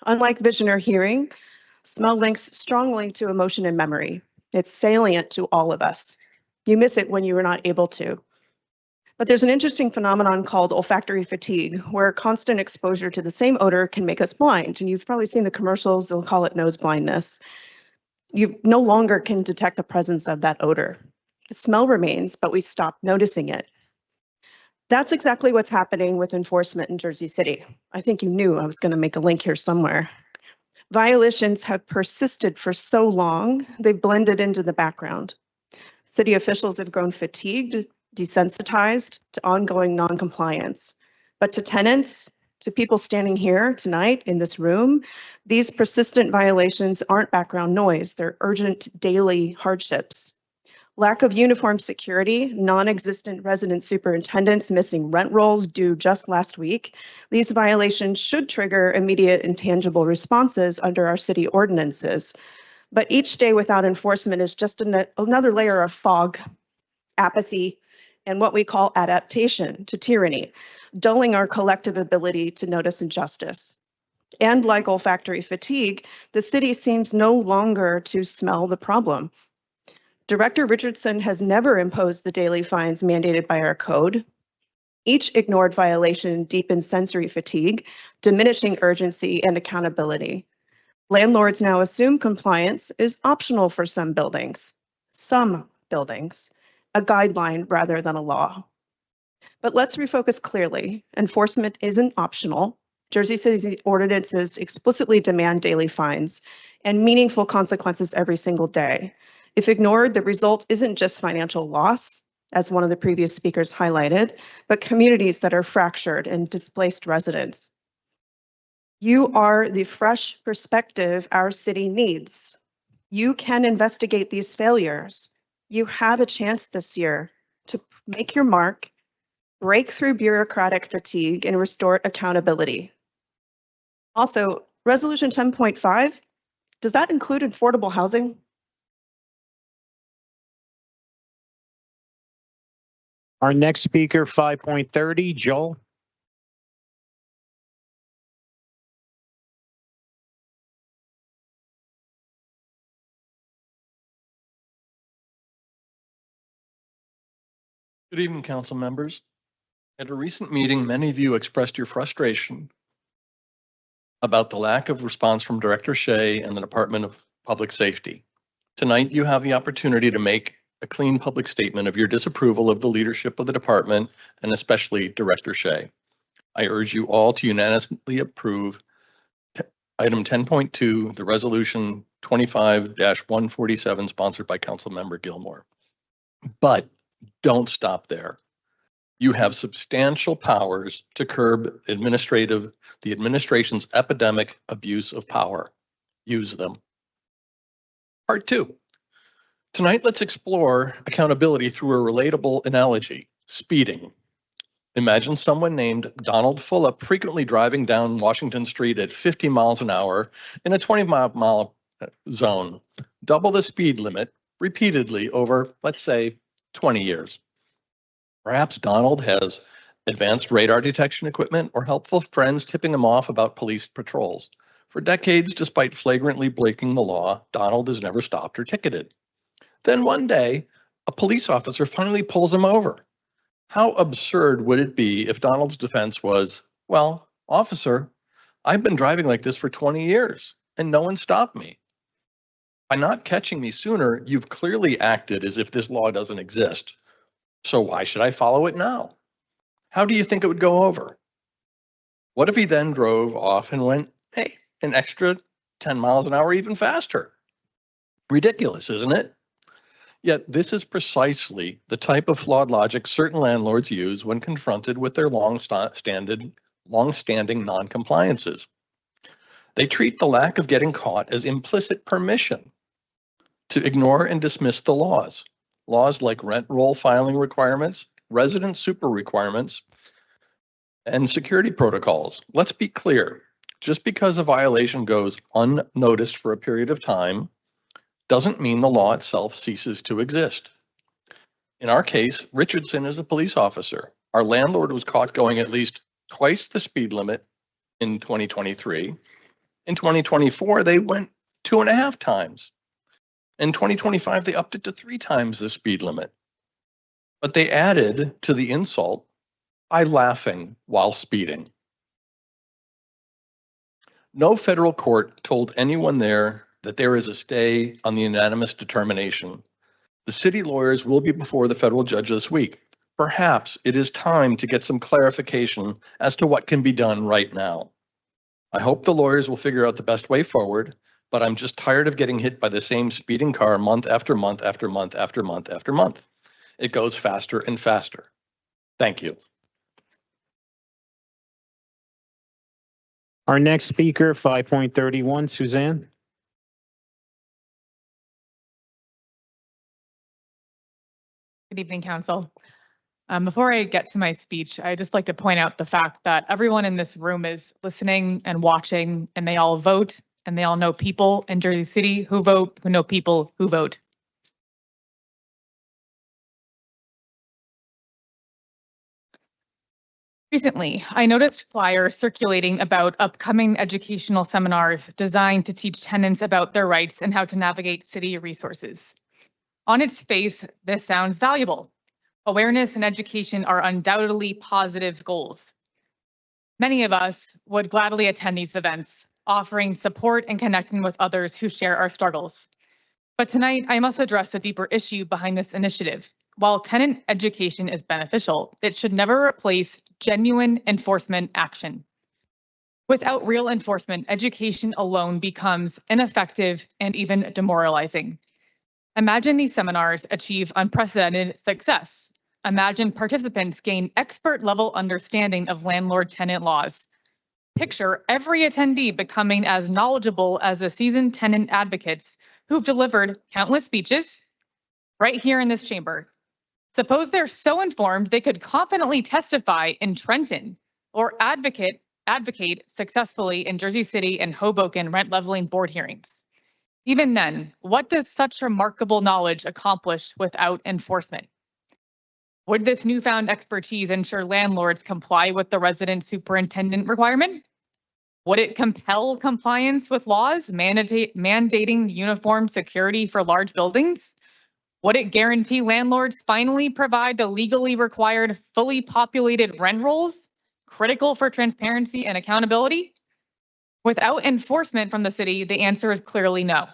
Unlike vision or hearing, smell links strongly to emotion and memory. It's salient to all of us. You miss it when you are not able to. But there's an interesting phenomenon called olfactory fatigue, where constant exposure to the same odor can make us blind. And you've probably seen the commercials, they'll call it nose blindness. You no longer can detect the presence of that odor. The smell remains, but we stop noticing it. That's exactly what's happening with enforcement in Jersey City. I think you knew I was going to make a link here somewhere. Violations have persisted for so long, they've blended into the background. City officials have grown fatigued, desensitized to ongoing noncompliance. But to tenants, to people standing here tonight in this room, these persistent violations aren't background noise, they're urgent daily hardships. Lack of uniform security, non-existent resident superintendents missing rent rolls due just last week. These violations should trigger immediate and tangible responses under our city ordinances. But each day without enforcement is just another layer of fog, apathy, and what we call adaptation to tyranny, dulling our collective ability to notice injustice. And like olfactory fatigue, the city seems no longer to smell the problem. Director Richardson has never imposed the daily fines mandated by our code. Each ignored violation deepens sensory fatigue, diminishing urgency and accountability. Landlords now assume compliance is optional for some buildings, a guideline rather than a law. But let's refocus clearly. Enforcement isn't optional. Jersey City's ordinances explicitly demand daily fines and meaningful consequences every single day. If ignored, the result isn't just financial loss, as one of the previous speakers highlighted, but communities that are fractured and displaced residents. You are the fresh perspective our city needs. You can investigate these failures. You have a chance this year to make your mark, break through bureaucratic fatigue, and restore accountability. Also, Resolution 10.5, does that include affordable housing? Our next speaker, 5.30, Joel. Good evening, council members. At a recent meeting, many of you expressed your frustration about the lack of response from Director Shea and the Department of Public Safety. Tonight, you have the opportunity to make a clean public statement of your disapproval of the leadership of the department and especially Director Shea. I urge you all to unanimously approve item 10.2, the resolution 25-147 sponsored by Councilmember Gilmore. But don't stop there. You have substantial powers to curb the administration's epidemic abuse of power. Use them. Part 2. Tonight, let's explore accountability through a relatable analogy, speeding. Imagine someone named Donald Fulop frequently driving down Washington Street at 50 miles an hour in a 20-mile zone, double the speed limit repeatedly over, let's say, 20 years. Perhaps Donald has advanced radar detection equipment or helpful friends tipping him off about police patrols. For decades, despite flagrantly breaking the law, Donald has never stopped or ticketed. Then one day, a police officer finally pulls him over. How absurd would it be if Donald's defense was, well, officer, I've been driving like this for 20 years and no one stopped me. By not catching me sooner, you've clearly acted as if this law doesn't exist. So why should I follow it now? How do you think it would go over? What if he then drove off and went, hey, an extra 10 miles an hour even faster? Ridiculous, isn't it? Yet this is precisely the type of flawed logic certain landlords use when confronted with their long-standing non-compliances. They treat the lack of getting caught as implicit permission to ignore and dismiss the laws. Laws like rent roll filing requirements, resident super requirements, and security protocols. Let's be clear, just because a violation goes unnoticed for a period of time doesn't mean the law itself ceases to exist. In our case, Richardson is a police officer. Our landlord was caught going at least twice the speed limit in 2023. In 2024, they went 2.5 times. In 2025, they upped it to 3 times the speed limit. But they added to the insult by laughing while speeding. No federal court told anyone there that there is a stay on the unanimous determination. The city lawyers will be before the federal judge this week. Perhaps it is time to get some clarification as to what can be done right now. I hope the lawyers will figure out the best way forward, but I'm just tired of getting hit by the same speeding car month after month after month after month after month. It goes faster and faster. Thank you. Our next speaker, 5.31, Suzanne. Good evening, Council. Before I get to my speech, I'd just like to point out the fact that everyone in this room is listening and watching, and they all vote, and they all know people in Jersey City who vote, who know people who vote. Recently, I noticed flyers circulating about upcoming educational seminars designed to teach tenants about their rights and how to navigate city resources. On its face, this sounds valuable. Awareness and education are undoubtedly positive goals. Many of us would gladly attend these events, offering support and connecting with others who share our struggles. But tonight, I must address a deeper issue behind this initiative, while tenant education is beneficial, it should never replace genuine enforcement action. Without real enforcement, education alone becomes ineffective and even demoralizing. Imagine these seminars achieve unprecedented success. Imagine participants gain expert-level understanding of landlord-tenant laws. Picture every attendee becoming as knowledgeable as the seasoned tenant advocates who've delivered countless speeches right here in this chamber. Suppose they're so informed they could confidently testify in Trenton or advocate successfully in Jersey City and Hoboken rent leveling board hearings. Even then, what does such remarkable knowledge accomplish without enforcement? Would this newfound expertise ensure landlords comply with the resident superintendent requirement? Would it compel compliance with laws mandating uniform security for large buildings? Would it guarantee landlords finally provide the legally required fully populated rent rolls, critical for transparency and accountability? Without enforcement from the city, the answer is clearly no.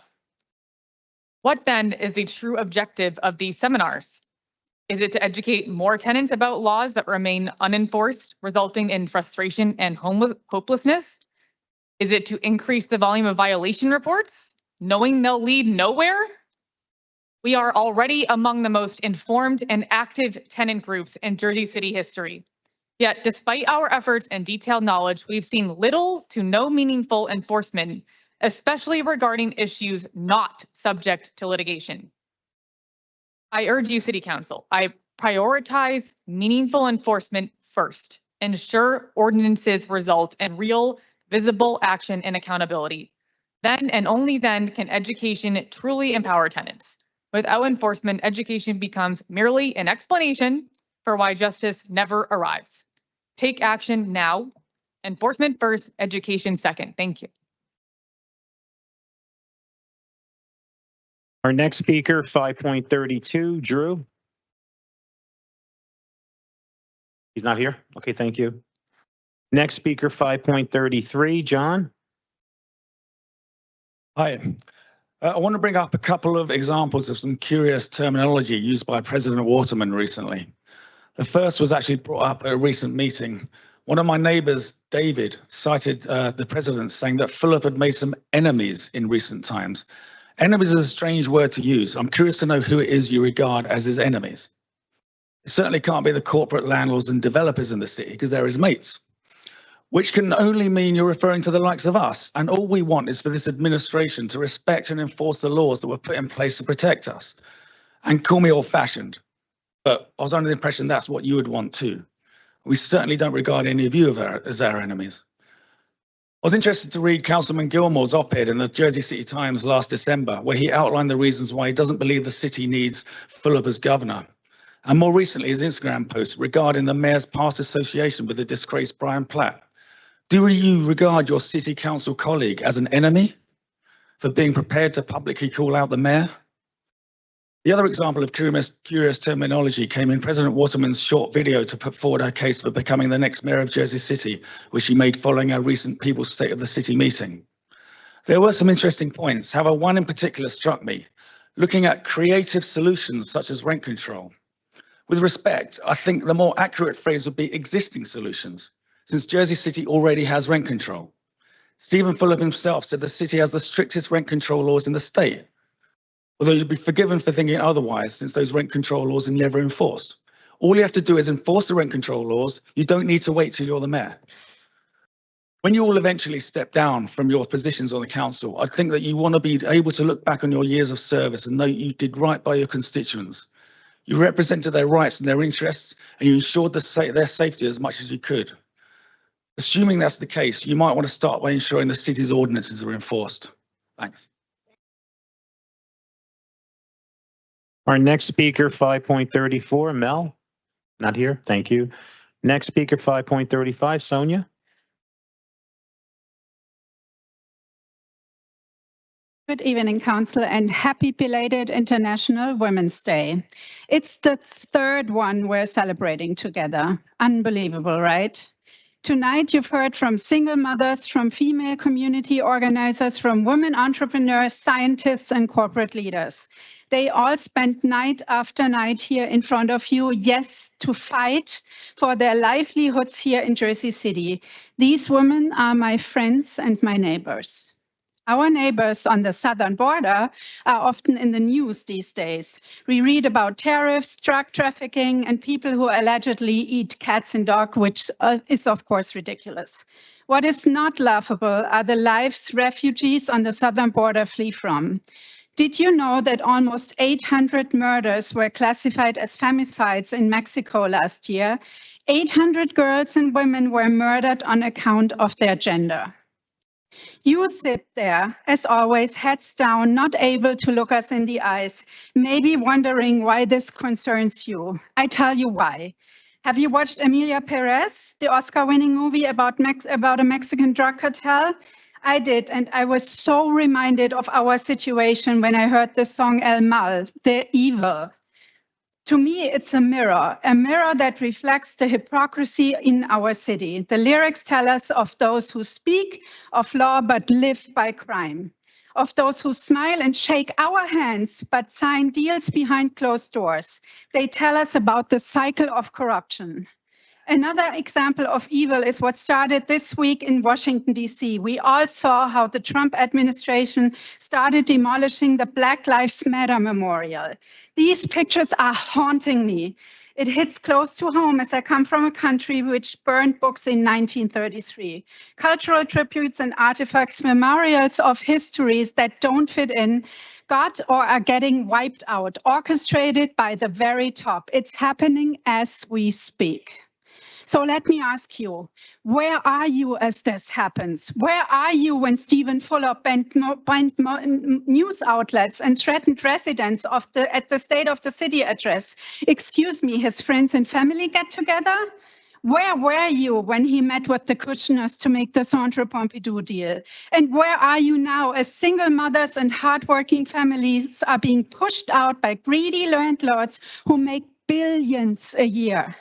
What then is the true objective of these seminars? Is it to educate more tenants about laws that remain unenforced, resulting in frustration and hopelessness? Is it to increase the volume of violation reports, knowing they'll lead nowhere? We are already among the most informed and active tenant groups in Jersey City history. Yet, despite our efforts and detailed knowledge, we've seen little to no meaningful enforcement, especially regarding issues not subject to litigation. I urge you, City Council, I prioritize meaningful enforcement first. Ensure ordinances result in real, visible action and accountability. Then and only then can education truly empower tenants. Without enforcement, education becomes merely an explanation for why justice never arrives. Take action now. Enforcement first, education second. Thank you. Our next speaker, 5.32, Drew. He's not here? Okay, thank you. Next speaker, 5.33, John. Hi. I want to bring up a couple of examples of some curious terminology used by President Waterman recently. The first was actually brought up at a recent meeting. One of my neighbors, David, cited the president saying that Philip had made some enemies in recent times. Enemies is a strange word to use. I'm curious to know who it is you regard as his enemies. It certainly can't be the corporate landlords and developers in the city because they're his mates, which can only mean you're referring to the likes of us. And all we want is for this administration to respect and enforce the laws that were put in place to protect us. And call me old-fashioned, but I was under the impression that's what you would want too. We certainly don't regard any of you as our enemies. I was interested to read Councilman Gilmore's op-ed in the Jersey City Times last December, where he outlined the reasons why he doesn't believe the city needs Philip as governor. And more recently, his Instagram post regarding the mayor's past association with the disgraced Brian Platt. Do you regard your city council colleague as an enemy for being prepared to publicly call out the mayor? The other example of curious terminology came in President Waterman's short video to put forward her case for becoming the next mayor of Jersey City, which she made following our recent People's State of the City meeting. There were some interesting points, however, one in particular struck me, looking at creative solutions such as rent control. With respect, I think the more accurate phrase would be existing solutions, since Jersey City already has rent control. Stephen Phillip himself said the city has the strictest rent control laws in the state, although you'd be forgiven for thinking otherwise since those rent control laws are never enforced. All you have to do is enforce the rent control laws. You don't need to wait till you're the mayor. When you all eventually step down from your positions on the council, I think that you want to be able to look back on your years of service and know you did right by your constituents. You represented their rights and their interests, and you ensured their safety as much as you could. Assuming that's the case, you might want to start by ensuring the city's ordinances are enforced. Thanks. Our next speaker, 5.34, Mel. Not here. Thank you. Next speaker, 5.35, Sonia. Good evening, Council, and happy belated International Women's Day. It's the third one we're celebrating together. Unbelievable, right? Tonight, you've heard from single mothers, from female community organizers, from women entrepreneurs, scientists, and corporate leaders. They all spend night after night here in front of you, yes, to fight for their livelihoods here in Jersey City. These women are my friends and my neighbors. Our neighbors on the southern border are often in the news these days. We read about tariffs, drug trafficking, and people who allegedly eat cats and dogs, which is of course ridiculous. What is not laughable are the lives refugees on the southern border flee from. Did you know that almost 800 murders were classified as femicides in Mexico last year? 800 girls and women were murdered on account of their gender. You sit there, as always, heads down, not able to look us in the eyes, maybe wondering why this concerns you. I tell you why. Have you watched Emilia Perez, the Oscar-winning movie about a Mexican drug cartel? I did, and I was so reminded of our situation when I heard the song El Mal, the evil. To me, it's a mirror that reflects the hypocrisy in our city. The lyrics tell us of those who speak of law but live by crime, of those who smile and shake our hands but sign deals behind closed doors. They tell us about the cycle of corruption. Another example of evil is what started this week in Washington, D.C. We all saw how the Trump administration started demolishing the Black Lives Matter memorial. These pictures are haunting me. It hits close to home as I come from a country which burned books in 1933. Cultural tributes and artifacts, memorials of histories that don't fit in, got or are getting wiped out, orchestrated by the very top. It's happening as we speak. So let me ask you, where are you as this happens? Where are you when Stephen Fuller banned news outlets and threatened residents at the State of the City address? Excuse me, his friends and family get together? Where were you when he met with the Kushners to make the Centre Pompidou deal? And where are you now as single mothers and hardworking families are being pushed out by greedy landlords who make billions a year?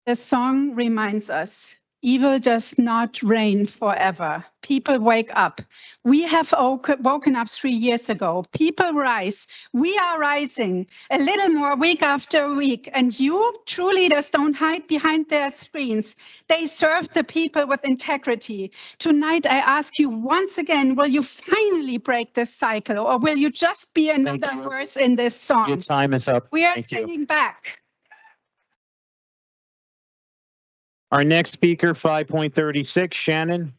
The song reminds us, evil does not reign forever. People wake up. We have woken up 3 years ago. People rise. We are rising a little more week after week. And you, true leaders, don't hide behind their screens. They serve the people with integrity. Tonight, I ask you once again, will you finally break this cycle, or will you just be another verse in this song? Your time is up. We are Thank you. singing back. Our next speaker, 5.36, Shannon.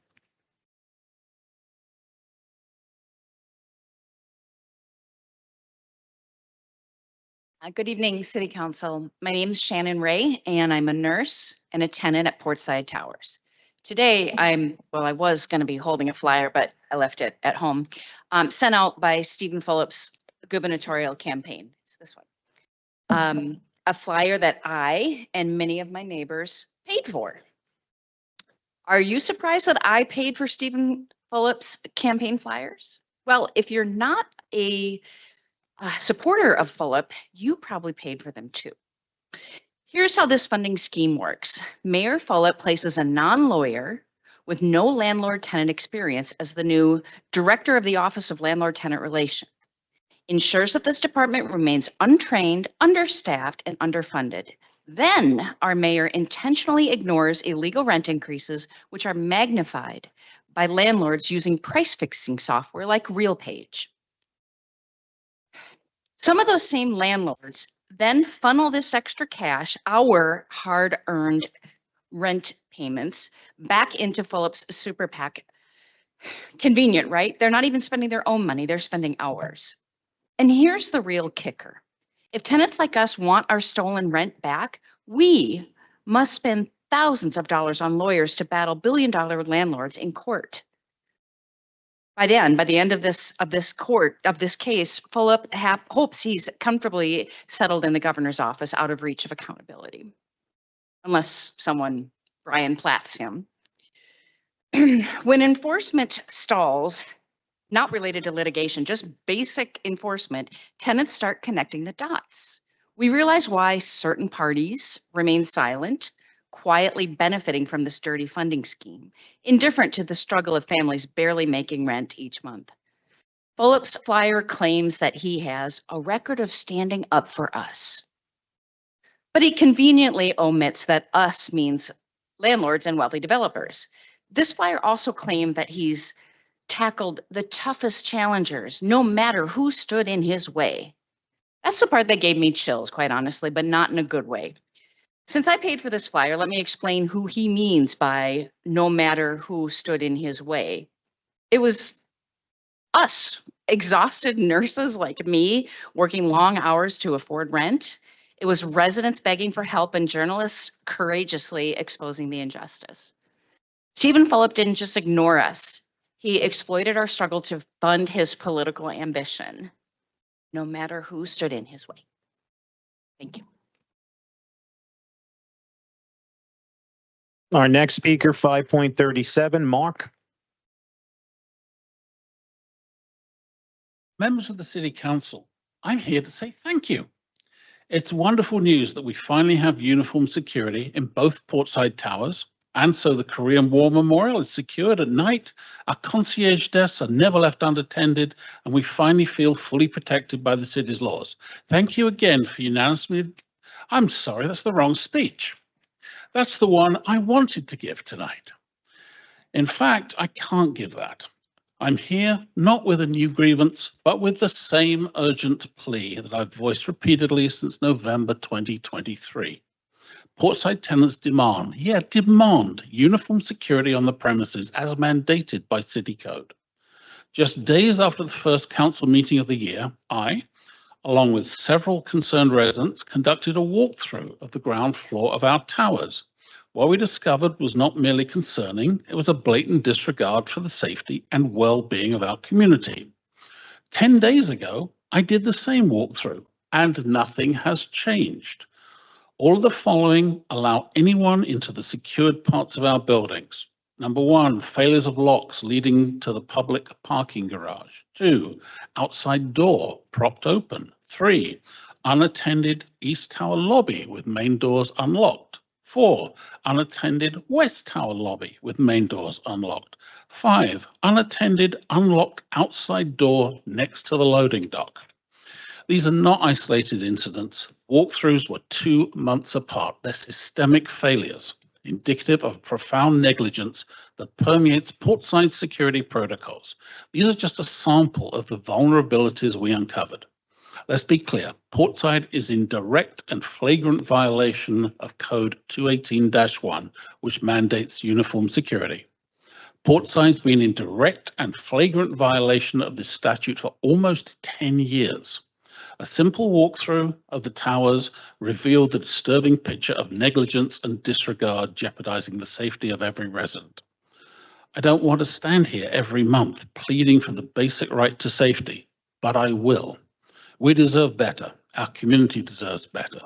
Good evening, City Council. My name is Shannon Ray, and I'm a nurse and a tenant at Portside Towers. Today, I was going to be holding a flyer, but I left it at home, sent out by Stephen Phillips' gubernatorial campaign. It's this one. A flyer that I and many of my neighbors paid for. Are you surprised that I paid for Stephen Phillips' campaign flyers? Well, if you're not a supporter of Phillip, you probably paid for them too. Here's how this funding scheme works. Mayor Phillip places a non-lawyer with no landlord-tenant experience as the new director of the Office of Landlord-Tenant Relations. Ensures that this department remains untrained, understaffed, and underfunded. Then our mayor intentionally ignores illegal rent increases, which are magnified by landlords using price fixing software like RealPage. Some of those same landlords then funnel this extra cash, our hard-earned rent payments, back into Phillip's super PAC. Convenient, right? They're not even spending their own money, they're spending ours. And here's the real kicker. If tenants like us want our stolen rent back, we must spend thousands of dollars on lawyers to battle billion-dollar landlords in court. By the end of this case, Phillip hopes he's comfortably settled in the governor's office out of reach of accountability, unless someone Brian Platts him. When enforcement stalls, not related to litigation, just basic enforcement, tenants start connecting the dots. We realize why certain parties remain silent, quietly benefiting from this dirty funding scheme, indifferent to the struggle of families barely making rent each month. Fulop's flyer claims that he has a record of standing up for us. But he conveniently omits that us means landlords and wealthy developers. This flyer also claimed that he's tackled the toughest challengers, no matter who stood in his way. That's the part that gave me chills, quite honestly, but not in a good way. Since I paid for this flyer, let me explain who he means by no matter who stood in his way. It was us, exhausted nurses like me, working long hours to afford rent. It was residents begging for help and journalists courageously exposing the injustice. Stephen Fulop didn't just ignore us. He exploited our struggle to fund his political ambition, no matter who stood in his way. Thank you. Our next speaker, 5.37, Mark. Members of the City Council, I'm here to say thank you. It's wonderful news that we finally have uniform security in both Portside Towers, and so the Korean War Memorial is secured at night, our concierge desks are never left unattended, and we finally feel fully protected by the city's laws. Thank you again for unanimously. I'm sorry, that's the wrong speech. That's the one I wanted to give tonight. In fact, I can't give that. I'm here not with a new grievance, but with the same urgent plea that I've voiced repeatedly since November 2023. Portside tenants demand uniform security on the premises as mandated by City Code. Just days after the first council meeting of the year, I, along with several concerned residents, conducted a walkthrough of the ground floor of our towers. What we discovered was not merely concerning, it was a blatant disregard for the safety and well-being of our community. 10 days ago, I did the same walkthrough and nothing has changed. All of the following allow anyone into the secured parts of our buildings. Number 1, failures of locks leading to the public parking garage. 2, outside door propped open. 3, unattended East Tower lobby with main doors unlocked. 4, unattended West Tower lobby with main doors unlocked. 5, unattended unlocked outside door next to the loading dock. These are not isolated incidents. Walkthroughs were 2 months apart. They're systemic failures, indicative of profound negligence that permeates Portside security protocols. These are just a sample of the vulnerabilities we uncovered. Let's be clear, Portside is in direct and flagrant violation of Code 218-1, which mandates uniform security. Portside's been in direct and flagrant violation of this statute for almost 10 years. A simple walkthrough of the towers revealed the disturbing picture of negligence and disregard jeopardizing the safety of every resident. I don't want to stand here every month pleading for the basic right to safety, but I will. We deserve better. Our community deserves better.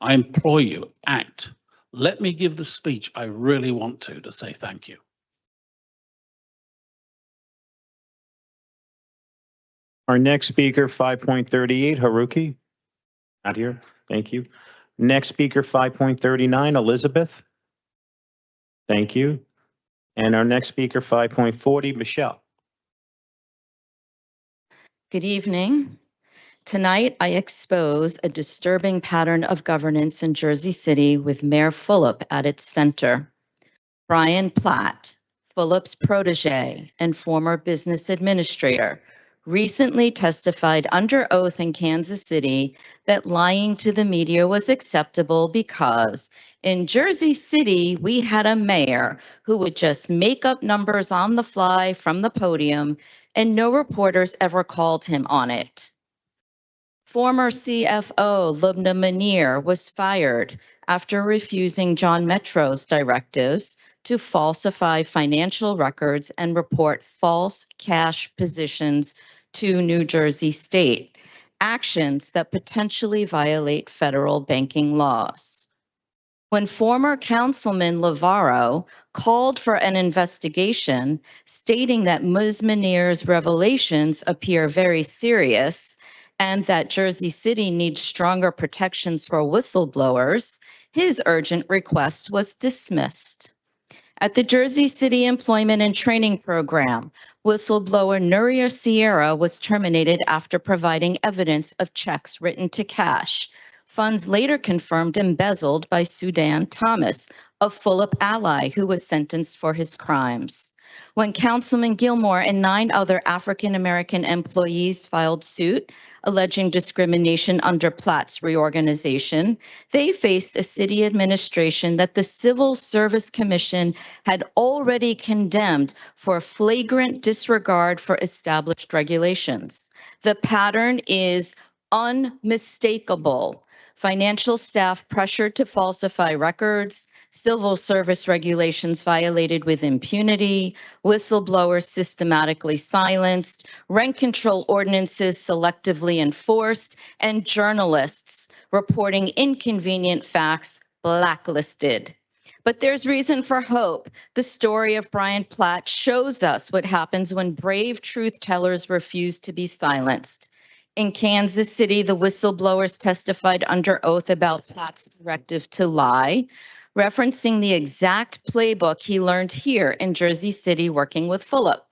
I implore you, act. Let me give the speech I really want to say thank you. Our next speaker, 5.38, Haruki. Not here. Thank you. Next speaker, 5.39, Elizabeth. Thank you. And our next speaker, 5.40, Michelle. Good evening. Tonight, I expose a disturbing pattern of governance in Jersey City with Mayor Fulop at its center. Brian Platt, Fulop's protege and former business administrator, recently testified under oath in Kansas City that lying to the media was acceptable because in Jersey City, we had a mayor who would just make up numbers on the fly from the podium and no reporters ever called him on it. Former CFO Lubna Munir was fired after refusing John Metro's directives to falsify financial records and report false cash positions to New Jersey State, actions that potentially violate federal banking laws. When former Councilman Lavaro called for an investigation, stating that Ms. Munir's revelations appear very serious and that Jersey City needs stronger protections for whistleblowers, his urgent request was dismissed. At the Jersey City Employment and Training Program, whistleblower Nuria Sierra was terminated after providing evidence of checks written to cash. Funds later confirmed embezzled by Sudan Thomas, a Fulop ally who was sentenced for his crimes. When Councilman Gilmore and 9 other African-American employees filed suit alleging discrimination under Platt's reorganization, they faced a city administration that the Civil Service Commission had already condemned for flagrant disregard for established regulations. The pattern is unmistakable. Financial staff pressured to falsify records, civil service regulations violated with impunity, whistleblowers systematically silenced, rent control ordinances selectively enforced, and journalists reporting inconvenient facts blacklisted. But there's reason for hope. The story of Brian Platt shows us what happens when brave truth tellers refuse to be silenced. In Kansas City, the whistleblowers testified under oath about Platt's directive to lie, referencing the exact playbook he learned here in Jersey City working with Fulop.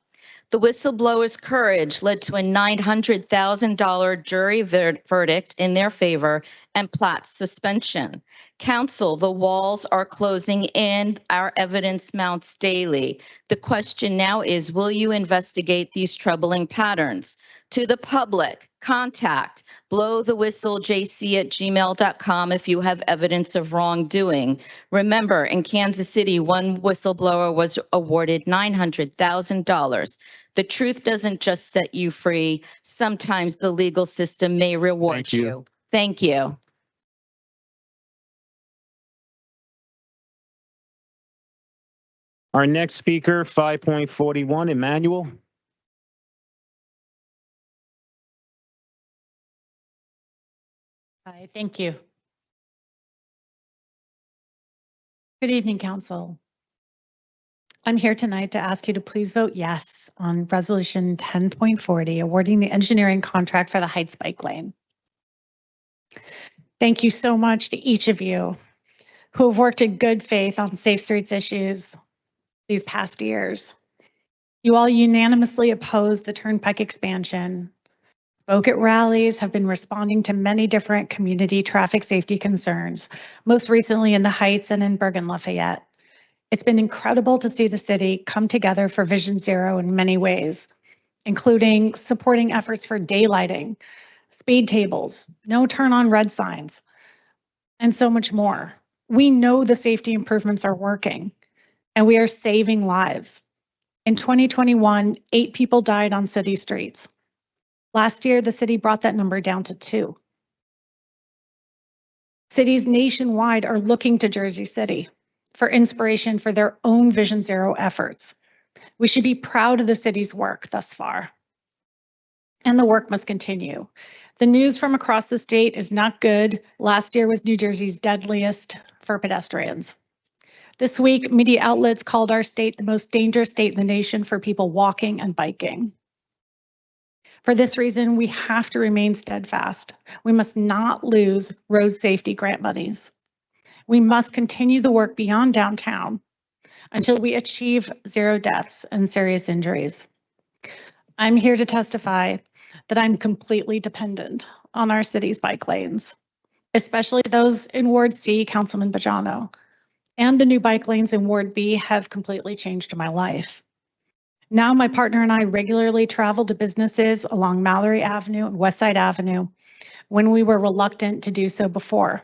The whistleblower's courage led to a $900,000 jury verdict in their favor and Platt's suspension. Counsel, the walls are closing in, our evidence mounts daily. The question now is, will you investigate these troubling patterns? To the public, contact blowthewhistlejc@gmail.com if you have evidence of wrongdoing. Remember, in Kansas City, one whistleblower was awarded $900,000. The truth doesn't just set you free. Sometimes the legal system may reward you. Thank you. Our next speaker, 5.41, Emmanuel. Hi, thank you. Good evening, Council. I'm here tonight to ask you to please vote yes on Resolution 10.40, awarding the engineering contract for the Heights Bike Lane. Thank you so much to each of you who have worked in good faith on safe streets issues these past years. You all unanimously opposed the Turnpike expansion. Folk at rallies have been responding to many different community traffic safety concerns, most recently in the Heights and in Bergen Lafayette. It's been incredible to see the city come together for Vision Zero in many ways, including supporting efforts for daylighting, speed tables, no turn on red signs, and so much more. We know the safety improvements are working and we are saving lives. In 2021, 8 people died on city streets. Last year, the city brought that number down to 2. Cities nationwide are looking to Jersey City for inspiration for their own Vision Zero efforts. We should be proud of the city's work thus far. And the work must continue. The news from across the state is not good. Last year was New Jersey's deadliest for pedestrians. This week, media outlets called our state the most dangerous state in the nation for people walking and biking. For this reason, we have to remain steadfast. We must not lose road safety grant monies. We must continue the work beyond downtown until we achieve 0 deaths and serious injuries. I'm here to testify that I'm completely dependent on our city's bike lanes, especially those in Ward C, Councilman Bajano, and the new bike lanes in Ward B have completely changed my life. Now my partner and I regularly travel to businesses along Mallory Avenue and Westside Avenue when we were reluctant to do so before.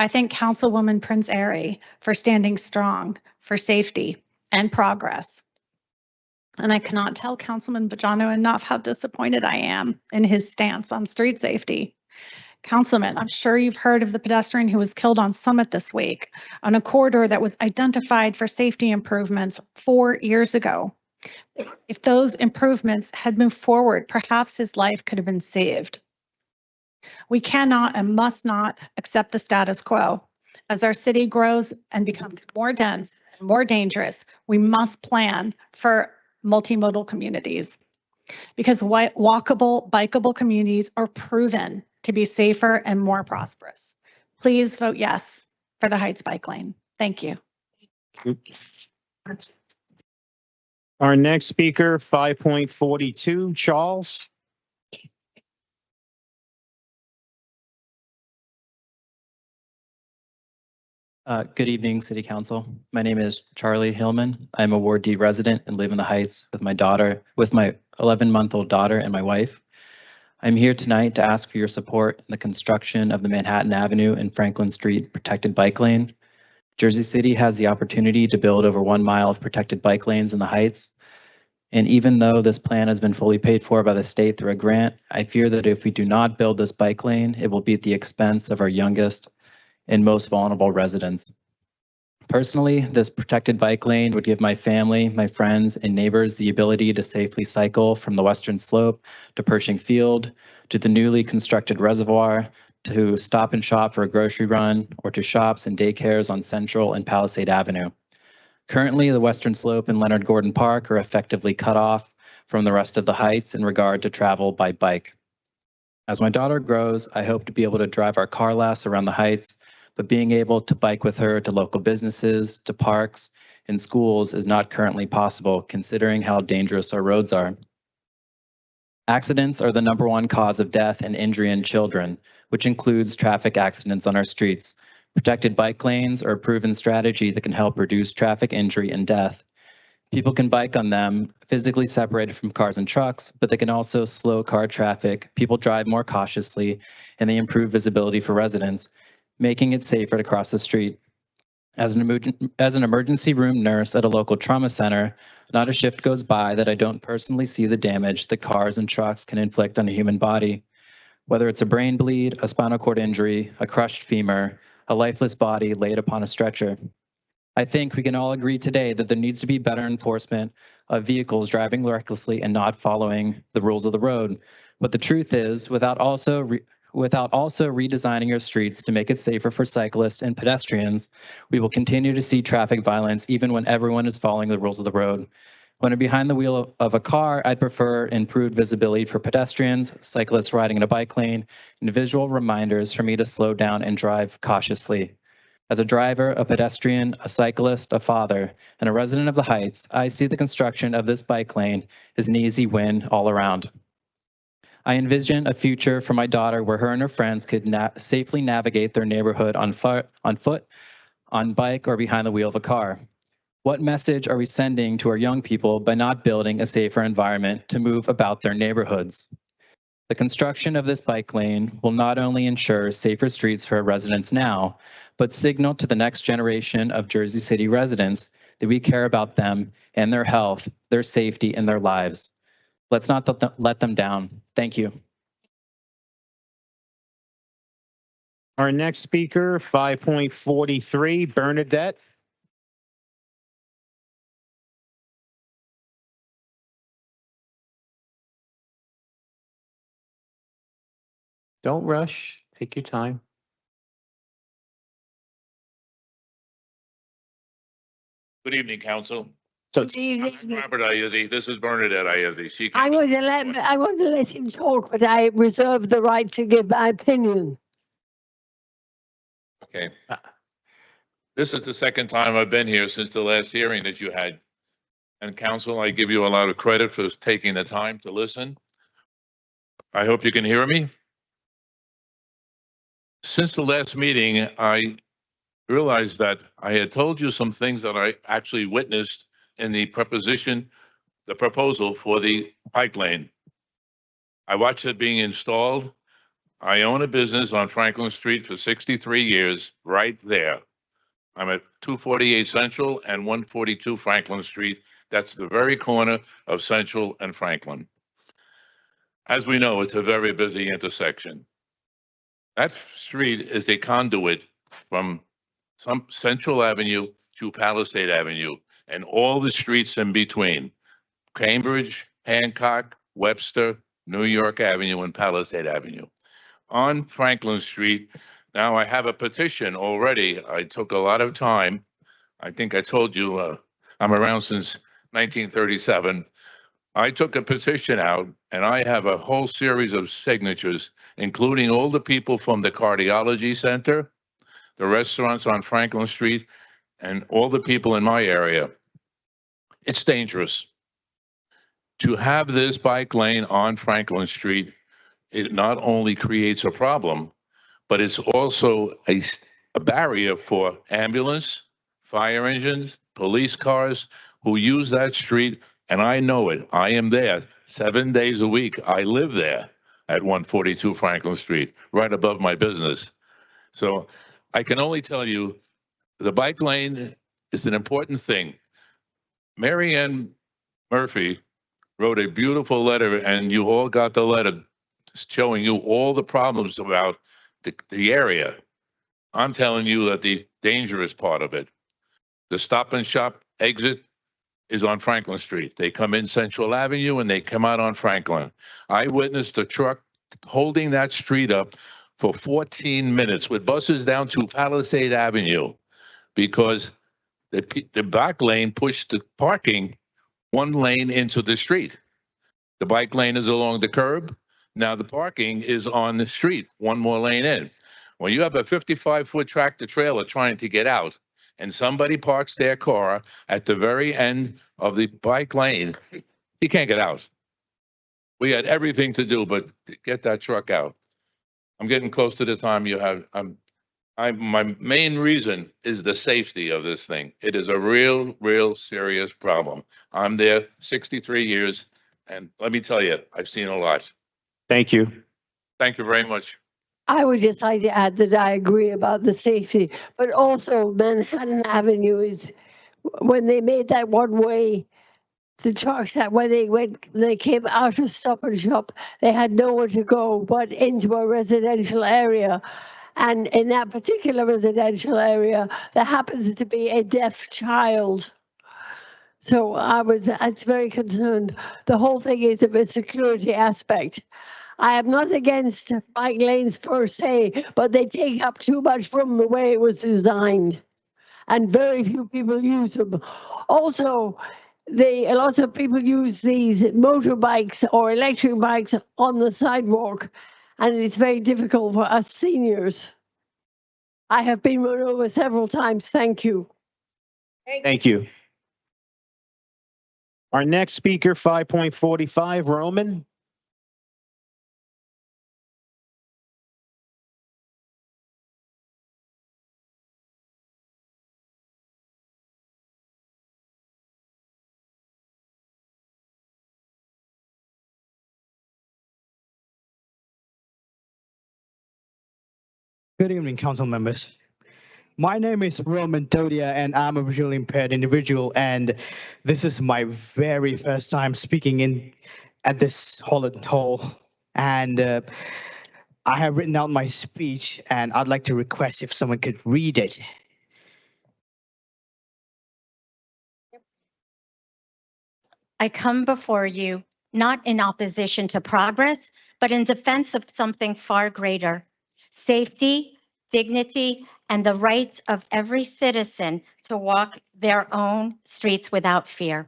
I thank Councilwoman Prince Airy for standing strong for safety and progress. And I cannot tell Councilman Bajano enough how disappointed I am in his stance on street safety. Councilman, I'm sure you've heard of the pedestrian who was killed on Summit this week on a corridor that was identified for safety improvements 4 years ago. If those improvements had moved forward, perhaps his life could have been saved. We cannot and must not accept the status quo. As our city grows and becomes more dense and more dangerous, we must plan for multimodal communities because walkable, bikeable communities are proven to be safer and more prosperous. Please vote yes for the Heights Bike Lane. Thank you. Our next speaker, 5.42, Charles. Good evening, City Council. My name is Charlie Hillman. I'm a Ward D resident and live in the Heights with my 11-month-old daughter and my wife. I'm here tonight to ask for your support in the construction of the Manhattan Avenue and Franklin Street protected bike lane. Jersey City has the opportunity to build over 1 mile of protected bike lanes in the Heights. And even though this plan has been fully paid for by the state through a grant, I fear that if we do not build this bike lane, it will be at the expense of our youngest and most vulnerable residents. Personally, this protected bike lane would give my family, my friends, and neighbors the ability to safely cycle from the western slope to Pershing Field, to the newly constructed reservoir, to Stop and Shop for a grocery run, or to shops and daycares on Central and Palisade Avenue. Currently, the western slope and Leonard Gordon Park are effectively cut off from the rest of the Heights in regard to travel by bike. As my daughter grows, I hope to be able to drive our car less around the Heights, but being able to bike with her to local businesses, to parks, and schools is not currently possible, considering how dangerous our roads are. Accidents are the #1 cause of death and injury in children, which includes traffic accidents on our streets. Protected bike lanes are a proven strategy that can help reduce traffic injury and death. People can bike on them, physically separated from cars and trucks, but they can also slow car traffic, people drive more cautiously, and they improve visibility for residents, making it safer to cross the street. As an emergency room nurse at a local trauma center, not a shift goes by that I don't personally see the damage that cars and trucks can inflict on a human body. Whether it's a brain bleed, a spinal cord injury, a crushed femur, a lifeless body laid upon a stretcher. I think we can all agree today that there needs to be better enforcement of vehicles driving recklessly and not following the rules of the road. But the truth is, without also redesigning our streets to make it safer for cyclists and pedestrians, we will continue to see traffic violence even when everyone is following the rules of the road. When I'm behind the wheel of a car, I'd prefer improved visibility for pedestrians, cyclists riding in a bike lane, and visual reminders for me to slow down and drive cautiously. As a driver, a pedestrian, a cyclist, a father, and a resident of the Heights, I see the construction of this bike lane as an easy win all around. I envision a future for my daughter where her and her friends could safely navigate their neighborhood on foot, on bike, or behind the wheel of a car. What message are we sending to our young people by not building a safer environment to move about their neighborhoods? The construction of this bike lane will not only ensure safer streets for our residents now, but signal to the next generation of Jersey City residents that we care about them and their health, their safety, and their lives. Let's not let them down. Thank you. Our next speaker, 5.43, Bernadette. Don't rush. Take your time. Good evening, Council. So Robert Iezzi. This is Bernadette Iezzi. She I want to let him talk, but I reserve the right to give my opinion. Okay. This is the second time I've been here since the last hearing that you had. And Council, I give you a lot of credit for taking the time to listen. I hope you can hear me. Since the last meeting, I realized that I had told you some things that I actually witnessed in the proposal for the bike lane. I watched it being installed. I own a business on Franklin Street for 63 years, right there. I'm at 248 Central and 142 Franklin Street. That's the very corner of Central and Franklin. As we know, it's a very busy intersection. That street is a conduit from some Central Avenue to Palisade Avenue and all the streets in between. Cambridge, Hancock, Webster, New York Avenue, and Palisade Avenue. On Franklin Street, now I have a petition already. I took a lot of time. I think I told you I'm around since 1937. I took a petition out and I have a whole series of signatures, including all the people from the cardiology center, the restaurants on Franklin Street, and all the people in my area. It's dangerous. To have this bike lane on Franklin Street, it not only creates a problem, but it's also a barrier for ambulance, fire engines, police cars who use that street. And I know it. I am there 7 days a week. I live there at 142 Franklin Street, right above my business. So I can only tell you the bike lane is an important thing. Mary Ann Murphy wrote a beautiful letter, and you all got the letter showing you all the problems about the area. I'm telling you that the dangerous part of it, the Stop and Shop exit is on Franklin Street. They come in Central Avenue and they come out on Franklin. I witnessed a truck holding that street up for 14 minutes with buses down to Palisade Avenue because the back lane pushed the parking one lane into the street. The bike lane is along the curb. Now the parking is on the street, one more lane in. When you have a 55-foot tractor trailer trying to get out and somebody parks their car at the very end of the bike lane, you can't get out. We had everything to do but get that truck out. I'm getting close to the time you have. My main reason is the safety of this thing. It is a real serious problem. I'm there 63 years, and let me tell you, I've seen a lot. Thank you. Thank you very much. I would just like to add that I agree about the safety, but also Manhattan Avenue is, when they made that one way, the trucks that when they came out of Stop and Shop, they had nowhere to go but into a residential area. And in that particular residential area, there happens to be a deaf child. So it's very concerned. The whole thing is of a security aspect. I am not against bike lanes per se, but they take up too much from the way it was designed. And very few people use them. Also, a lot of people use these motorbikes or electric bikes on the sidewalk, and it's very difficult for us seniors. I have been run over several times. Thank you. Thank you. Our next speaker, 5.45, Roman. Good evening, council members. My name is Roman Dodia, and I'm a visually impaired individual, and this is my very first time speaking at this hall. And I have written out my speech, and I'd like to request if someone could read it. I come before you not in opposition to progress, but in defense of something far greater: safety, dignity, and the rights of every citizen to walk their own streets without fear.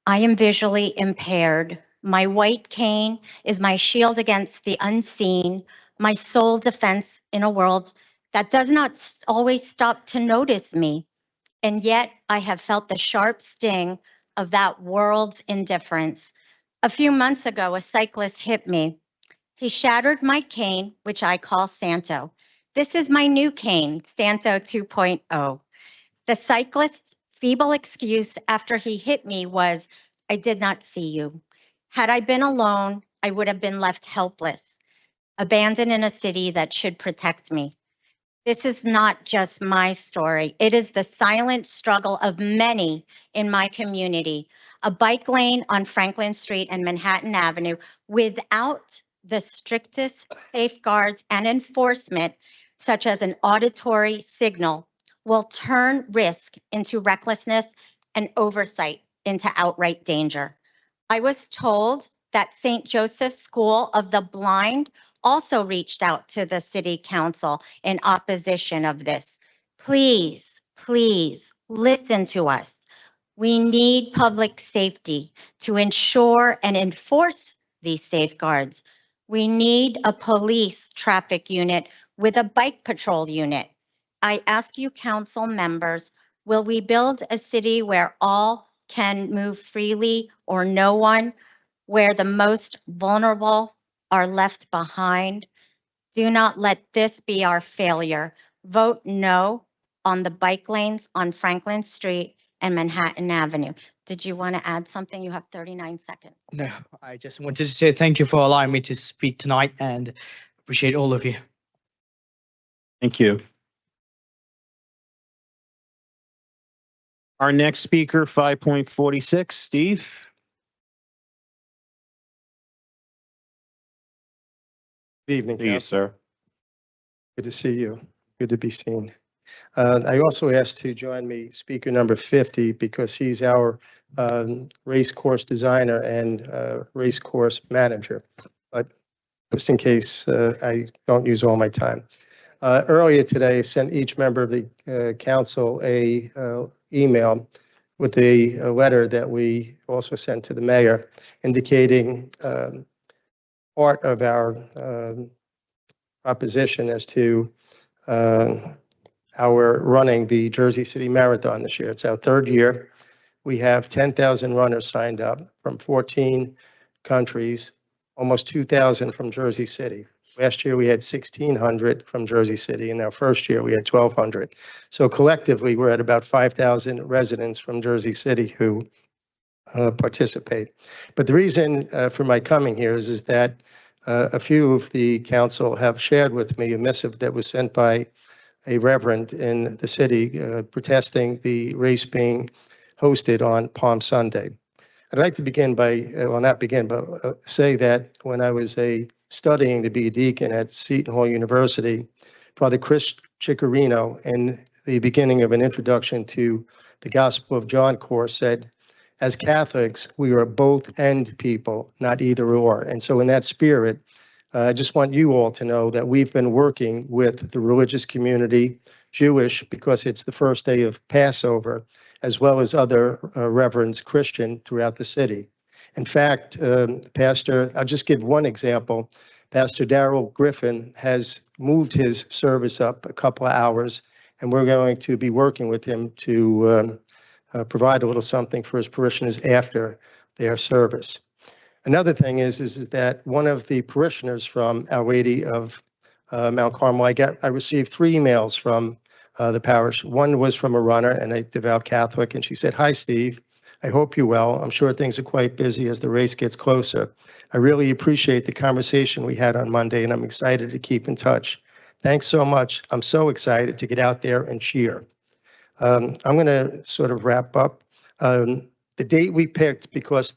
I am visually impaired. My white cane is my shield against the unseen, my sole defense in a world that does not always stop to notice me. And yet I have felt the sharp sting of that world's indifference. A few months ago, a cyclist hit me. He shattered my cane, which I call Santo. This is my new cane, Santo 2.0. The cyclist's feeble excuse after he hit me was, "I did not see you." Had I been alone, I would have been left helpless, abandoned in a city that should protect me. This is not just my story. It is the silent struggle of many in my community. A bike lane on Franklin Street and Manhattan Avenue without the strictest safeguards and enforcement, such as an auditory signal, will turn risk into recklessness and oversight into outright danger. I was told that St. Joseph's School of the Blind also reached out to the city council in opposition of this. Please, please listen to us. We need public safety to ensure and enforce these safeguards. We need a police traffic unit with a bike patrol unit. I ask you, council members, will we build a city where all can move freely or no one, where the most vulnerable are left behind. Do not let this be our failure. Vote no on the bike lanes on Franklin Street and Manhattan Avenue. Did you want to add something? You have 39 seconds. No, I just wanted to say thank you for allowing me to speak tonight and appreciate all of you. Thank you. Our next speaker, 5.46, Steve. Good evening, To you, Council. sir. Good to see you. Good to be seen. I also asked to join me speaker number 50 because he's our race course designer and race course manager. But just in case I don't use all my time. Earlier today, I sent each member of the council a email with a letter that we also sent to the mayor indicating part of our proposition as to our running the Jersey City Marathon this year. It's our third year. We have 10,000 runners signed up from 14 countries, almost 2,000 from Jersey City. Last year, we had 1,600 from Jersey City, and our first year, we had 1,200. So collectively, we're at about 5,000 residents from Jersey City who participate. But the reason for my coming here is that a few of the council have shared with me a missive that was sent by a reverend in the city protesting the race being hosted on Palm Sunday. I'd like to begin by, well, not begin, but say that when I was studying to be a deacon at Seton Hall University, Father Chris Ciccarino, in the beginning of an introduction to the Gospel of John course, said, as Catholics, we are both and people, not either or. And so in that spirit, I just want you all to know that we've been working with the religious community, Jewish, because it's the first day of Passover, as well as other reverends, Christian, throughout the city. In fact, Pastor, I'll just give one example. Pastor Darrell Griffin has moved his service up a couple of hours, and we're going to be working with him to provide a little something for his parishioners after their service. Another thing is that one of the parishioners from Our Lady of Mount Carmel, I received 3 emails from the parish. One was from a runner and a devout Catholic, and she said, "Hi, Steve. I hope you're well. I'm sure things are quite busy as the race gets closer. I really appreciate the conversation we had on Monday, and I'm excited to keep in touch. Thanks so much. I'm so excited to get out there and cheer." I'm going to sort of wrap up. The date we picked, because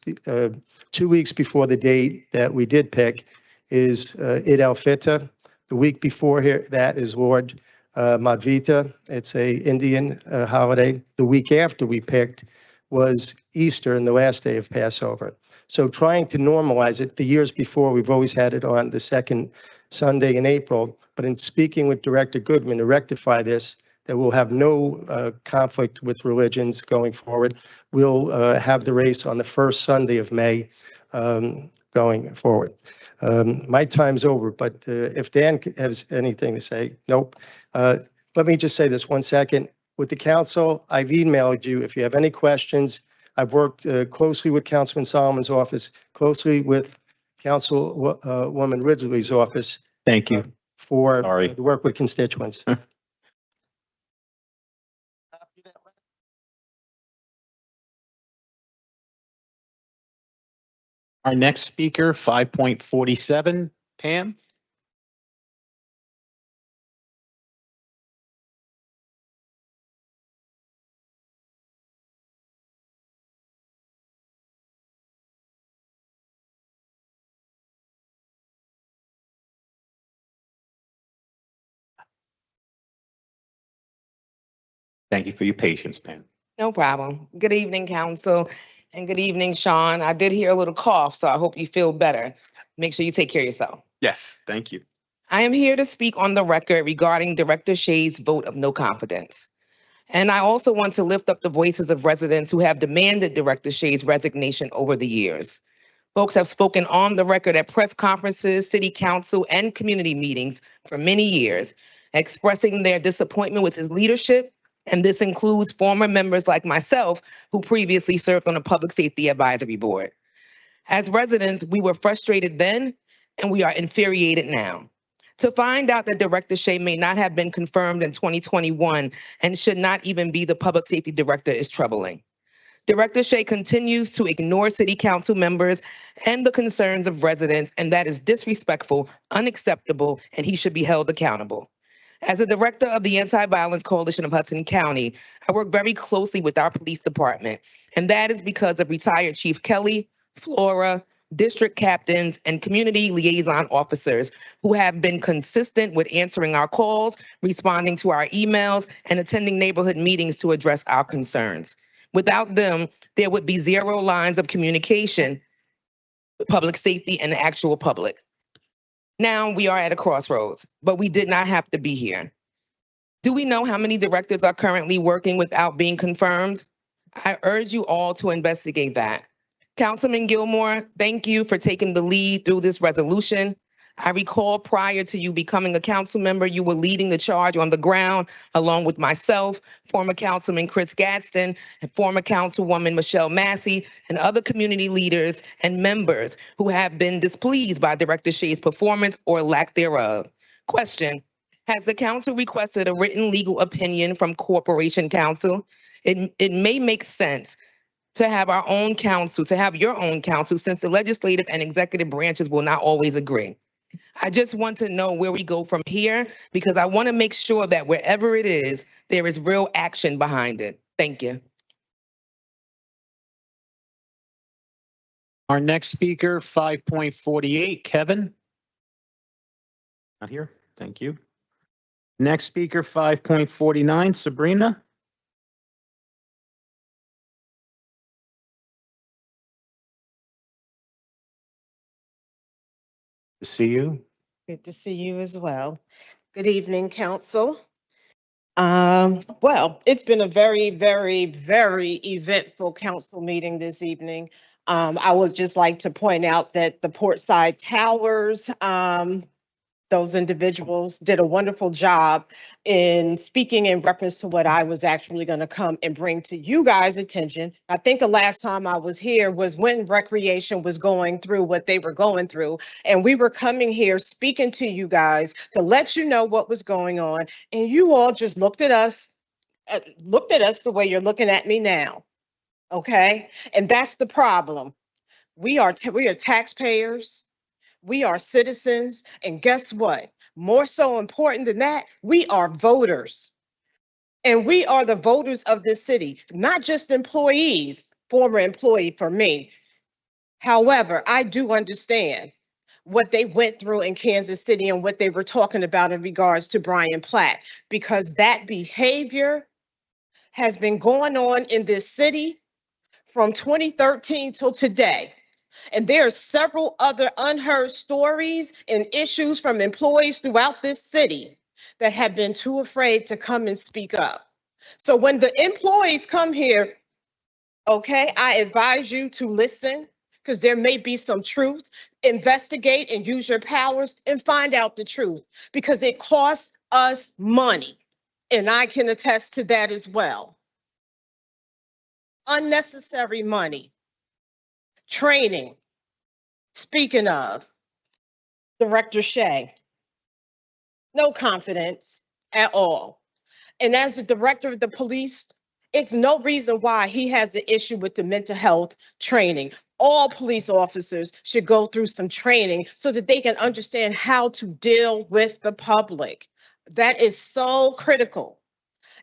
2 weeks before the date that we did pick is Eid al-Fitr. The week before here, that is Lord Madvita. It's a Indian holiday. The week after we picked was Easter and the last day of Passover. So trying to normalize it, the years before, we've always had it on the second Sunday in April. But in speaking with Director Goodman to rectify this, that we'll have no conflict with religions going forward. We'll have the race on the first Sunday of May going forward. My time's over, but if Dan has anything to say, nope. Let me just say this 1 second. With the council, I've emailed you. If you have any questions, I've worked closely with Councilman Solomon's office, closely with Councilwoman Ridgely's office. Thank you. For to work with constituents. Our next speaker, 5.47, Pam. Thank you for your patience, Pam. No problem. Good evening, council, and good evening, Sean. I did hear a little cough, so I hope you feel better. Make sure you take care of yourself. Yes, thank you. I am here to speak on the record regarding Director Shade's vote of no confidence. And I also want to lift up the voices of residents who have demanded Director Shade's resignation over the years. Folks have spoken on the record at press conferences, city council, and community meetings for many years, expressing their disappointment with his leadership And this includes former members like myself who previously served on the Public Safety Advisory Board. As residents, we were frustrated then, and we are infuriated now. To find out that Director Shea may not have been confirmed in 2021 and should not even be the Public Safety Director is troubling. Director Shea continues to ignore City Council members and the concerns of residents, and that is disrespectful, unacceptable, and he should be held accountable. As a director of the Anti-Violence Coalition of Hudson County, I work very closely with our police department, and that is because of retired Chief Kelly, Flora, district captains, and community liaison officers who have been consistent with answering our calls, responding to our emails, and attending neighborhood meetings to address our concerns. Without them, there would be zero lines of communication with public safety and the actual public. Now we are at a crossroads, but we did not have to be here. Do we know how many directors are currently working without being confirmed? I urge you all to investigate that. Councilman Gilmore, thank you for taking the lead through this resolution. I recall prior to you becoming a council member, you were leading the charge on the ground along with myself, former Councilman Chris Gadsden, and former Councilwoman Michelle Massey, and other community leaders and members who have been displeased by Director Shea's performance or lack thereof. Question, has the council requested a written legal opinion from Corporation Counsel? It may make sense to have our own counsel, to have your own counsel, since the legislative and executive branches will not always agree. I just want to know where we go from here, because I want to make sure that wherever it is, there is real action behind it. Thank you. Our next speaker, 5.48, Kevin. Not here. Thank you. Next speaker, 5.49, Sabrina. To see you. Good to see you as well. Good evening, council. Well, it's been a very, very, very eventful council meeting this evening. I would just like to point out that the Portside Towers, those individuals did a wonderful job in speaking in reference to what I was actually going to come and bring to you guys' attention. I think the last time I was here was when recreation was going through what they were going through. And we were coming here speaking to you guys to let you know what was going on. And you all just looked at us the way you're looking at me now. Okay. And that's the problem. We are taxpayers. We are citizens, and guess what? More so important than that, we are voters. And we are the voters of this city, not just employees, former employee for me. However, I do understand what they went through in Kansas City and what they were talking about in regards to Brian Platt, because that behavior has been going on in this city from 2013 till today. And there are several other unheard stories and issues from employees throughout this city that have been too afraid to come and speak up. So when the employees come here, okay, I advise you to listen, because there may be some truth. Investigate and use your powers and find out the truth, because it costs us money. And I can attest to that as well. Unnecessary money. Training. Speaking of, Director Shea, no confidence at all. And as the director of the police, it's no reason why he has an issue with the mental health training. All police officers should go through some training so that they can understand how to deal with the public. That is so critical.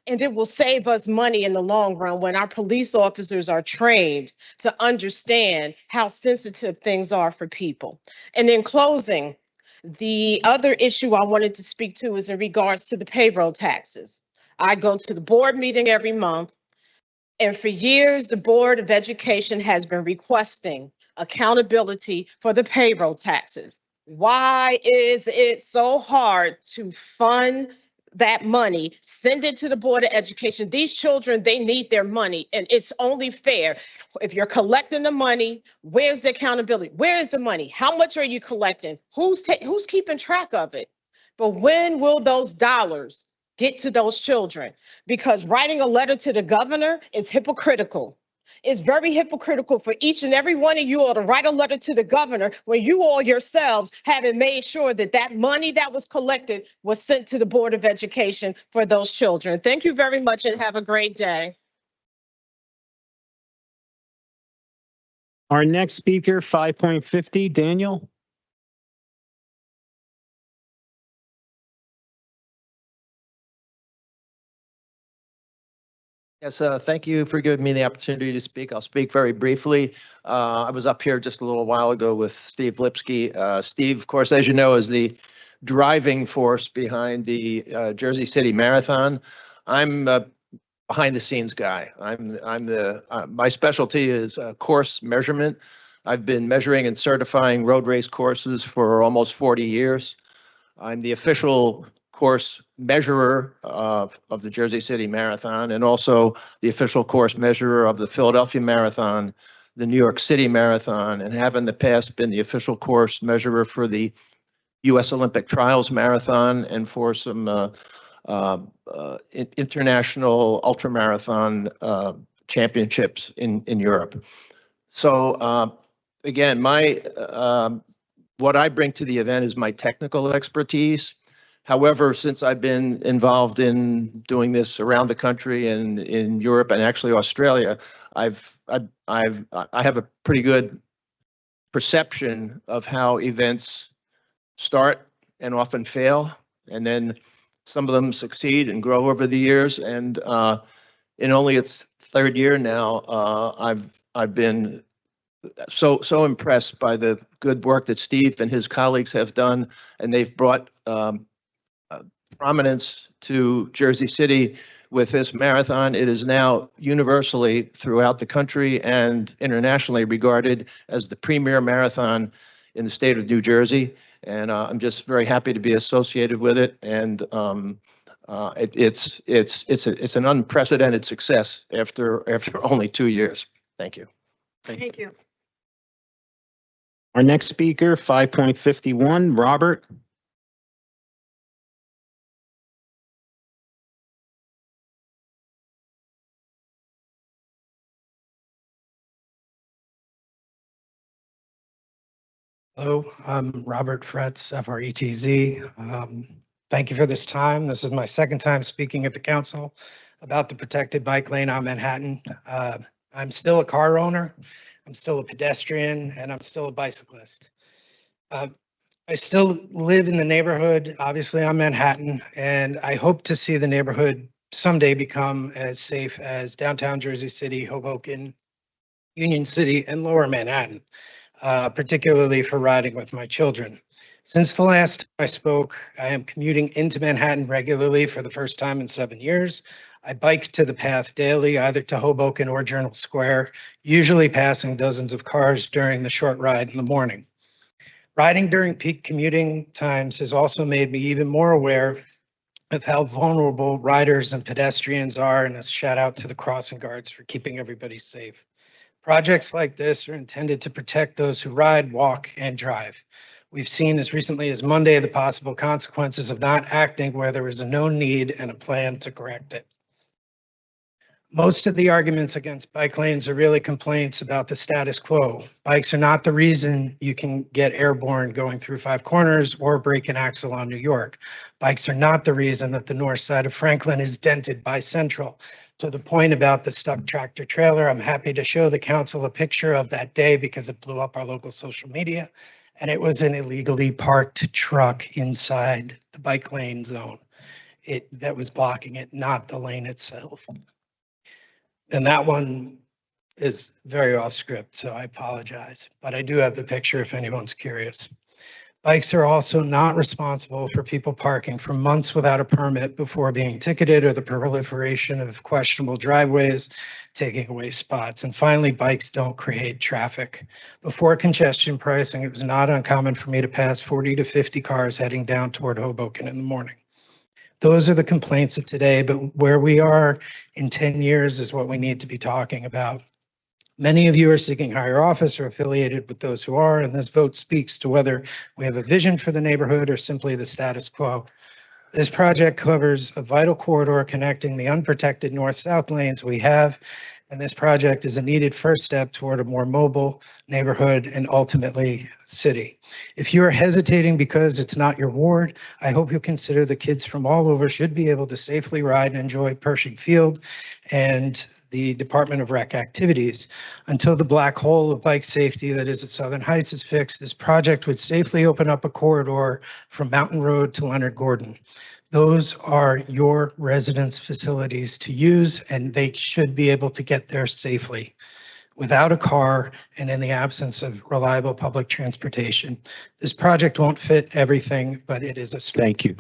And it will save us money in the long run when our police officers are trained to understand how sensitive things are for people. And in closing, the other issue I wanted to speak to is in regards to the payroll taxes. I go to the board meeting every month, and for years, the Board of Education has been requesting accountability for the payroll taxes. Why is it so hard to fund that money, send it to the Board of Education? These children, they need their money, and it's only fair. If you're collecting the money, where's the accountability? Where is the money? How much are you collecting? Who's keeping track of it? But when will those dollars get to those children, because writing a letter to the governor is hypocritical. It's very hypocritical for each and every one of you all to write a letter to the governor when you all yourselves haven't made sure that that money that was collected was sent to the Board of Education for those children. Thank you very much and have a great day. Our next speaker, 5.50, Daniel. Yes, thank you for giving me the opportunity to speak. I'll speak very briefly. I was up here just a little while ago with Steve Lipsky. Steve, of course, as you know, is the driving force behind the Jersey City Marathon. I'm behind the scenes guy. My specialty is course measurement. I've been measuring and certifying road race courses for almost 40 years. I'm the official course measurer of the Jersey City Marathon and also the official course measurer of the Philadelphia Marathon, the New York City Marathon, and have in the past been the official course measurer for the U.S. Olympic Trials Marathon and for some international ultramarathon championships in Europe. So again, what I bring to the event is my technical expertise. However, since I've been involved in doing this around the country and in Europe and actually Australia, I have a pretty good perception of how events start and often fail, and then some of them succeed and grow over the years. And in only its third year now, I've been so impressed by the good work that Steve and his colleagues have done, and they've brought prominence to Jersey City with this marathon. It is now universally throughout the country and internationally regarded as the premier marathon in the state of New Jersey, and I'm just very happy to be associated with it. And it's an unprecedented success after only 2 years. Thank you. Thank you. Our next speaker, 5.51, Robert. Hello, I'm Robert Fretz, FRETZ. Thank you for this time. This is my second time speaking at the council about the protected bike lane on Manhattan. I'm still a car owner, I'm still a pedestrian, and I'm still a bicyclist. I still live in the neighborhood, obviously on Manhattan, and I hope to see the neighborhood someday become as safe as downtown Jersey City, Hoboken, Union City, and Lower Manhattan. Particularly for riding with my children. Since the last time I spoke, I am commuting into Manhattan regularly for the first time in 7 years. I bike to the path daily, either to Hoboken or Journal Square, usually passing dozens of cars during the short ride in the morning. Riding during peak commuting times has also made me even more aware of how vulnerable riders and pedestrians are, and a shout out to the crossing guards for keeping everybody safe. Projects like this are intended to protect those who ride, walk, and drive. We've seen as recently as Monday the possible consequences of not acting where there is a known need and a plan to correct it. Most of the arguments against bike lanes are really complaints about the status quo. Bikes are not the reason you can get airborne going through 5 corners or break an axle on New York. Bikes are not the reason that the north side of Franklin is dented by Central. To the point about the stuck tractor trailer, I'm happy to show the council a picture of that day because it blew up our local social media, and it was an illegally parked truck inside the bike lane zone. That was blocking it, not the lane itself. And that one is very off script, so I apologize, but I do have the picture if anyone's curious. Bikes are also not responsible for people parking for months without a permit before being ticketed, or the proliferation of questionable driveways taking away spots. And finally, bikes don't create traffic. Before congestion pricing, it was not uncommon for me to pass 40 to 50 cars heading down toward Hoboken in the morning. Those are the complaints of today, but where we are in 10 years is what we need to be talking about. Many of you are seeking higher office or affiliated with those who are, and this vote speaks to whether we have a vision for the neighborhood or simply the status quo. This project covers a vital corridor connecting the unprotected north-south lanes we have, and this project is a needed first step toward a more mobile neighborhood and ultimately city. If you are hesitating because it's not your ward, I hope you'll consider the kids from all over should be able to safely ride and enjoy Pershing Field and the Department of Rec activities. Until the black hole of bike safety that is at Southern Heights is fixed, this project would safely open up a corridor from Mountain Road to Leonard Gordon. Those are your residents' facilities to use, and they should be able to get there safely without a car and in the absence of reliable public transportation. This project won't fit everything, but it is a start. Thank you.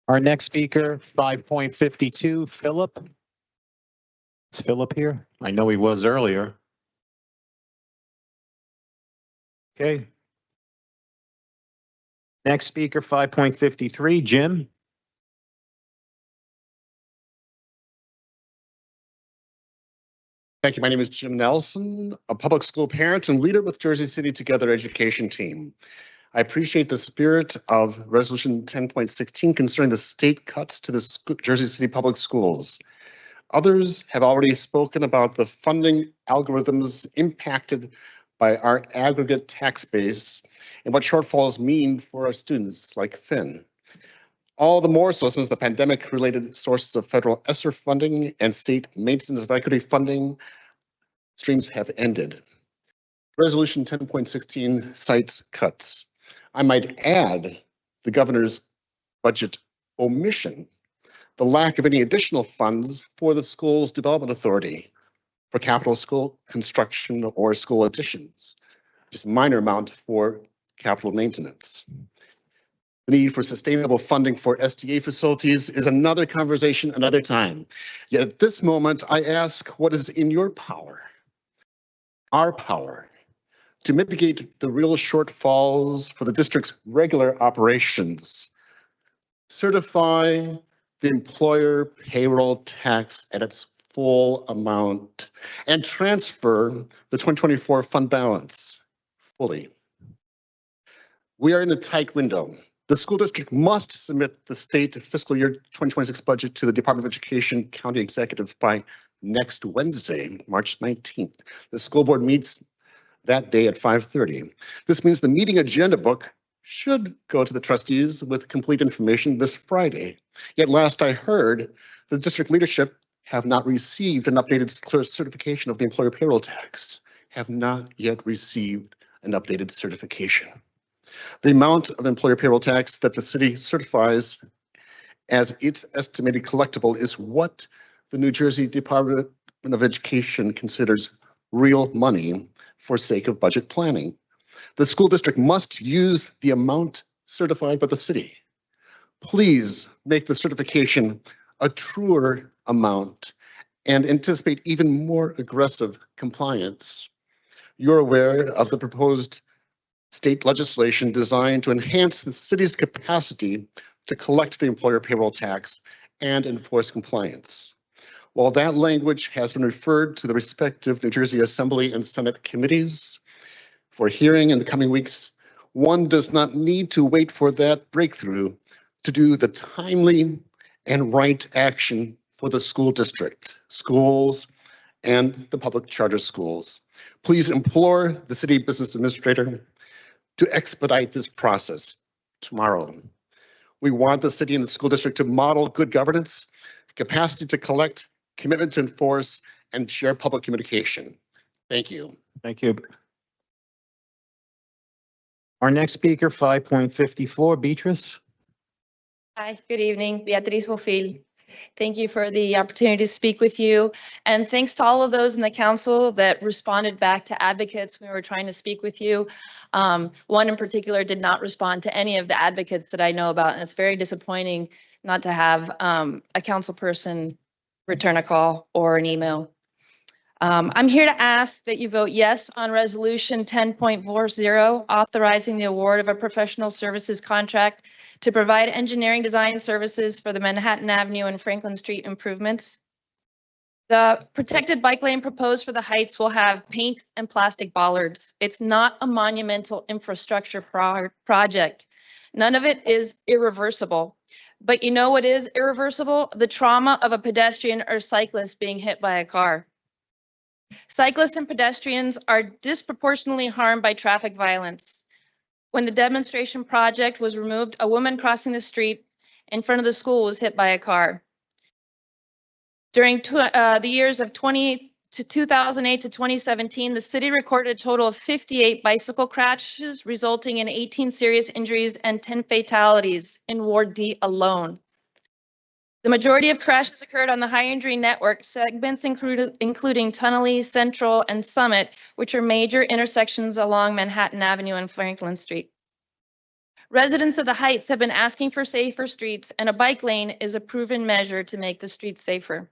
Our next speaker, 5.52, Philip. Is Philip here? I know he was earlier. Okay. Next speaker, 5.53, Jim. Thank you. My name is Jim Nelson, a public school parent and leader with Jersey City Together education team. I appreciate the spirit of Resolution 10.16 concerning the state cuts to the Jersey City public schools. Others have already spoken about the funding algorithms impacted by our aggregate tax base and what shortfalls mean for our students like Finn. All the more so since the pandemic-related sources of federal ESSER funding and state maintenance of equity funding streams have ended. Resolution 10.16 cites cuts. I might add the governor's budget omission, the lack of any additional funds for the school's development authority for capital school construction or school additions, just a minor amount for capital maintenance. The need for sustainable funding for SDA facilities is another conversation another time. Yet at this moment, I ask what is in your power, our power, to mitigate the real shortfalls for the district's regular operations. Certify the employer payroll tax at its full amount and transfer the 2024 fund balance fully. We are in a tight window. The school district must submit the state fiscal year 2026 budget to the Department of Education County Executive by next Wednesday, March 19th. The school board meets that day at 5:30. This means the meeting agenda book should go to the trustees with complete information this Friday. Yet last I heard, the district leadership have not received an updated clear certification of the employer payroll tax, have not yet received an updated certification. The amount of employer payroll tax that the city certifies as its estimated collectible is what the New Jersey Department of Education considers real money for sake of budget planning. The school district must use the amount certified by the city. Please make the certification a truer amount and anticipate even more aggressive compliance. You're aware of the proposed state legislation designed to enhance the city's capacity to collect the employer payroll tax and enforce compliance. While that language has been referred to the respective New Jersey Assembly and Senate committees for hearing in the coming weeks, one does not need to wait for that breakthrough to do the timely and right action for the school district, schools, and the public charter schools. Please implore the city business administrator to expedite this process tomorrow. We want the city and the school district to model good governance, capacity to collect, commitment to enforce, and share public communication. Thank you. Thank you. Our next speaker, 5.54, Beatrice. Hi, good evening. Beatriz Bofil. Thank you for the opportunity to speak with you. And thanks to all of those in the council that responded back to advocates when we were trying to speak with you. One in particular did not respond to any of the advocates that I know about, and it's very disappointing not to have a council person return a call or an email. I'm here to ask that you vote yes on Resolution 10.40, authorizing the award of a professional services contract to provide engineering design services for the Manhattan Avenue and Franklin Street improvements. The protected bike lane proposed for the Heights will have paint and plastic bollards. It's not a monumental infrastructure project. None of it is irreversible. But you know what is irreversible? The trauma of a pedestrian or cyclist being hit by a car. Cyclists and pedestrians are disproportionately harmed by traffic violence. When the demonstration project was removed, a woman crossing the street in front of the school was hit by a car. During the years of 2008 to 2017, the city recorded a total of 58 bicycle crashes, resulting in 18 serious injuries and 10 fatalities in Ward D alone. The majority of crashes occurred on the high injury network segments, including Tunnelly, Central, and Summit, which are major intersections along Manhattan Avenue and Franklin Street. Residents of the Heights have been asking for safer streets, and a bike lane is a proven measure to make the streets safer.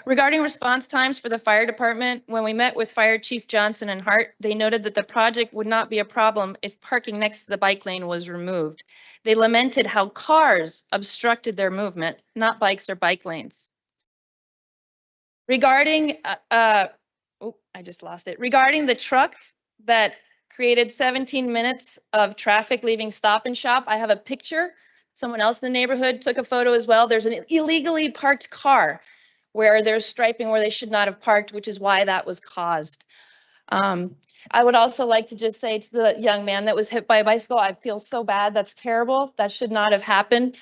Regarding response times for the fire department, when we met with Fire Chief Johnson and Hart, they noted that the project would not be a problem if parking next to the bike lane was removed. They lamented how cars obstructed their movement, not bikes or bike lanes. Regarding, I just lost it. Regarding the truck that created 17 minutes of traffic leaving Stop and Shop, I have a picture. Someone else in the neighborhood took a photo as well. There's an illegally parked car where there's striping where they should not have parked, which is why that was caused. I would also like to just say to the young man that was hit by a bicycle, I feel so bad. That's terrible. That should not have happened.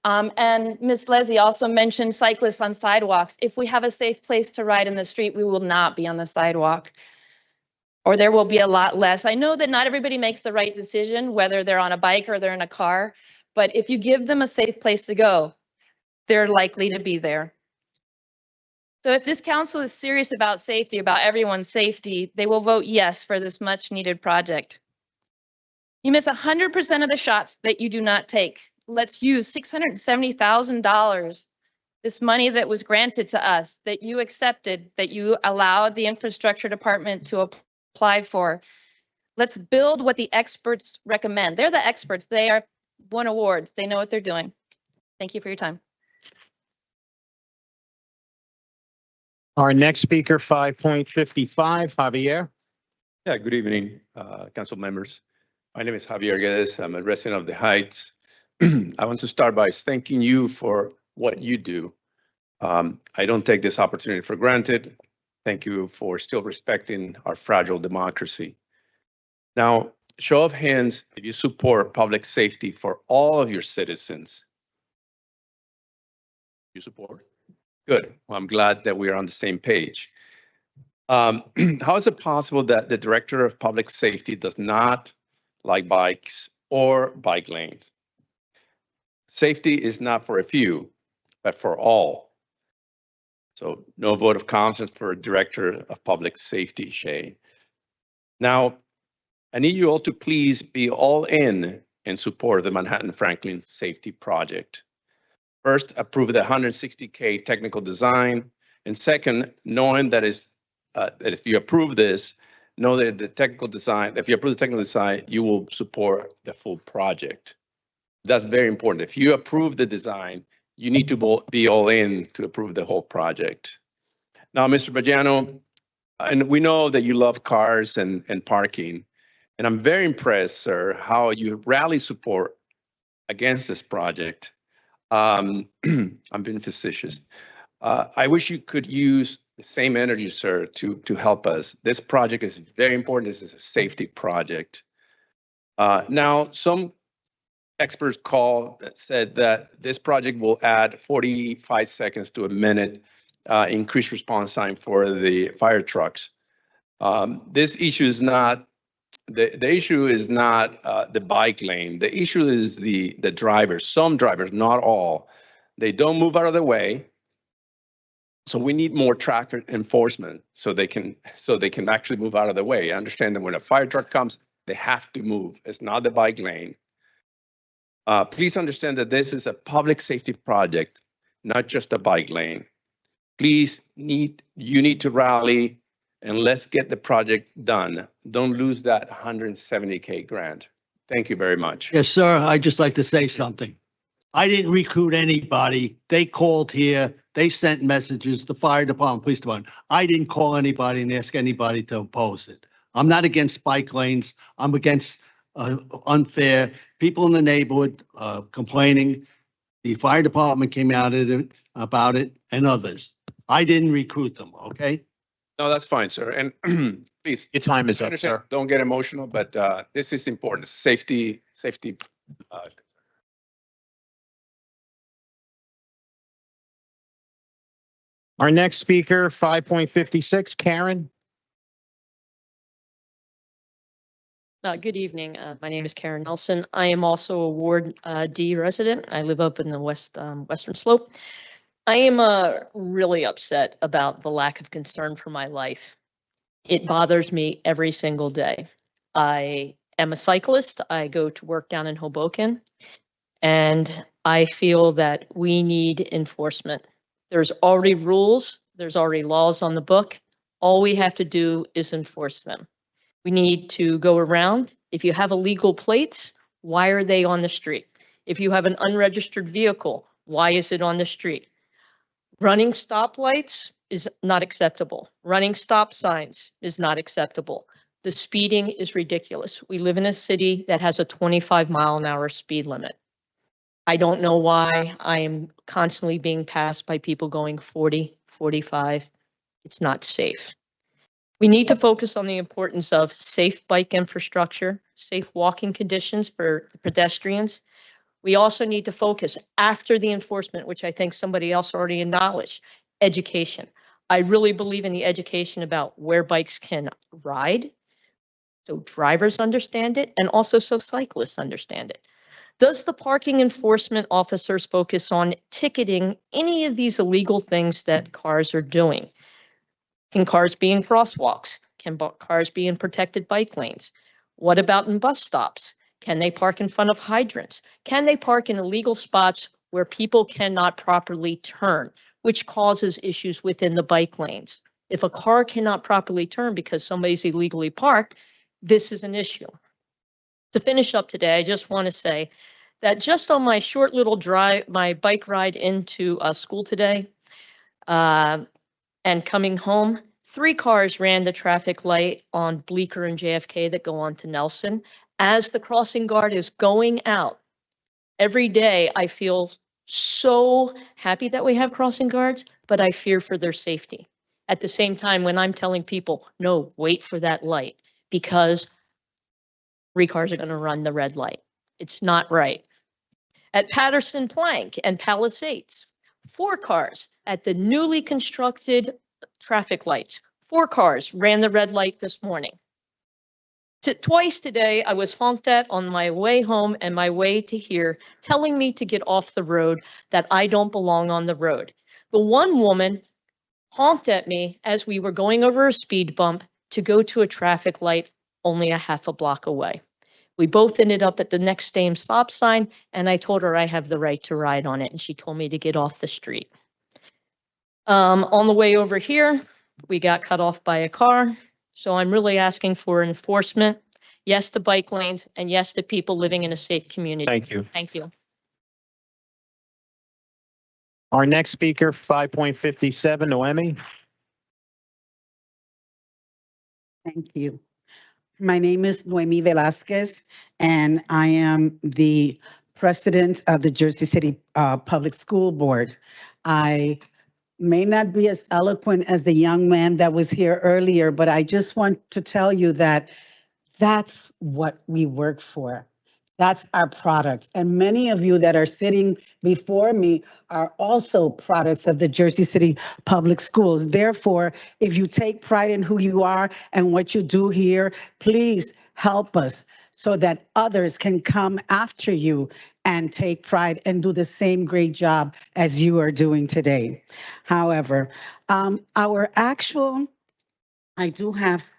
And Ms. Leslie also mentioned cyclists on sidewalks. If we have a safe place to ride in the street, we will not be on the sidewalk, or there will be a lot less. I know that not everybody makes the right decision, whether they're on a bike or they're in a car, but if you give them a safe place to go, they're likely to be there. So if this council is serious about safety, about everyone's safety, they will vote yes for this much needed project. You miss 100% of the shots that you do not take. Let's use $670,000, this money that was granted to us, that you accepted, that you allowed the infrastructure department to apply for. Let's build what the experts recommend. They're the experts. They are won awards. They know what they're doing. Thank you for your time. Our next speaker, 5.55, Javier. Yeah, good evening, council members. My name is Javier Guedes. I'm a resident of the Heights. I want to start by thanking you for what you do. I don't take this opportunity for granted. Thank you for still respecting our fragile democracy. Now, show of hands if you support public safety for all of your citizens. You support? Good. Well, I'm glad that we are on the same page. How is it possible that the Director of Public Safety does not like bikes or bike lanes? Safety is not for a few, but for all. So no vote of confidence for Director of Public Safety, Shay. Now, I need you all to please be all in support of the Manhattan Franklin Safety Project. First, approve the $160K technical design. And second, knowing that if you approve this, know that the technical design, if you approve the technical design, you will support the full project. That's very important. If you approve the design, you need to be all in to approve the whole project. Now, Mr. Bajano, and we know that you love cars and parking, and I'm very impressed, sir, how you rally support against this project. I'm being facetious. I wish you could use the same energy, sir, to help us. This project is very important. This is a safety project. Now, some experts said that this project will add 45 seconds to a minute increased response time for the fire trucks. This issue is not the issue is not the bike lane. The issue is the drivers. Some drivers, not all, they don't move out of the way. So we need more traffic enforcement so they can actually move out of the way. I understand that when a fire truck comes, they have to move. It's not the bike lane. Please understand that this is a public safety project, not just a bike lane. Please you need to rally. And let's get the project done. Don't lose that $170K grant. Thank you very much. Yes, sir. I'd just like to say something. I didn't recruit anybody. They called here. They sent messages, the fire department, police department. I didn't call anybody and ask anybody to oppose it. I'm not against bike lanes. I'm against unfair people in the neighborhood complaining. The fire department came out about it and others. I didn't recruit them, okay? No, that's fine, sir. And please. Your time is I up, understand, sir. don't get emotional, but this is important. Safety. Our next speaker, 5.56, Karen. Good evening. My name is Karen Nelson. I am also a Ward D resident. I live up in the Western Slope. I am really upset about the lack of concern for my life. It bothers me every single day. I am a cyclist. I go to work down in Hoboken, and I feel that we need enforcement. There's already rules. There's already laws on the book. All we have to do is enforce them. We need to go around. If you have illegal plates, why are they on the street? If you have an unregistered vehicle, why is it on the street? Running stoplights is not acceptable. Running stop signs is not acceptable. The speeding is ridiculous. We live in a city that has a 25-mile-an-hour speed limit. I don't know why I am constantly being passed by people going 40, 45. It's not safe. We need to focus on the importance of safe bike infrastructure, safe walking conditions for the pedestrians. We also need to focus after the enforcement, which I think somebody else already acknowledged, education. I really believe in the education about where bikes can ride, so drivers understand it, and also so cyclists understand it. Does the parking enforcement officers focus on ticketing any of these illegal things that cars are doing? Can cars be in crosswalks? Can cars be in protected bike lanes? What about in bus stops? Can they park in front of hydrants? Can they park in illegal spots where people cannot properly turn, which causes issues within the bike lanes? If a car cannot properly turn because somebody's illegally parked, this is an issue. To finish up today, I just want to say that just on my short little drive, my bike ride into school today, and coming home, 3 cars ran the traffic light on Bleecker and JFK that go on to Nelson. As the crossing guard is going out, every day I feel so happy that we have crossing guards, but I fear for their safety. At the same time, when I'm telling people, no, wait for that light, because 3 cars are going to run the red light. It's not right. At Patterson Plank and Palisades, 4 cars at the newly constructed traffic lights. 4 cars ran the red light this morning. Twice today, I was honked at on my way home and my way to here, telling me to get off the road, that I don't belong on the road. The one woman honked at me as we were going over a speed bump to go to a traffic light only a half a block away. We both ended up at the next same stop sign, and I told her I have the right to ride on it, and she told me to get off the street. On the way over here, we got cut off by a car, so I'm really asking for enforcement. Yes to bike lanes, and yes to people living in a safe community. Thank you. Thank you. Our next speaker, 5.57, Noemi. Thank you. My name is Noemi Velasquez, and I am the president of the Jersey City Public School Board. I may not be as eloquent as the young man that was here earlier, but I just want to tell you that that's what we work for. That's our product. And many of you that are sitting before me are also products of the Jersey City Public Schools. Therefore, if you take pride in who you are and what you do here, please help us so that others can come after you and take pride and do the same great job as you are doing today. However, I do have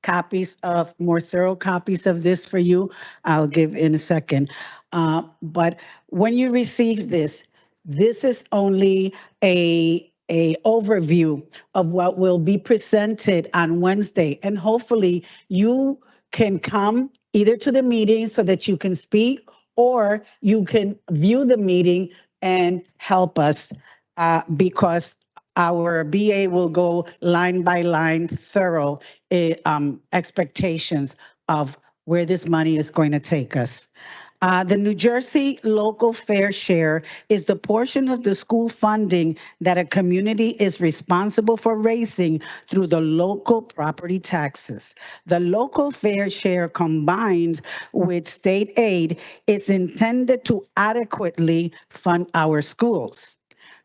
copies of more thorough copies of this for you. I'll give in a second. But when you receive this, this is only a overview of what will be presented on Wednesday. And hopefully you can come either to the meeting so that you can speak, or you can view the meeting and help us because our BA will go line by line, thorough expectations of where this money is going to take us. The New Jersey local fair share is the portion of the school funding that a community is responsible for raising through the local property taxes. The local fair share combined with state aid is intended to adequately fund our schools.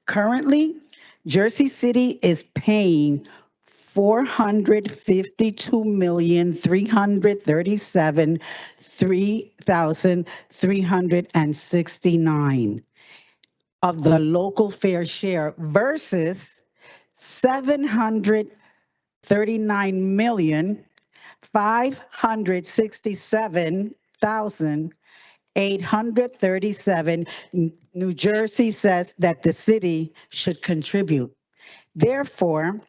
Currently, Jersey City is paying $452,337,369 of the local fair share versus 739,567,837 New Jersey says that the city should contribute. Therefore,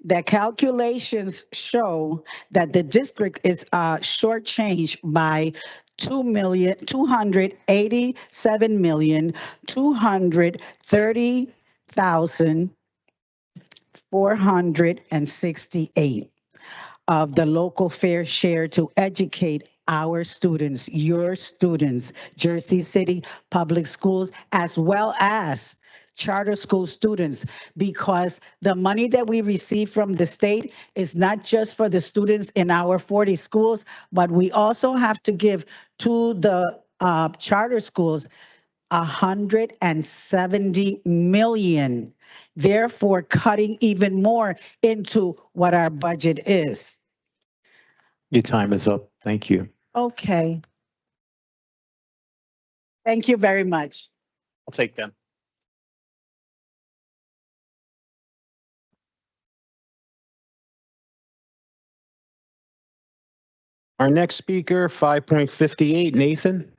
the calculations show that the district is shortchanged by $287,230,468 of the local fair share to educate our students, your students, Jersey City Public Schools, as well as charter school students, because the money that we receive from the state is not just for the students in our 40 schools, but we also have to give to the charter schools 170 million, therefore cutting even more into what our budget is. Your time is up. Thank you. Okay. Thank you very much. I'll take them. Our next speaker, 5.58, Nathan.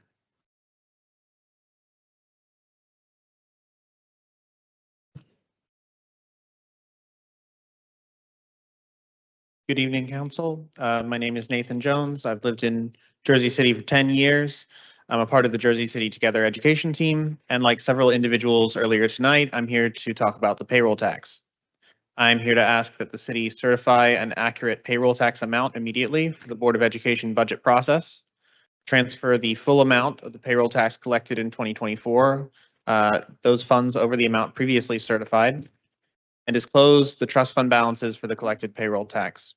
Good evening, Council. My name is Nathan Jones. I've lived in Jersey City for 10 years. I'm a part of the Jersey City Together education team, and like several individuals earlier tonight, I'm here to talk about the payroll tax. I'm here to ask that the city certify an accurate payroll tax amount immediately for the Board of Education budget process, transfer the full amount of the payroll tax collected in 2024, those funds over the amount previously certified, and disclose the trust fund balances for the collected payroll tax.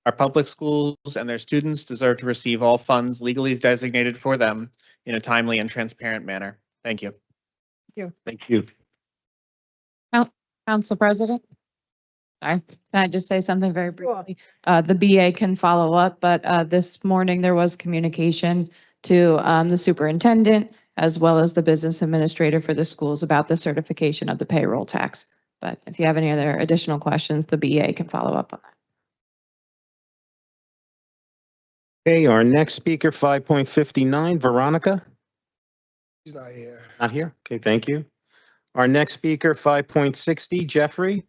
Our public schools and their students deserve to receive all funds legally designated for them in a timely and transparent manner. Thank you. Thank you. Council President? Sorry, can I just say something very briefly? The BA can follow up, but this morning there was communication to the superintendent as well as the business administrator for the schools about the certification of the payroll tax. But if you have any other additional questions, the BA can follow up on that. Okay, our next speaker, 5.59, Veronica. He's not here. Not here? Okay, thank you. Our next speaker, 5.60, Jeffrey.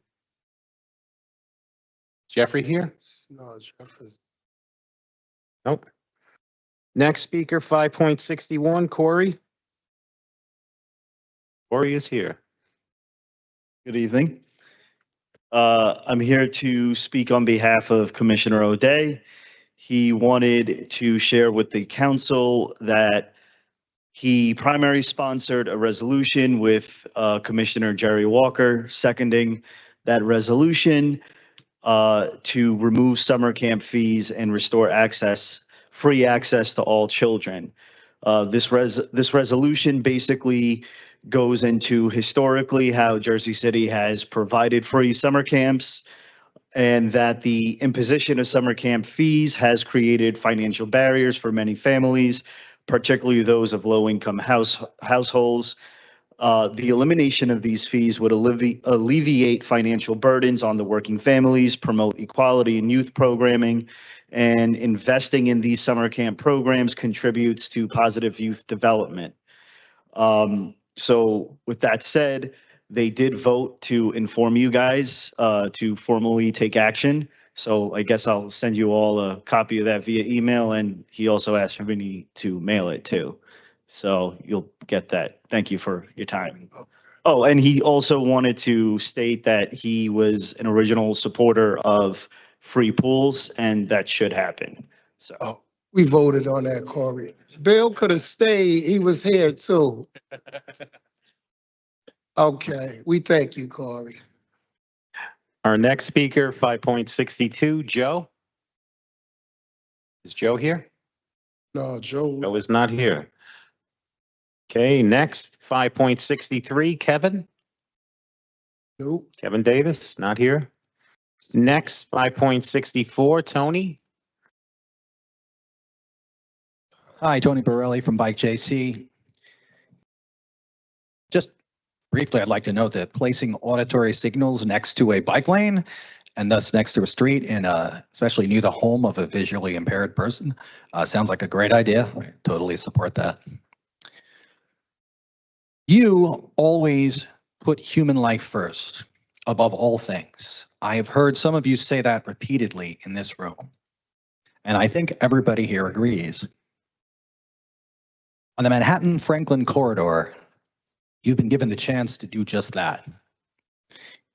Jeffrey here? No, Jeffrey. Nope. Next speaker, 5.61, Corey. Corey is here. Good evening. I'm here to speak on behalf of Commissioner O'Day. He wanted to share with the council that he primary sponsored a resolution with Commissioner Jerry Walker, seconding that resolution to remove summer camp fees and restore free access to all children. This resolution basically goes into historically how Jersey City has provided free summer camps, and that the imposition of summer camp fees has created financial barriers for many families, particularly those of low-income households. The elimination of these fees would alleviate financial burdens on the working families, promote equality in youth programming, and investing in these summer camp programs contributes to positive youth development. So with that said, they did vote to inform you guys to formally take action. So I guess I'll send you all a copy of that via email, and he also asked for me to mail it too. So you'll get that. Thank you for your time. Oh, and he also wanted to state that he was an original supporter of free pools, and that should happen. So. Oh, we voted on that, Corey. Bill could have stayed. He was here too. Okay, we thank you, Corey. Our next speaker, 5.62, Joe. Is Joe here? No, Joe. Joe is not here. Okay, next, 5.63, Kevin. Nope. Kevin Davis, not here. Next, 5.64, Tony. Hi, Tony Borelli from Bike JC. Just briefly, I'd like to note that placing auditory signals next to a bike lane and thus next to a street and especially near the home of a visually impaired person sounds like a great idea. I totally support that. You always put human life first above all things. I have heard some of you say that repeatedly in this room, and I think everybody here agrees. On the Manhattan-Franklin corridor, you've been given the chance to do just that.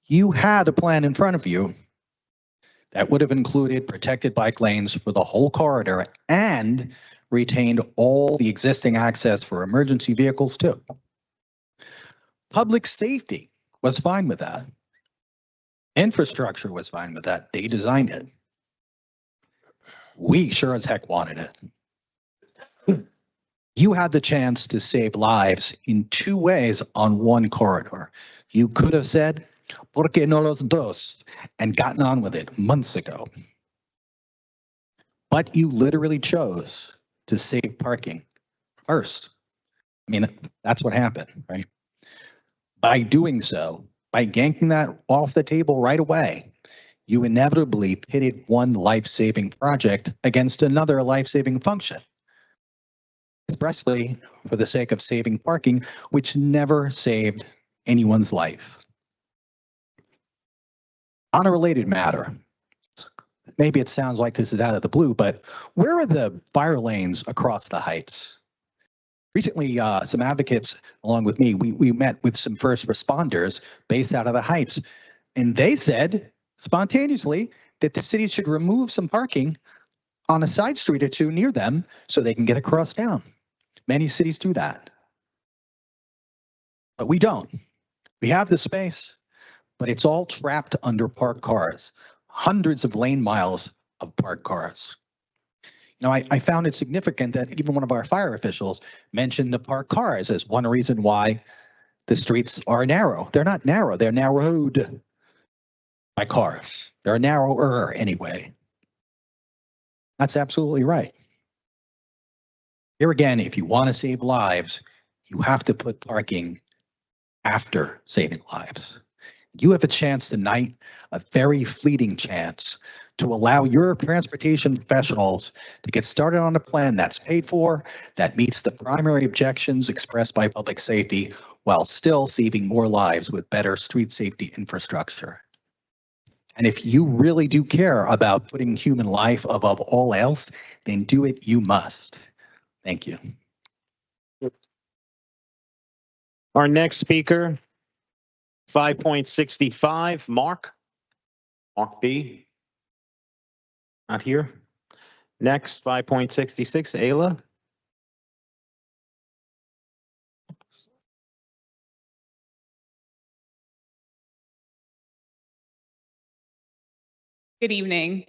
You had a plan in front of you that would have included protected bike lanes for the whole corridor and retained all the existing access for emergency vehicles too. Public safety was fine with that. Infrastructure was fine with that. They designed it. We sure as heck wanted it. You had the chance to save lives in two ways on one corridor. You could have said, "Por qué no los dos?" and gotten on with it months ago. But you literally chose to save parking first. I mean, that's what happened, right? By doing so, by yanking that off the table right away, you inevitably pitted one life-saving project against another life-saving function, expressly for the sake of saving parking, which never saved anyone's life. On a related matter, maybe it sounds like this is out of the blue, but where are the fire lanes across the heights? Recently, some advocates, along with me, we met with some first responders based out of the heights, and they said spontaneously that the city should remove some parking on a side street or two near them so they can get across town. Many cities do that. But we don't. We have the space, but it's all trapped under parked cars, hundreds of lane miles of parked cars. Now, I found it significant that even one of our fire officials mentioned the parked cars as one reason why the streets are narrow. They're not narrow, they're narrowed by cars. They're narrower anyway. That's absolutely right. Here again, if you want to save lives, you have to put parking after saving lives. You have a chance tonight, a very fleeting chance, to allow your transportation professionals to get started on a plan that's paid for, that meets the primary objections expressed by public safety, while still saving more lives with better street safety infrastructure. And if you really do care about putting human life above all else, then do it you must. Thank you. Our next speaker, 5.65, Mark. Mark B. Not here. Next, 5.66, Ayla. Good evening.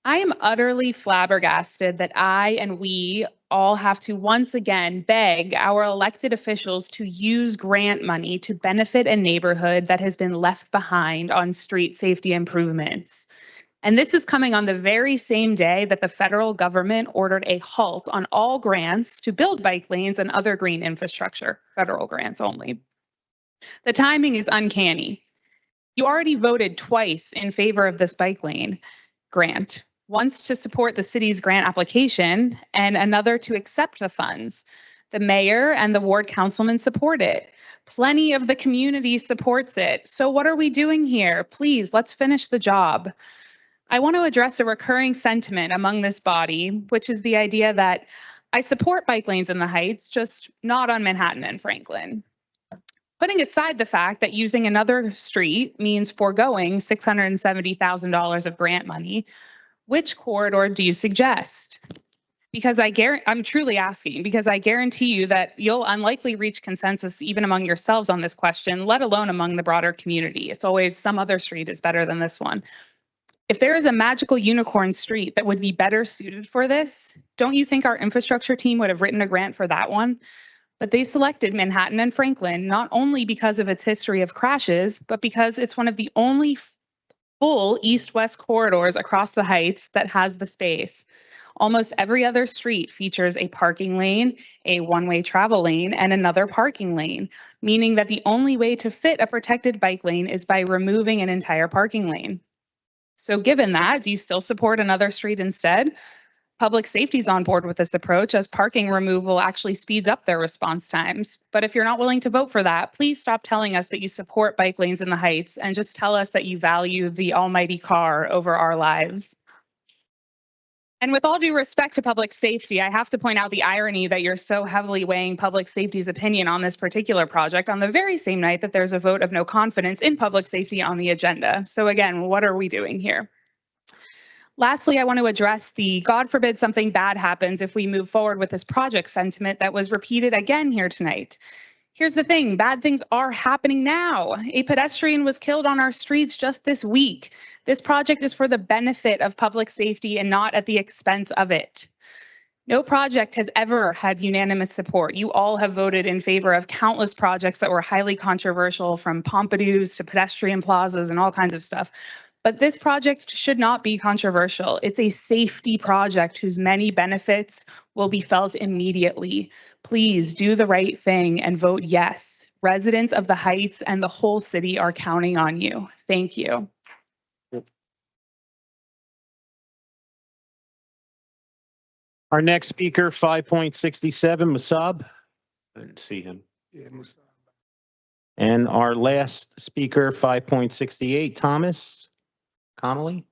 I am utterly flabbergasted that I and we all have to once again beg our elected officials to use grant money to benefit a neighborhood that has been left behind on street safety improvements. And this is coming on the very same day that the federal government ordered a halt on all grants to build bike lanes and other green infrastructure, federal grants only. The timing is uncanny. You already voted twice in favor of this bike lane grant, once to support the city's grant application and another to accept the funds. The mayor and the ward councilman support it. Plenty of the community supports it. So what are we doing here? Please, let's finish the job. I want to address a recurring sentiment among this body, which is the idea that I support bike lanes in the Heights, just not on Manhattan and Franklin. Putting aside the fact that using another street means foregoing $670,000 of grant money, which corridor do you suggest? Because I'm truly asking, because I guarantee you that you'll unlikely reach consensus even among yourselves on this question, let alone among the broader community. It's always some other street is better than this one. If there is a magical unicorn street that would be better suited for this, don't you think our infrastructure team would have written a grant for that one? But they selected Manhattan and Franklin not only because of its history of crashes, but because it's one of the only full east-west corridors across the Heights that has the space. Almost every other street features a parking lane, a one-way travel lane, and another parking lane, meaning that the only way to fit a protected bike lane is by removing an entire parking lane. So given that, do you still support another street instead? Public safety is on board with this approach, as parking removal actually speeds up their response times. But if you're not willing to vote for that, please stop telling us that you support bike lanes in the Heights and just tell us that you value the almighty car over our lives. And with all due respect to public safety, I have to point out the irony that you're so heavily weighing public safety's opinion on this particular project on the very same night that there's a vote of no confidence in public safety on the agenda. So again, what are we doing here? Lastly, I want to address the God forbid something bad happens if we move forward with this project sentiment that was repeated again here tonight. Here's the thing, bad things are happening now. A pedestrian was killed on our streets just this week. This project is for the benefit of public safety and not at the expense of it. No project has ever had unanimous support. You all have voted in favor of countless projects that were highly controversial, from Pompadou's to pedestrian plazas and all kinds of stuff. But this project should not be controversial. It's a safety project whose many benefits will be felt immediately. Please do the right thing and vote yes. Residents of the Heights and the whole city are counting on you. Thank you. Our next speaker, 5.67, Musab. I didn't see him. Yeah, Musab. And our last speaker, 5.68, Thomas Connolly.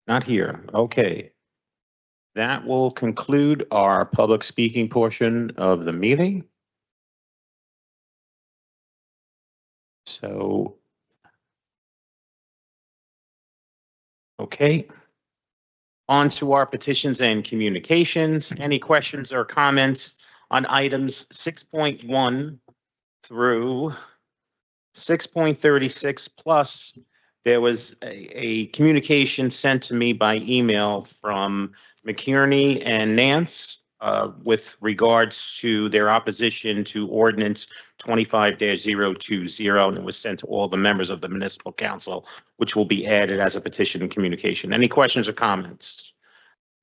Not here. Okay. That will conclude our public speaking portion of the meeting. So, okay. On to our petitions and communications. Any questions or comments on items 6.1 through 6.36 plus? There was a communication sent to me by email from McKierney and Nance with regards to their opposition to ordinance 25-020, and it was sent to all the members of the municipal council, which will be added as a petition and communication. Any questions or comments?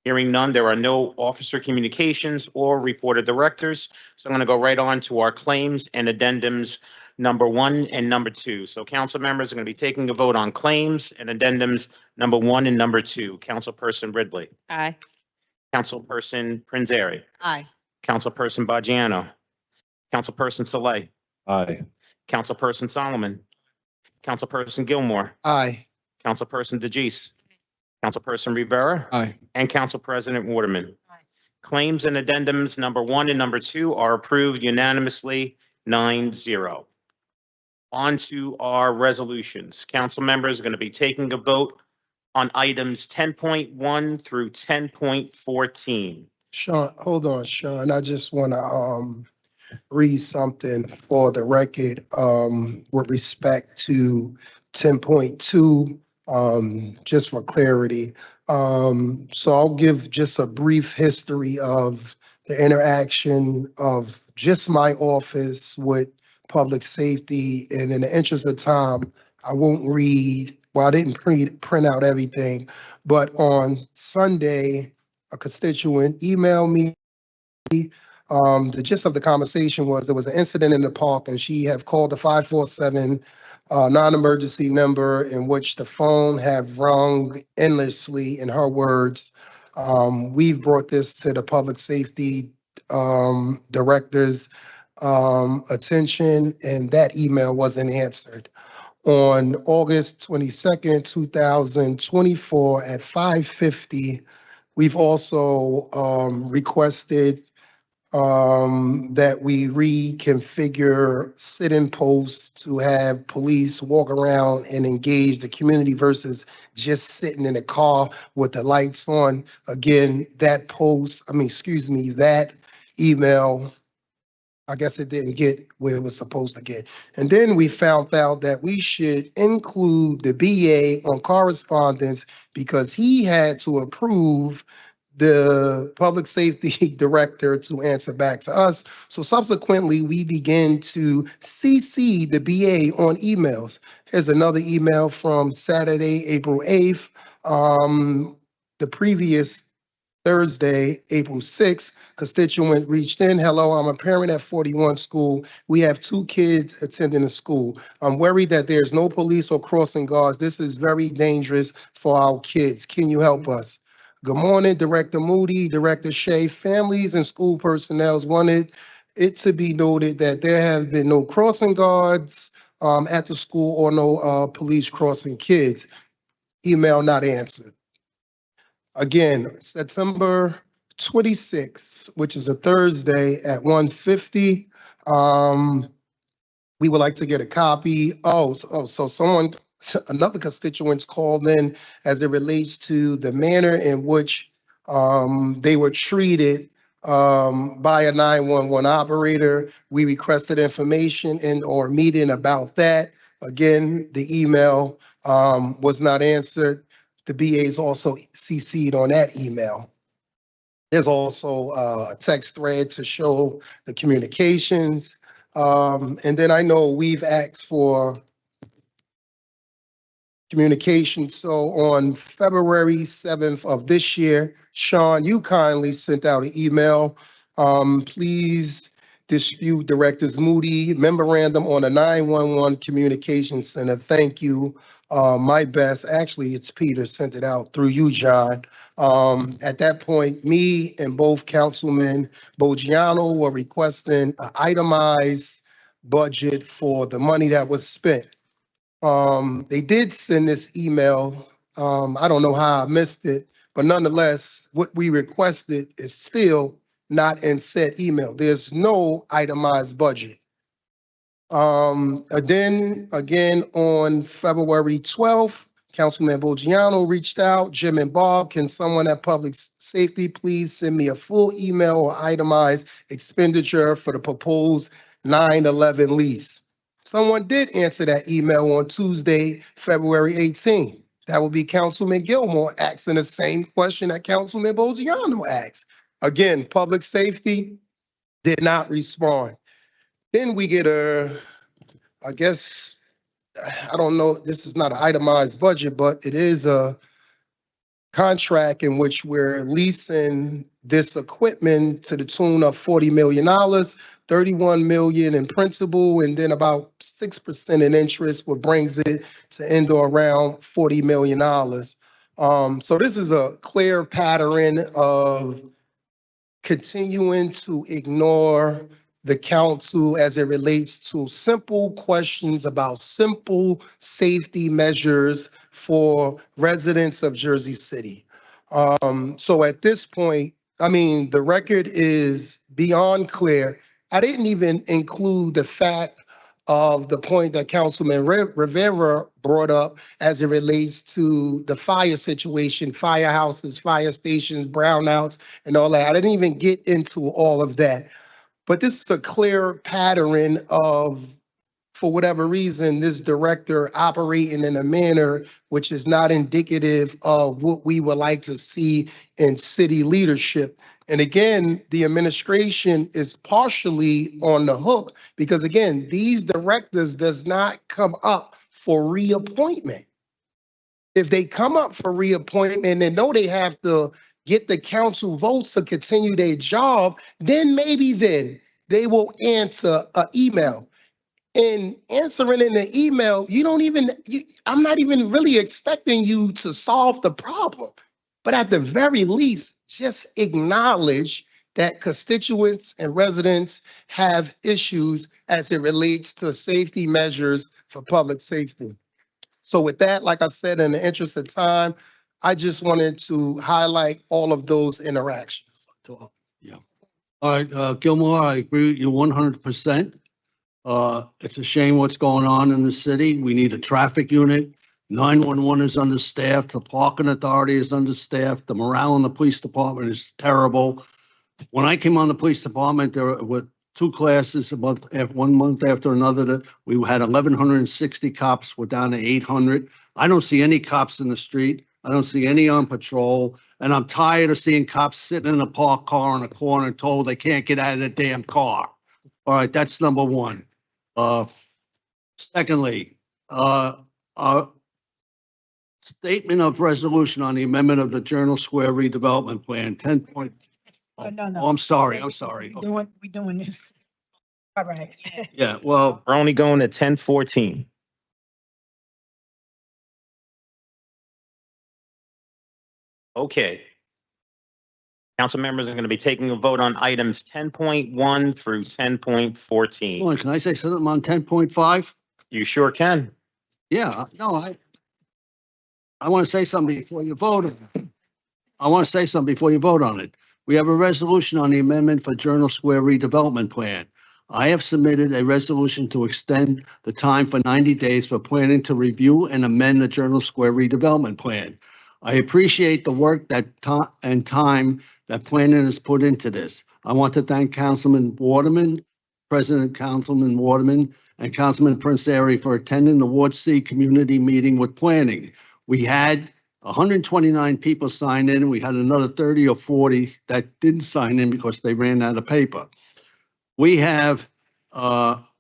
Hearing none, there are no officer communications or reported directors. So I'm going to go right on to our claims and addendums number 1 and number 2. So council members are going to be taking a vote on claims and addendums number 1 and number 2. Councilperson Ridley. Aye. Councilperson Prinzary. Aye. Councilperson Bajano. Councilperson Saleh. Aye. Councilperson Solomon. Councilperson Gilmore. Aye. Councilperson DeGise. Councilperson Rivera. Aye. And Council President Waterman. Aye. Claims and addendums number 1 and number 2 are approved unanimously, 9-0. On to our resolutions. Council members are going to be taking a vote on items 10.1 through 10.14. Sean, hold on, Sean. I just want to read something for the record with respect to 10.2, just for clarity. So I'll give just a brief history of the interaction of just my office with public safety. And in the interest of time, I won't read, well, I didn't print out everything, but on Sunday, a constituent emailed me. The gist of the conversation was there was an incident in the park and she had called the 547 non-emergency number in which the phone had rung endlessly, in her words. We've brought this to the public safety director's attention, and that email wasn't answered. On August 22nd, 2024 at 5:50, we've also requested that we reconfigure sit-in posts to have police walk around and engage the community versus just sitting in a car with the lights on. Again, that that email, I guess it didn't get where it was supposed to get. And then we found out that we should include the BA on correspondence because he had to approve the public safety director to answer back to us. So subsequently, we began to CC the BA on emails. Here's another email from Saturday, April 8th. The previous Thursday, April 6th, constituent reached in. Hello, I'm a parent at 41 school. We have 2 kids attending the school. I'm worried that there's no police or crossing guards. This is very dangerous for our kids. Can you help us? Good morning, Director Moody, Director Shea. Families and school personnel wanted it to be noted that there have been no crossing guards at the school or no police crossing kids. Email not answered. Again, September 26th, which is a Thursday at 1:50. We would like to get a copy. So someone, another constituents called in as it relates to the manner in which they were treated by a 911 operator. We requested information and or meeting about that. Again, the email was not answered. The BA's also CC'd on that email. There's also a text thread to show the communications. And then I know we've asked for communication. So on February 7th of this year, Sean, you kindly sent out an email. Please dispute Directors Moody memorandum on a 911 communication center. Thank you. My best, actually, it's Peter sent it out through you, John. At that point, me and both Councilman Bogiano were requesting an itemized budget for the money that was spent. They did send this email. I don't know how I missed it, but nonetheless, what we requested is still not in said email. There's no itemized budget. Then again, on February 12th, Councilman Bogiano reached out. Jim and Bob, can someone at Public Safety please send me a full email or itemized expenditure for the proposed 9/11 lease? Someone did answer that email on Tuesday, February 18th. That would be Councilman Gilmore asking the same question that Councilman Bogiano asked. Again, Public Safety did not respond. Then we get I guess, I don't know, this is not an itemized budget, but it is a contract in which we're leasing this equipment to the tune of $40 million, $31 million in principal, and then about 6% in interest, what brings it to end or around $40 million. So this is a clear pattern of continuing to ignore the council as it relates to simple questions about simple safety measures for residents of Jersey City. So at this point, I mean, the record is beyond clear. I didn't even include the fact of the point that Councilman Rivera brought up as it relates to the fire situation, firehouses, fire stations, brownouts, and all that. I didn't even get into all of that. But this is a clear pattern of, for whatever reason, this director operating in a manner which is not indicative of what we would like to see in city leadership. And again, the administration is partially on the hook because again, these directors does not come up for reappointment. If they come up for reappointment and know they have to get the council votes to continue their job, then maybe then they will answer an email. And answering in the email, I'm not even really expecting you to solve the problem. But at the very least, just acknowledge that constituents and residents have issues as it relates to safety measures for public safety. So with that, like I said, in the interest of time, I just wanted to highlight all of those interactions. Yeah. All right, Gilmore, I agree with you 100%. It's a shame what's going on in the city. We need a traffic unit. 911 is understaffed. The parking authority is understaffed. The morale in the police department is terrible. When I came on the police department, there were two classes a month, 1 month after another, that we had 1,160 cops. We're down to 800. I don't see any cops in the street. I don't see any on patrol. And I'm tired of seeing cops sitting in a parked car in a corner told they can't get out of the damn car. All right, that's number one. Secondly, statement of resolution on the amendment of the Journal Square redevelopment plan, 10 point. No. Oh, I'm sorry. We doing this. All right. Yeah, well, We're only going to 10:14. Okay. Council members are going to be taking a vote on items 10.1 through 10.14. hold on, can I say something on 10.5? You sure can. Yeah, no, I want to say something before you vote. On it. We have a resolution on the amendment for Journal Square redevelopment plan. I have submitted a resolution to extend the time for 90 days for planning to review and amend the Journal Square redevelopment plan. I appreciate the work and time that planning has put into this. I want to thank Councilman Waterman, President Councilman Waterman, and Councilman Prince Airy for attending the Ward C community meeting with planning. We had 129 people sign in. We had another 30 or 40 that didn't sign in because they ran out of paper. We have,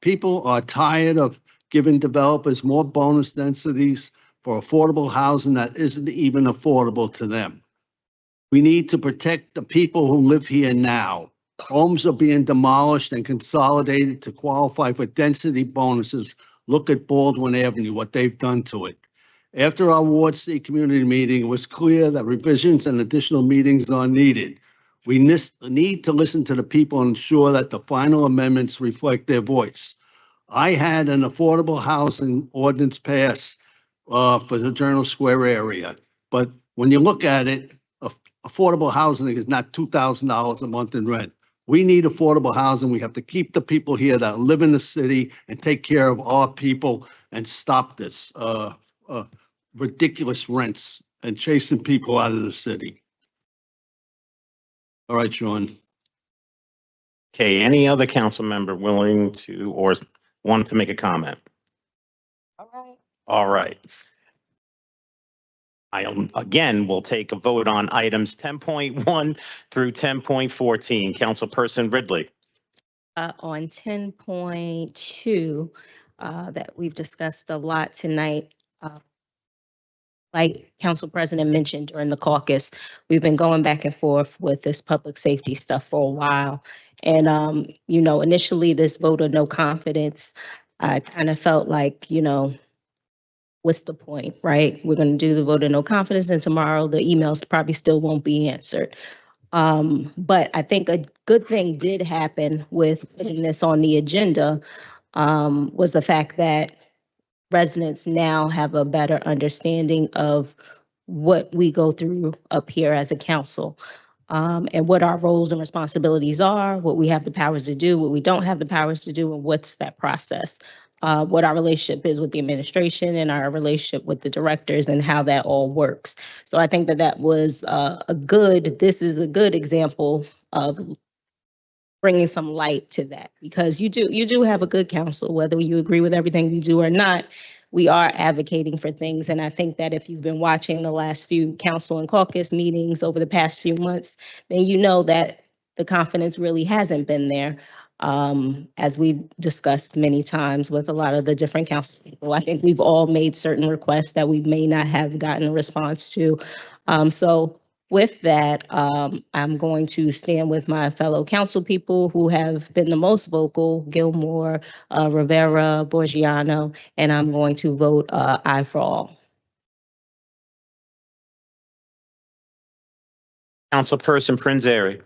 people are tired of giving developers more bonus densities for affordable housing that isn't even affordable to them. We need to protect the people who live here now. Homes are being demolished and consolidated to qualify for density bonuses. Look at Baldwin Avenue, what they've done to it. After our Ward C community meeting, it was clear that revisions and additional meetings are needed. We need to listen to the people and ensure that the final amendments reflect their voice. I had an affordable housing ordinance pass for the Journal Square area, but when you look at it, affordable housing is not $2,000 a month in rent. We need affordable housing. We have to keep the people here that live in the city and take care of our people and stop this ridiculous rents and chasing people out of the city. All right, Sean. Okay, any other council member willing to or want to make a comment? All right. I again will take a vote on items 10.1 through 10.14. Councilperson Ridley. On 10.2, that we've discussed a lot tonight. Like Council President mentioned during the caucus, we've been going back and forth with this public safety stuff for a while. And, initially this vote of no confidence, I kind of felt like, what's the point, right? We're going to do the vote of no confidence, and tomorrow the emails probably still won't be answered. But I think a good thing did happen with putting this on the agenda, was the fact that residents now have a better understanding of what we go through up here as a council, and what our roles and responsibilities are, what we have the powers to do, what we don't have the powers to do, and what's that process. What our relationship is with the administration and our relationship with the directors and how that all works. So I think that was this is a good example of bringing some light to that, because you do have a good council, whether you agree with everything we do or not. We are advocating for things. And I think that if you've been watching the last few council and caucus meetings over the past few months, then you know that the confidence really hasn't been there. As we've discussed many times with a lot of the different council people, I think we've all made certain requests that we may not have gotten a response to. So with that, I'm going to stand with my fellow council people who have been the most vocal, Gilmore, Rivera, Borgiano, and I'm going to vote aye for all. Councilperson Prince Airy.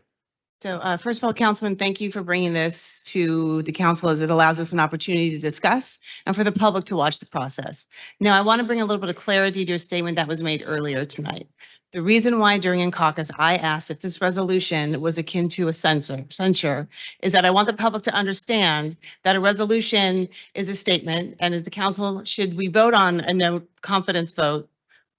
So first of all, Councilman, thank you for bringing this to the council as it allows us an opportunity to discuss and for the public to watch the process. Now, I want to bring a little bit of clarity to a statement that was made earlier tonight. The reason why during in caucus I asked if this resolution was akin to a censure is that I want the public to understand that a resolution is a statement, and as the council, should we vote on a no confidence vote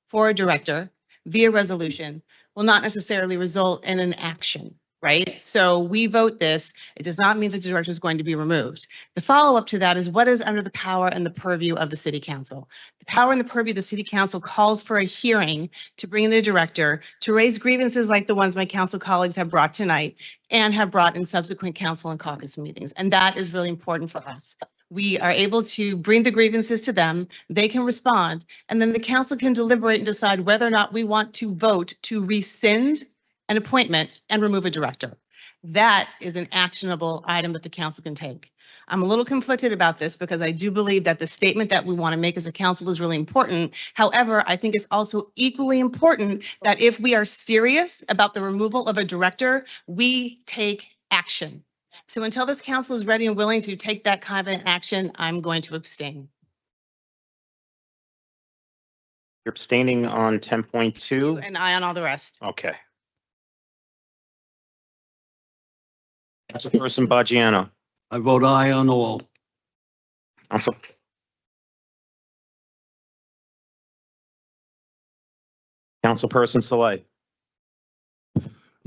for a director via resolution, will not necessarily result in an action. Right? So we vote this. It does not mean that the director is going to be removed. The follow-up to that is what is under the power and the purview of the city council. The power and the purview of the city council calls for a hearing to bring in a director to raise grievances like the ones my council colleagues have brought tonight and have brought in subsequent council and caucus meetings. And that is really important for us. We are able to bring the grievances to them, they can respond, and then the council can deliberate and decide whether or not we want to vote to rescind an appointment and remove a director. That is an actionable item that the council can take. I'm a little conflicted about this because I do believe that the statement that we want to make as a council is really important. However, I think it's also equally important that if we are serious about the removal of a director, we take action. So until this council is ready and willing to take that kind of an action, I'm going to abstain. You're abstaining on 10.2? And I on all the rest. Okay. Councilperson Baggiano. I vote aye on all. Council. Councilperson Saleh.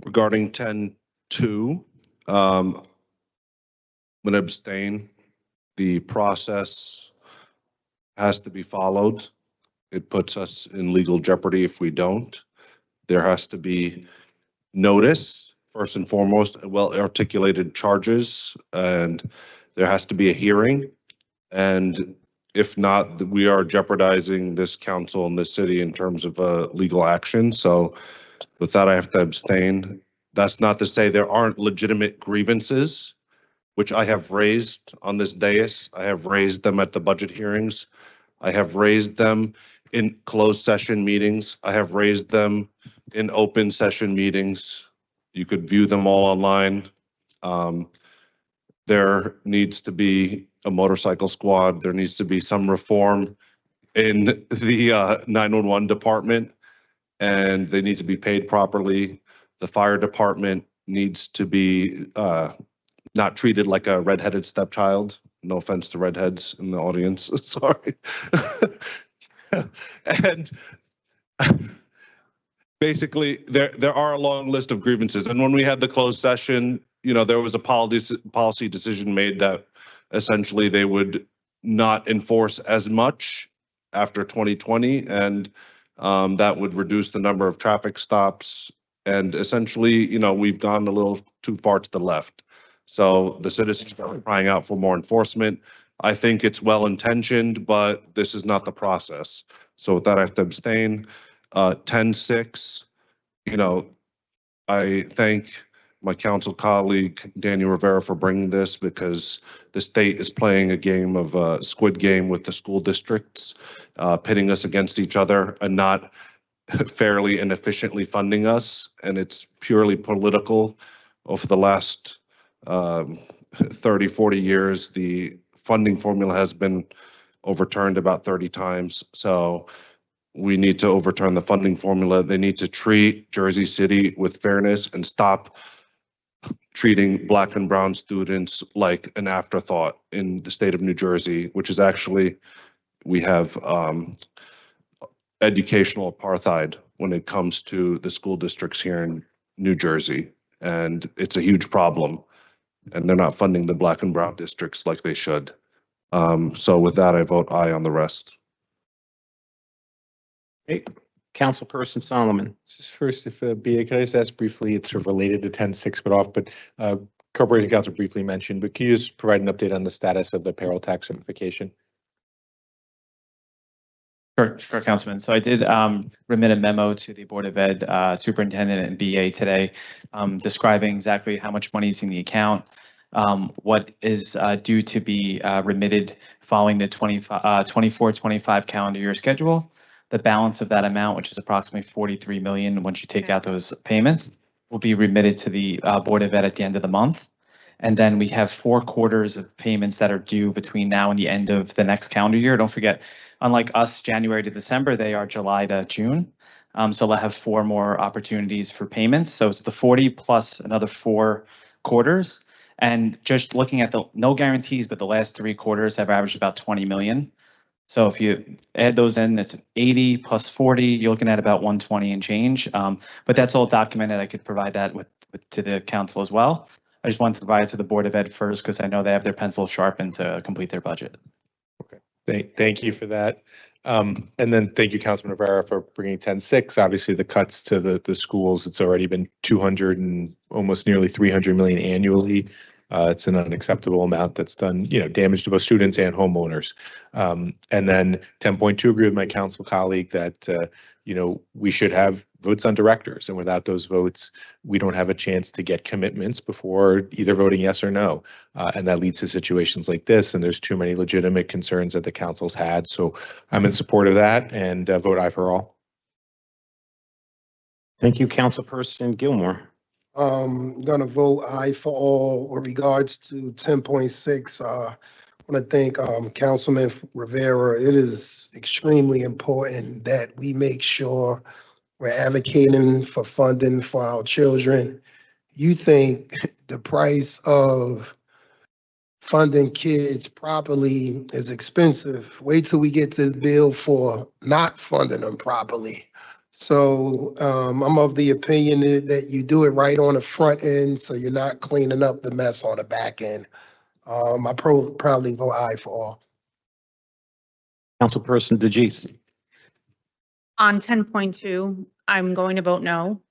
Regarding 10.2, I'm going to abstain. The process has to be followed. It puts us in legal jeopardy if we don't. There has to be notice, first and foremost, well-articulated charges, and there has to be a hearing. And if not, we are jeopardizing this council and this city in terms of legal action. So with that, I have to abstain. That's not to say there aren't legitimate grievances, which I have raised on this dais. I have raised them at the budget hearings. I have raised them in closed session meetings. I have raised them in open session meetings. You could view them all online. There needs to be a motorcycle squad. There needs to be some reform in the 911 department, and they need to be paid properly. The fire department needs to be not treated like a redheaded stepchild. No offense to redheads in the audience, sorry. And basically, there are a long list of grievances. And when we had the closed session, you know, there was a policy decision made that essentially they would not enforce as much after 2020, and that would reduce the number of traffic stops. And essentially, you know, we've gone a little too far to the left. So the citizens are crying out for more enforcement. I think it's well-intentioned, but this is not the process. So with that, I have to abstain. 10.6, you know, I thank my council colleague, Daniel Rivera, for bringing this because the state is playing a game of Squid Game with the school districts, pitting us against each other and not fairly and efficiently funding us. And it's purely political. Over the last 30, 40 years, the funding formula has been overturned about 30 times. So we need to overturn the funding formula. They need to treat Jersey City with fairness and stop treating Black and brown students like an afterthought in the state of New Jersey, which is actually, we have educational apartheid when it comes to the school districts here in New Jersey. And it's a huge problem. And they're not funding the Black and brown districts like they should. So with that, I vote aye on the rest. Okay. Councilperson Solomon. Just first, if BA, could I just ask briefly, it's sort of related to 10.6, but off, but Corporation Council briefly mentioned, but can you just provide an update on the status of the payroll tax certification? Sure, Councilman. So I did remit a memo to the Board of Ed Superintendent and BA today describing exactly how much money is in the account, what is due to be remitted following the 24-25 calendar year schedule, the balance of that amount, which is approximately 43 million once you take out those payments, will be remitted to the Board of Ed at the end of the month. And then we have 4 quarters of payments that are due between now and the end of the next calendar year. Don't forget, unlike us, January to December, they are July to June. So they'll have 4 more opportunities for payments. So it's the 40 plus another 4 quarters. And just looking at no guarantees, but the last 3 quarters have averaged about 20 million. So if you add those in, it's 80 plus 40, you're looking at about 120 and change. But that's all documented. I could provide that to the council as well. I just wanted to provide it to the Board of Ed first because I know they have their pencil sharpened to complete their budget. Thank you for that. And then thank you, Councilman Rivera, for bringing 10.6. Obviously, the cuts to the schools, it's already been 200 and almost nearly 300 million annually. It's an unacceptable amount that's done, damage to both students and homeowners. And then 10.2, agree with my council colleague that, we should have votes on directors. And without those votes, we don't have a chance to get commitments before either voting yes or no. And that leads to situations like this. And there's too many legitimate concerns that the council's had. So I'm in support of that and vote aye for all. Thank you, Councilperson Gilmore. Gonna vote aye for all with regards to 10.6. I want to thank Councilman Rivera. It is extremely important that we make sure we're advocating for funding for our children. You think the price of funding kids properly is expensive. Wait till we get to the bill for not funding them properly. So I'm of the opinion that you do it right on the front end so you're not cleaning up the mess on the back end. I probably vote aye for all. Councilperson DeGise. On 10.2, I'm going to vote no.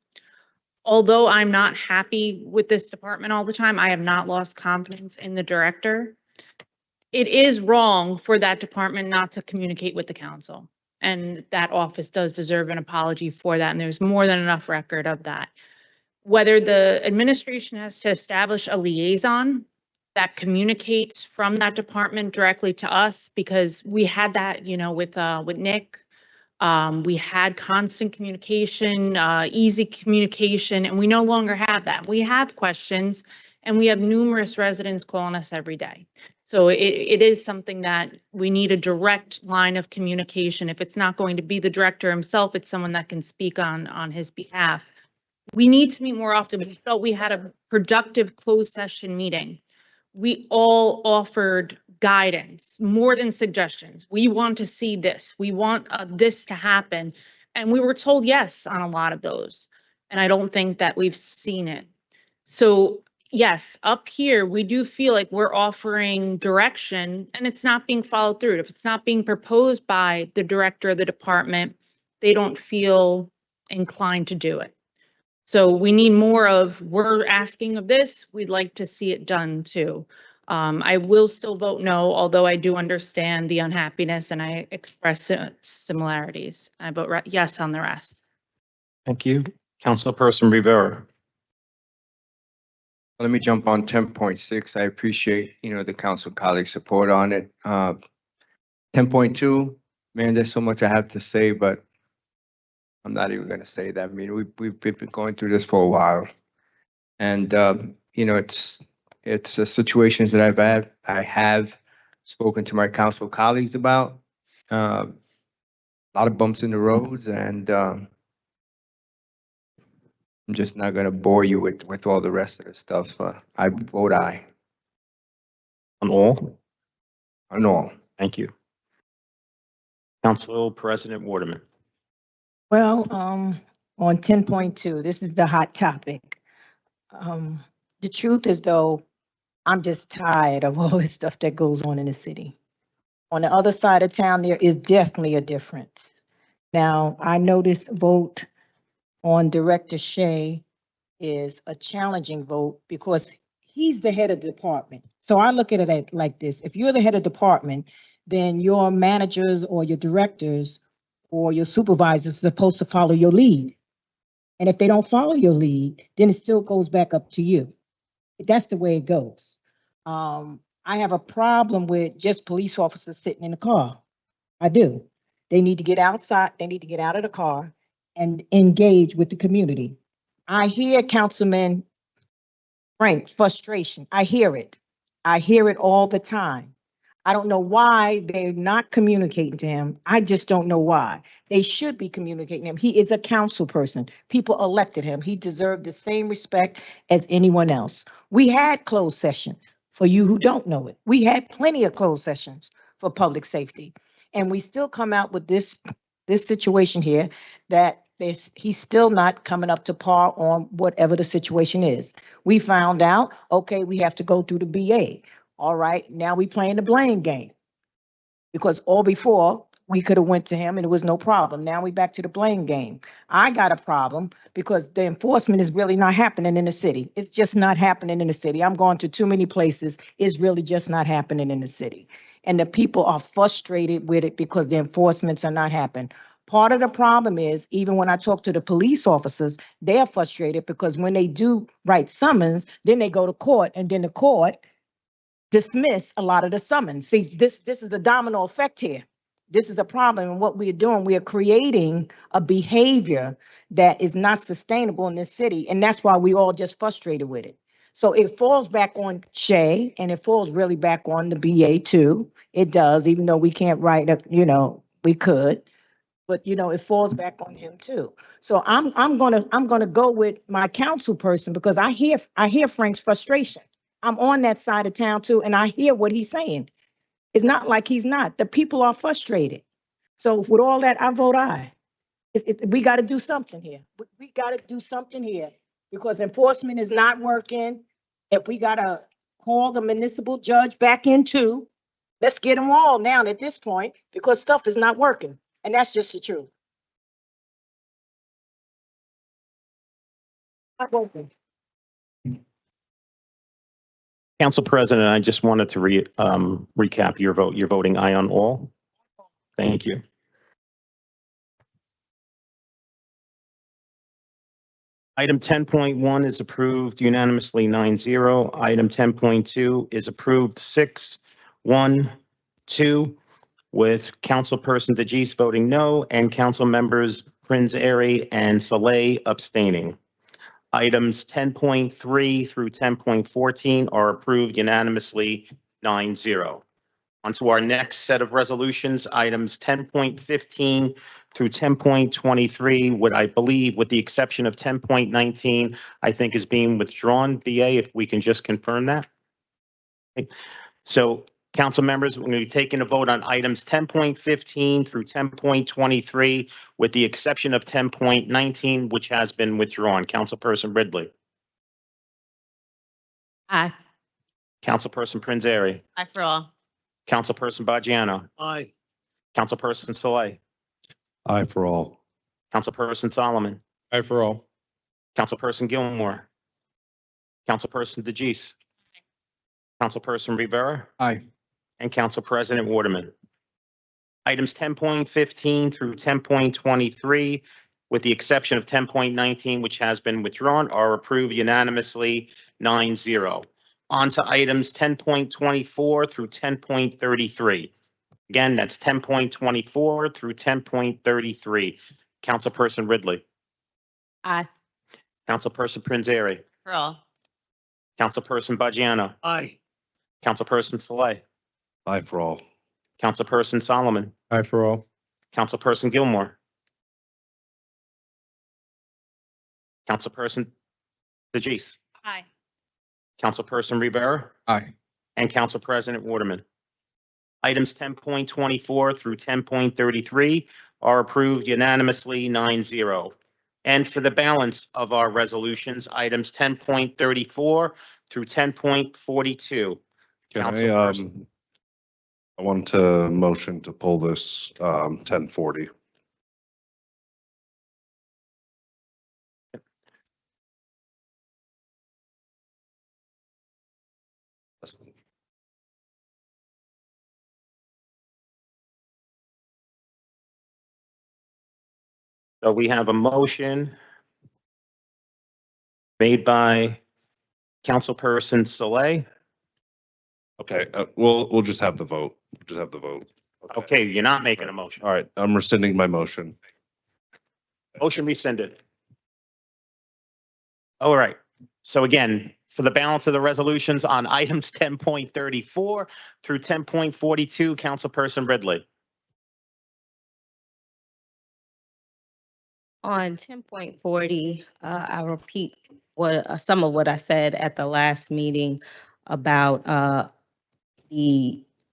Although I'm not happy with this department all the time, I have not lost confidence in the director. It is wrong for that department not to communicate with the council. And that office does deserve an apology for that. And there's more than enough record of that. Whether the administration has to establish a liaison that communicates from that department directly to us, because we had that, with Nick. We had constant communication, easy communication, and we no longer have that. We have questions and we have numerous residents calling us every day. So it is something that we need a direct line of communication. If it's not going to be the director himself, it's someone that can speak on his behalf. We need to meet more often. We felt we had a productive closed session meeting. We all offered guidance more than suggestions. We want to see this. We want this to happen. And we were told yes on a lot of those. And I don't think that we've seen it. So yes, up here, we do feel like we're offering direction and it's not being followed through. If it's not being proposed by the director of the department, they don't feel inclined to do it. So we need more of, we're asking of this, we'd like to see it done too. I will still vote no, although I do understand the unhappiness and I express similarities. I vote yes on the rest. Thank you. Councilperson Rivera. Let me jump on 10.6. I appreciate, the council colleagues' support on it. 10.2, man, there's so much I have to say, but I'm not even going to say that. I mean, we've been going through this for a while, and it's situations that I have spoken to my council colleagues about. A lot of bumps in the roads, and I'm just not going to bore you with all the rest of the stuff. I vote aye. On all? On all. Thank you. Council President Waterman. Well, on 10.2, this is the hot topic. The truth is, though, I'm just tired of all this stuff that goes on in the city. On the other side of town, there is definitely a difference. Now, I know this vote on Director Shea is a challenging vote because he's the head of the department. So I look at it like this. If you're the head of department, then your managers or your directors or your supervisors are supposed to follow your lead. And if they don't follow your lead, then it still goes back up to you. That's the way it goes. I have a problem with just police officers sitting in the car. I do. They need to get outside. They need to get out of the car and engage with the community. I hear Councilman Frank frustration. I hear it. I hear it all the time. I don't know why they're not communicating to him. I just don't know why. They should be communicating to him. He is a council person. People elected him. He deserved the same respect as anyone else. We had closed sessions for you who don't know it. We had plenty of closed sessions for public safety. And we still come out with this situation here that he's still not coming up to par on whatever the situation is. We found out, okay, we have to go through the BA. All right, now we playing the blame game. Because all before, we could have went to him and it was no problem. Now we back to the blame game. I got a problem because the enforcement is really not happening in the city. It's just not happening in the city. I'm going to too many places. It's really just not happening in the city. And the people are frustrated with it because the enforcements are not happening. Part of the problem is, even when I talk to the police officers, they're frustrated because when they do write summons, then they go to court and then the court dismiss a lot of the summons. See, this is the domino effect here. This is a problem. And what we're doing, we are creating a behavior that is not sustainable in this city. And that's why we all just frustrated with it. So it falls back on Shay and it falls really back on the BA too. It does, even though we can't write up, we could, but it falls back on him too. So I'm gonna go with my council person because I hear Frank's frustration. I'm on that side of town too, and I hear what he's saying. It's not like he's not. The people are frustrated. So with all that, I vote aye. We got to do something here. We got to do something here because enforcement is not working. If we got to call the municipal judge back in too, let's get them all now at this point because stuff is not working. And that's just the truth. Not working. Council President, I just wanted to recap your vote. You're voting aye on all. Thank you. Item 10.1 is approved unanimously 9-0. Item 10.2 is approved 6-1-2 with Councilperson DeGise voting no and Council members Prince Airy and Saleh abstaining. Items 10.3 through 10.14 are approved unanimously 9-0. On to our next set of resolutions, items 10.15 through 10.23, what I believe, with the exception of 10.19, I think is being withdrawn. BA, if we can just confirm that. So, council members, we're going to be taking a vote on items 10.15 through 10.23, with the exception of 10.19, which has been withdrawn. Councilperson Ridley. Aye. Councilperson Prince Airy. Aye for all. Councilperson Bajano. Aye. Councilperson Saleh. Aye for all. Councilperson Solomon. Aye for all. Councilperson Gilmore. Councilperson DeGise. Councilperson Rivera. Aye. And Council President Waterman. Items 10.15 through 10.23, with the exception of 10.19, which has been withdrawn, are approved unanimously 9-0. On to items 10.24 through 10.33. Again, that's 10.24 through 10.33. Councilperson Ridley. Aye. Councilperson Prince Airy. For all. Councilperson Bajano. Aye. Councilperson Saleh. Aye for all. Councilperson Solomon. Aye for all. Councilperson Gilmore. Councilperson DeGise. Aye. Councilperson Rivera. Aye. And Council President Waterman. Items 10.24 through 10.33 are approved unanimously 9-0. And for the balance of our resolutions, items 10.34 through 10.42. Can I want to motion to pull this 1040. So we have a motion made by Councilperson Saleh. Okay, we'll just have the vote. Just have the vote. Okay, you're not making a motion. All right, I'm rescinding my motion. Motion rescinded. All right. So again, for the balance of the resolutions on items 10.34 through 10.42, Councilperson Ridley. On 10.40, I'll repeat some of what I said at the last meeting about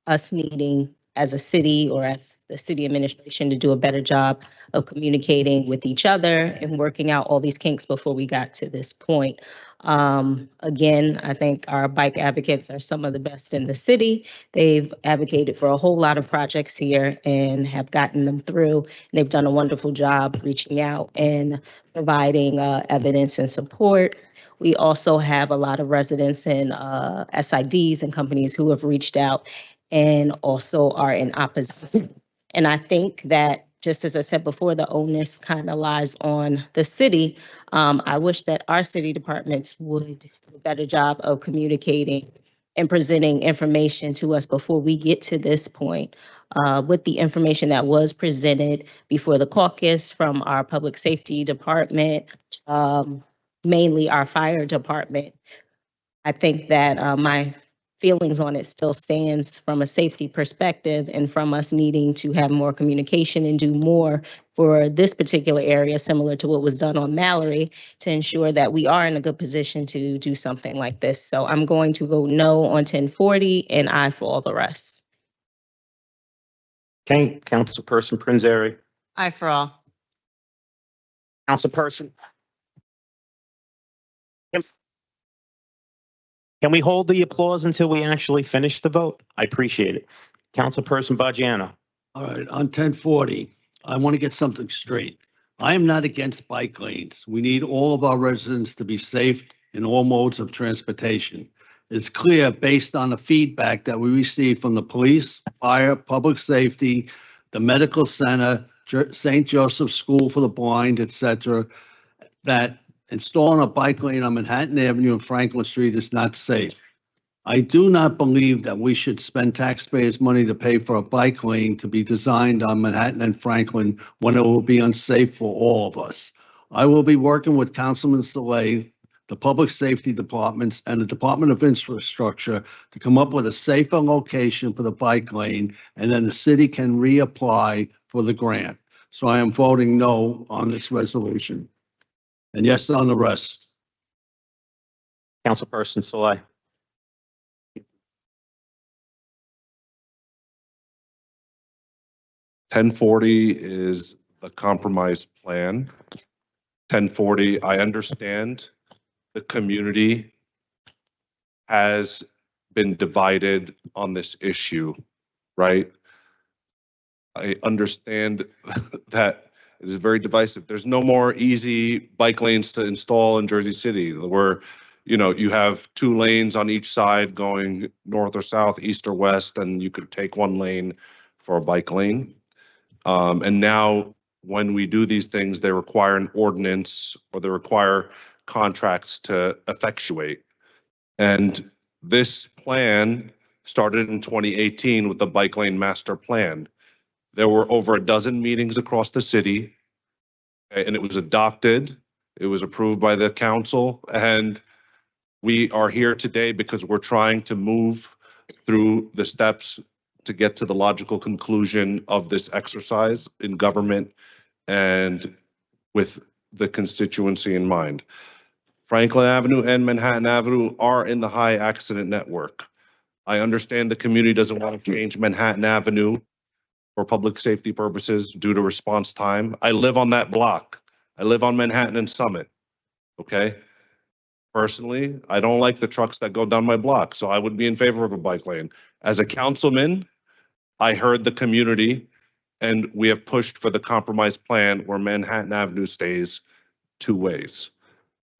us needing as a city or as the city administration to do a better job of communicating with each other and working out all these kinks before we got to this point. Again, I think our bike advocates are some of the best in the city. They've advocated for a whole lot of projects here and have gotten them through. And they've done a wonderful job reaching out and providing evidence and support. We also have a lot of residents and SIDs and companies who have reached out and also are in opposition. And I think that, just as I said before, the onus kind of lies on the city. I wish that our city departments would do a better job of communicating and presenting information to us before we get to this point. With the information that was presented before the caucus from our public safety department, mainly our fire department, I think that my feelings on it still stands from a safety perspective and from us needing to have more communication and do more for this particular area, similar to what was done on Mallory, to ensure that we are in a good position to do something like this. So I'm going to vote no on 1040 and aye for all the rest. Okay, Councilperson Prinzary. Aye for all. Councilperson. Can we hold the applause until we actually finish the vote? I appreciate it. Councilperson Bajano. All right, on 1040, I want to get something straight. I am not against bike lanes. We need all of our residents to be safe in all modes of transportation. It's clear based on the feedback that we received from the police, fire, public safety, the medical center, St. Joseph School for the Blind, etc., that installing a bike lane on Manhattan Avenue and Franklin Street is not safe. I do not believe that we should spend taxpayers' money to pay for a bike lane to be designed on Manhattan and Franklin when it will be unsafe for all of us. I will be working with Councilman Saleh, the public safety departments, and the Department of Infrastructure to come up with a safer location for the bike lane, and then the city can reapply for the grant. So I am voting no on this resolution. And yes on the rest. Councilperson Saleh. $10.40 is the compromise plan. $10.40, I understand the community has been divided on this issue, right? I understand that it is very divisive. There's no more easy bike lanes to install in Jersey City where, you know, you have 2 lanes on each side going north or south, east or west, and you could take 1 lane for a bike lane. And now when we do these things, they require an ordinance or they require contracts to effectuate. And this plan started in 2018 with the bike lane master plan. There were over a dozen meetings across the city, and it was adopted. It was approved by the council, and we are here today because we're trying to move through the steps to get to the logical conclusion of this exercise in government and with the constituency in mind. Franklin Avenue and Manhattan Avenue are in the high accident network. I understand the community doesn't want to change Manhattan Avenue for public safety purposes due to response time. I live on that block. I live on Manhattan and Summit, okay? Personally, I don't like the trucks that go down my block, so I would be in favor of a bike lane. As a councilman, I heard the community and we have pushed for the compromise plan where Manhattan Avenue stays 2 ways.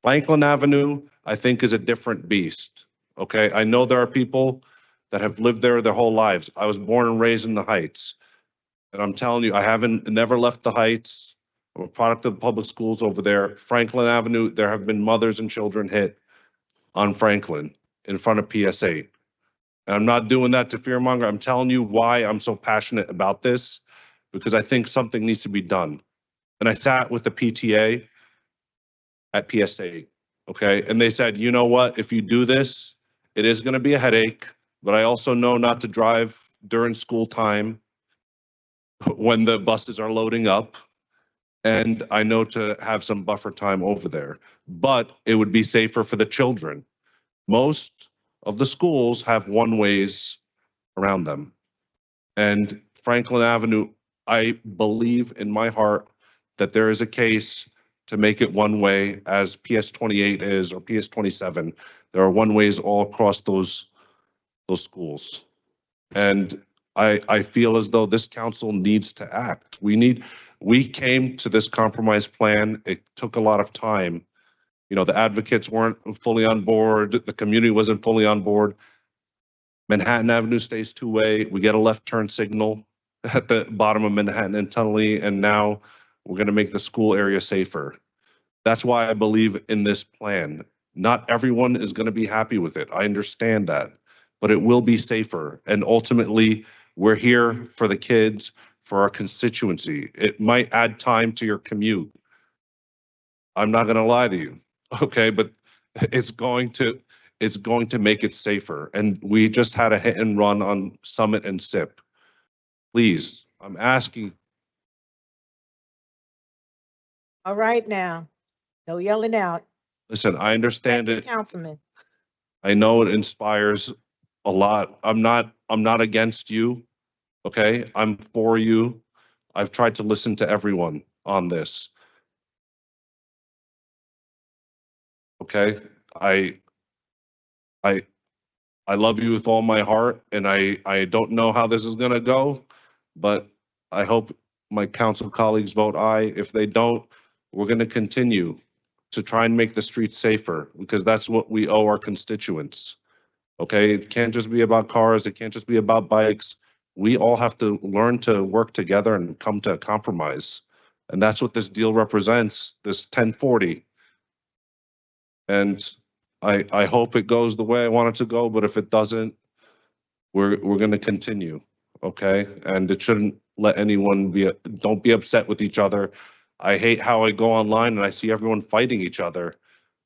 Franklin Avenue, I think, is a different beast, okay? I know there are people that have lived there their whole lives. I was born and raised in the Heights. And I'm telling you, I never left the Heights. I'm a product of the public schools over there. Franklin Avenue, there have been mothers and children hit on Franklin in front of PS8. And I'm not doing that to fearmonger. I'm telling you why I'm so passionate about this, because I think something needs to be done. And I sat with the PTA at PS8 Okay, and they said, you know what, if you do this, it is gonna be a headache, but I also know not to drive during school time when the buses are loading up. And I know to have some buffer time over there, but it would be safer for the children. Most of the schools have one ways around them. And Franklin Avenue, I believe in my heart that there is a case to make it one way as PS 28 is or PS 27. There are one ways all across those schools. And I feel as though this council needs to act. We came to this compromise plan. It took a lot of time. You know, the advocates weren't fully on board. The community wasn't fully on board. Manhattan Avenue stays two-way. We get a left turn signal at the bottom of Manhattan and Tunnelly, and now we're going to make the school area safer. That's why I believe in this plan. Not everyone is going to be happy with it. I understand that, but it will be safer. And ultimately, we're here for the kids, for our constituency. It might add time to your commute. I'm not going to lie to you, okay? But it's going to make it safer. And we just had a hit and run on Summit and SIP. Please, I'm asking. All right now, no yelling out. Listen, I understand it. Councilman. I know it inspires a lot. I'm not against you. Okay, I'm for you. I've tried to listen to everyone on this. Okay, I love you with all my heart, and I don't know how this is gonna go, but I hope my council colleagues vote aye. If they don't, we're gonna continue to try and make the streets safer, because that's what we owe our constituents. Okay, it can't just be about cars, it can't just be about bikes. We all have to learn to work together and come to a compromise. And that's what this deal represents, this 1040. And I hope it goes the way I want it to go, but if it doesn't, we're gonna continue, okay? And it shouldn't let anyone don't be upset with each other. I hate how I go online and I see everyone fighting each other.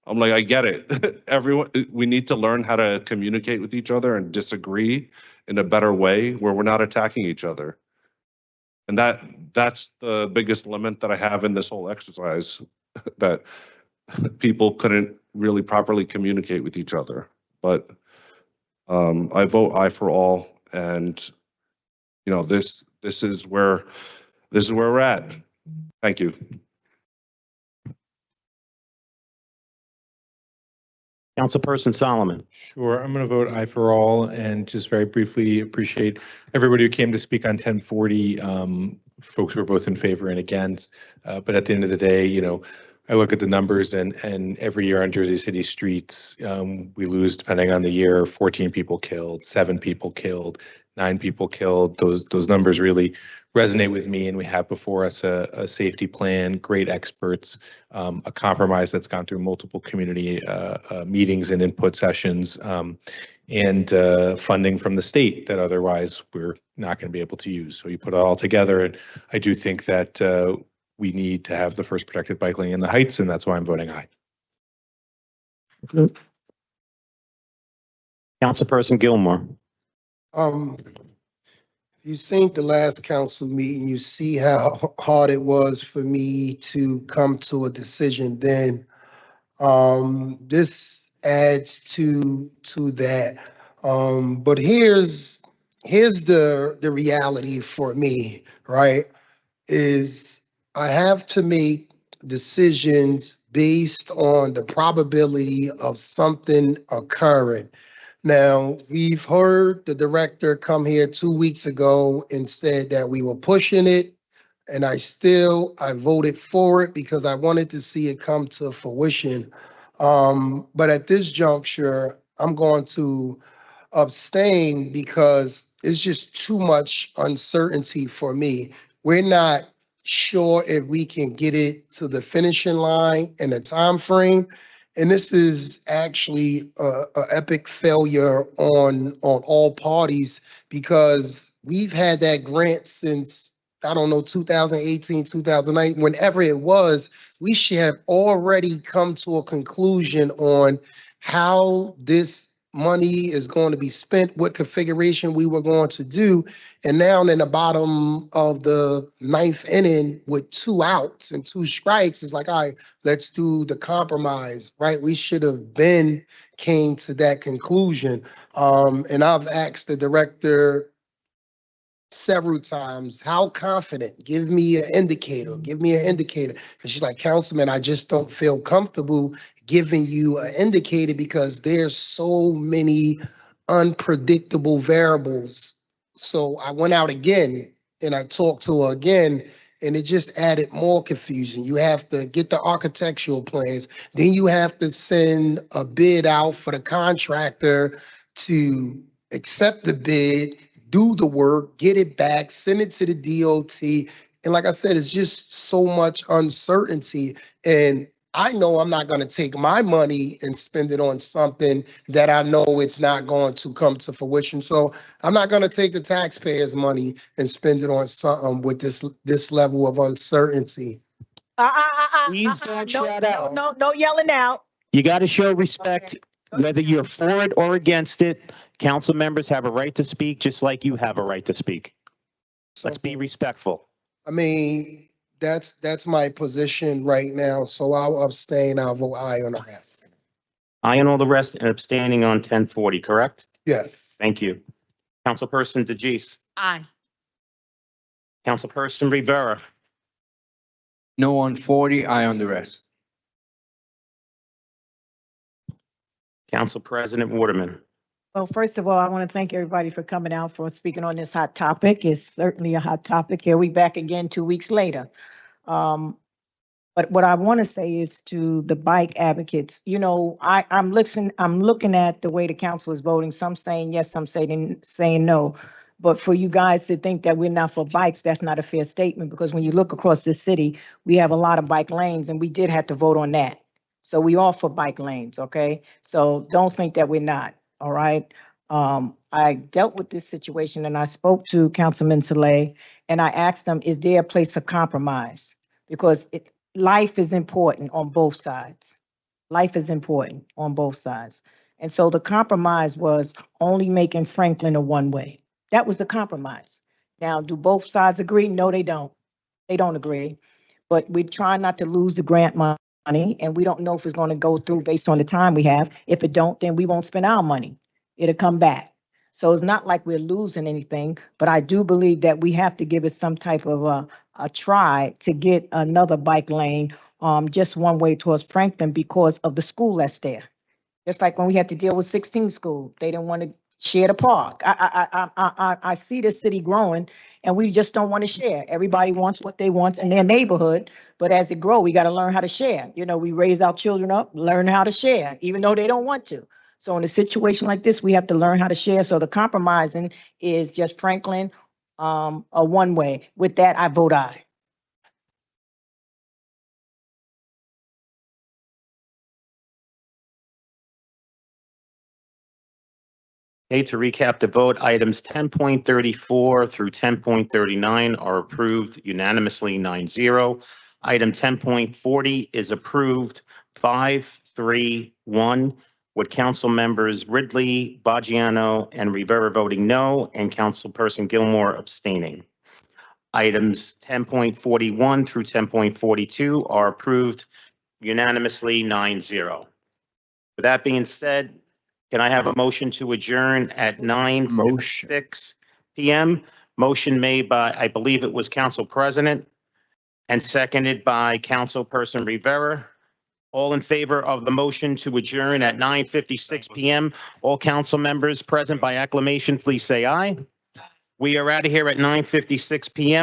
I'm like, I get it. Everyone, we need to learn how to communicate with each other and disagree in a better way where we're not attacking each other. And that's the biggest limit that I have in this whole exercise, that people couldn't really properly communicate with each other. But I vote aye for all, and you know, this is where we're at. Thank you. Councilperson Solomon. Sure, I'm going to vote aye for all, and just very briefly appreciate everybody who came to speak on 1040. Folks who are both in favor and against, but at the end of the day, you know, I look at the numbers, and every year on Jersey City streets, we lose, depending on the year, 14 people killed, 7 people killed, 9 people killed. Those numbers really resonate with me, and we have before us a safety plan, great experts, a compromise that's gone through multiple community meetings and input sessions, and funding from the state that otherwise we're not going to be able to use. So you put it all together, and I do think that we need to have the first protected bike lane in the Heights, and that's why I'm voting aye. Councilperson Gilmore. You seen the last council meeting, you see how hard it was for me to come to a decision then. This adds to that. But here's the reality for me, right? Is I have to make decisions based on the probability of something occurring. Now, we've heard the director come here 2 weeks ago and said that we were pushing it, and I voted for it because I wanted to see it come to fruition. But at this juncture, I'm going to abstain because it's just too much uncertainty for me. We're not sure if we can get it to the finishing line in a time frame. And this is actually a epic failure on all parties, because we've had that grant since I don't know, 2018, 2019, whenever it was, we should have already come to a conclusion on how this money is going to be spent, what configuration we were going to do. And now in the bottom of the ninth inning with 2 outs and 2 strikes, it's like, all right, let's do the compromise, right? We should have came to that conclusion. And I've asked the director several times, how confident? Give me an indicator. Give me an indicator. And she's like, Councilman, I just don't feel comfortable giving you an indicator because there's so many unpredictable variables. So I went out again and I talked to her again, and it just added more confusion. You have to get the architectural plans, then you have to send a bid out for the contractor to accept the bid, do the work, get it back, send it to the DOT. And like I said, it's just so much uncertainty. And I know I'm not going to take my money and spend it on something that I know it's not going to come to fruition. So I'm not going to take the taxpayers' money and spend it on something with this level of uncertainty. Please don't No, shout no, out. no yelling out. You got to show respect, whether you're for it or against it. Council members have a right to speak, just like you have a right to speak. Let's be respectful. I mean, that's my position right now. So I'll abstain. I'll vote aye on the rest. Aye on all the rest and abstaining on 1040, correct? Yes. Thank you. Councilperson DeGise. Aye. Councilperson Rivera. No on 40, aye on the rest. Council President Waterman. Well, first of all, I want to thank everybody for coming out for speaking on this hot topic. It's certainly a hot topic. Here we back again 2 weeks later. But what I want to say is to the bike advocates, you know, I'm looking at the way the council is voting. Some saying yes, some saying no. But for you guys to think that we're not for bikes, that's not a fair statement, because when you look across the city, we have a lot of bike lanes, and we did have to vote on that. So we all for bike lanes, okay? So don't think that we're not, all right? I dealt with this situation and I spoke to Councilman Saleh and I asked them, is there a place of compromise? Because life is important on both sides. Life is important on both sides. And so the compromise was only making Franklin a one-way. That was the compromise. Now, do both sides agree? No, they don't. They don't agree. But we try not to lose the grant money, and we don't know if it's going to go through based on the time we have. If it don't, then we won't spend our money. It'll come back. So it's not like we're losing anything, but I do believe that we have to give it some type of a try to get another bike lane, just one way towards Franklin because of the school that's there. Just like when we had to deal with 16 school, they didn't want to share the park. I see the city growing and we just don't want to share. Everybody wants what they want in their neighborhood, but as it grow, we got to learn how to share. You know, we raise our children up, learn how to share, even though they don't want to. So in a situation like this, we have to learn how to share. So the compromising is just Franklin, a one way. With that, I vote aye. Okay, to recap the vote, items 10.34 through 10.39 are approved unanimously 9-0. Item 10.40 is approved 5-3-1, with council members Ridley, Baggiano, and Rivera voting no, and Councilperson Gilmore abstaining. Items 10.41 through 10.42 are approved unanimously 9-0. With that being said, can I have a motion to adjourn at 9:06 p.m.? Motion made by, I believe it was Council President, and seconded by Councilperson Rivera. All in favor of the motion to adjourn at 9:56 p.m. All council members present by acclamation, please say aye. We are out of here at 9:56 p.m.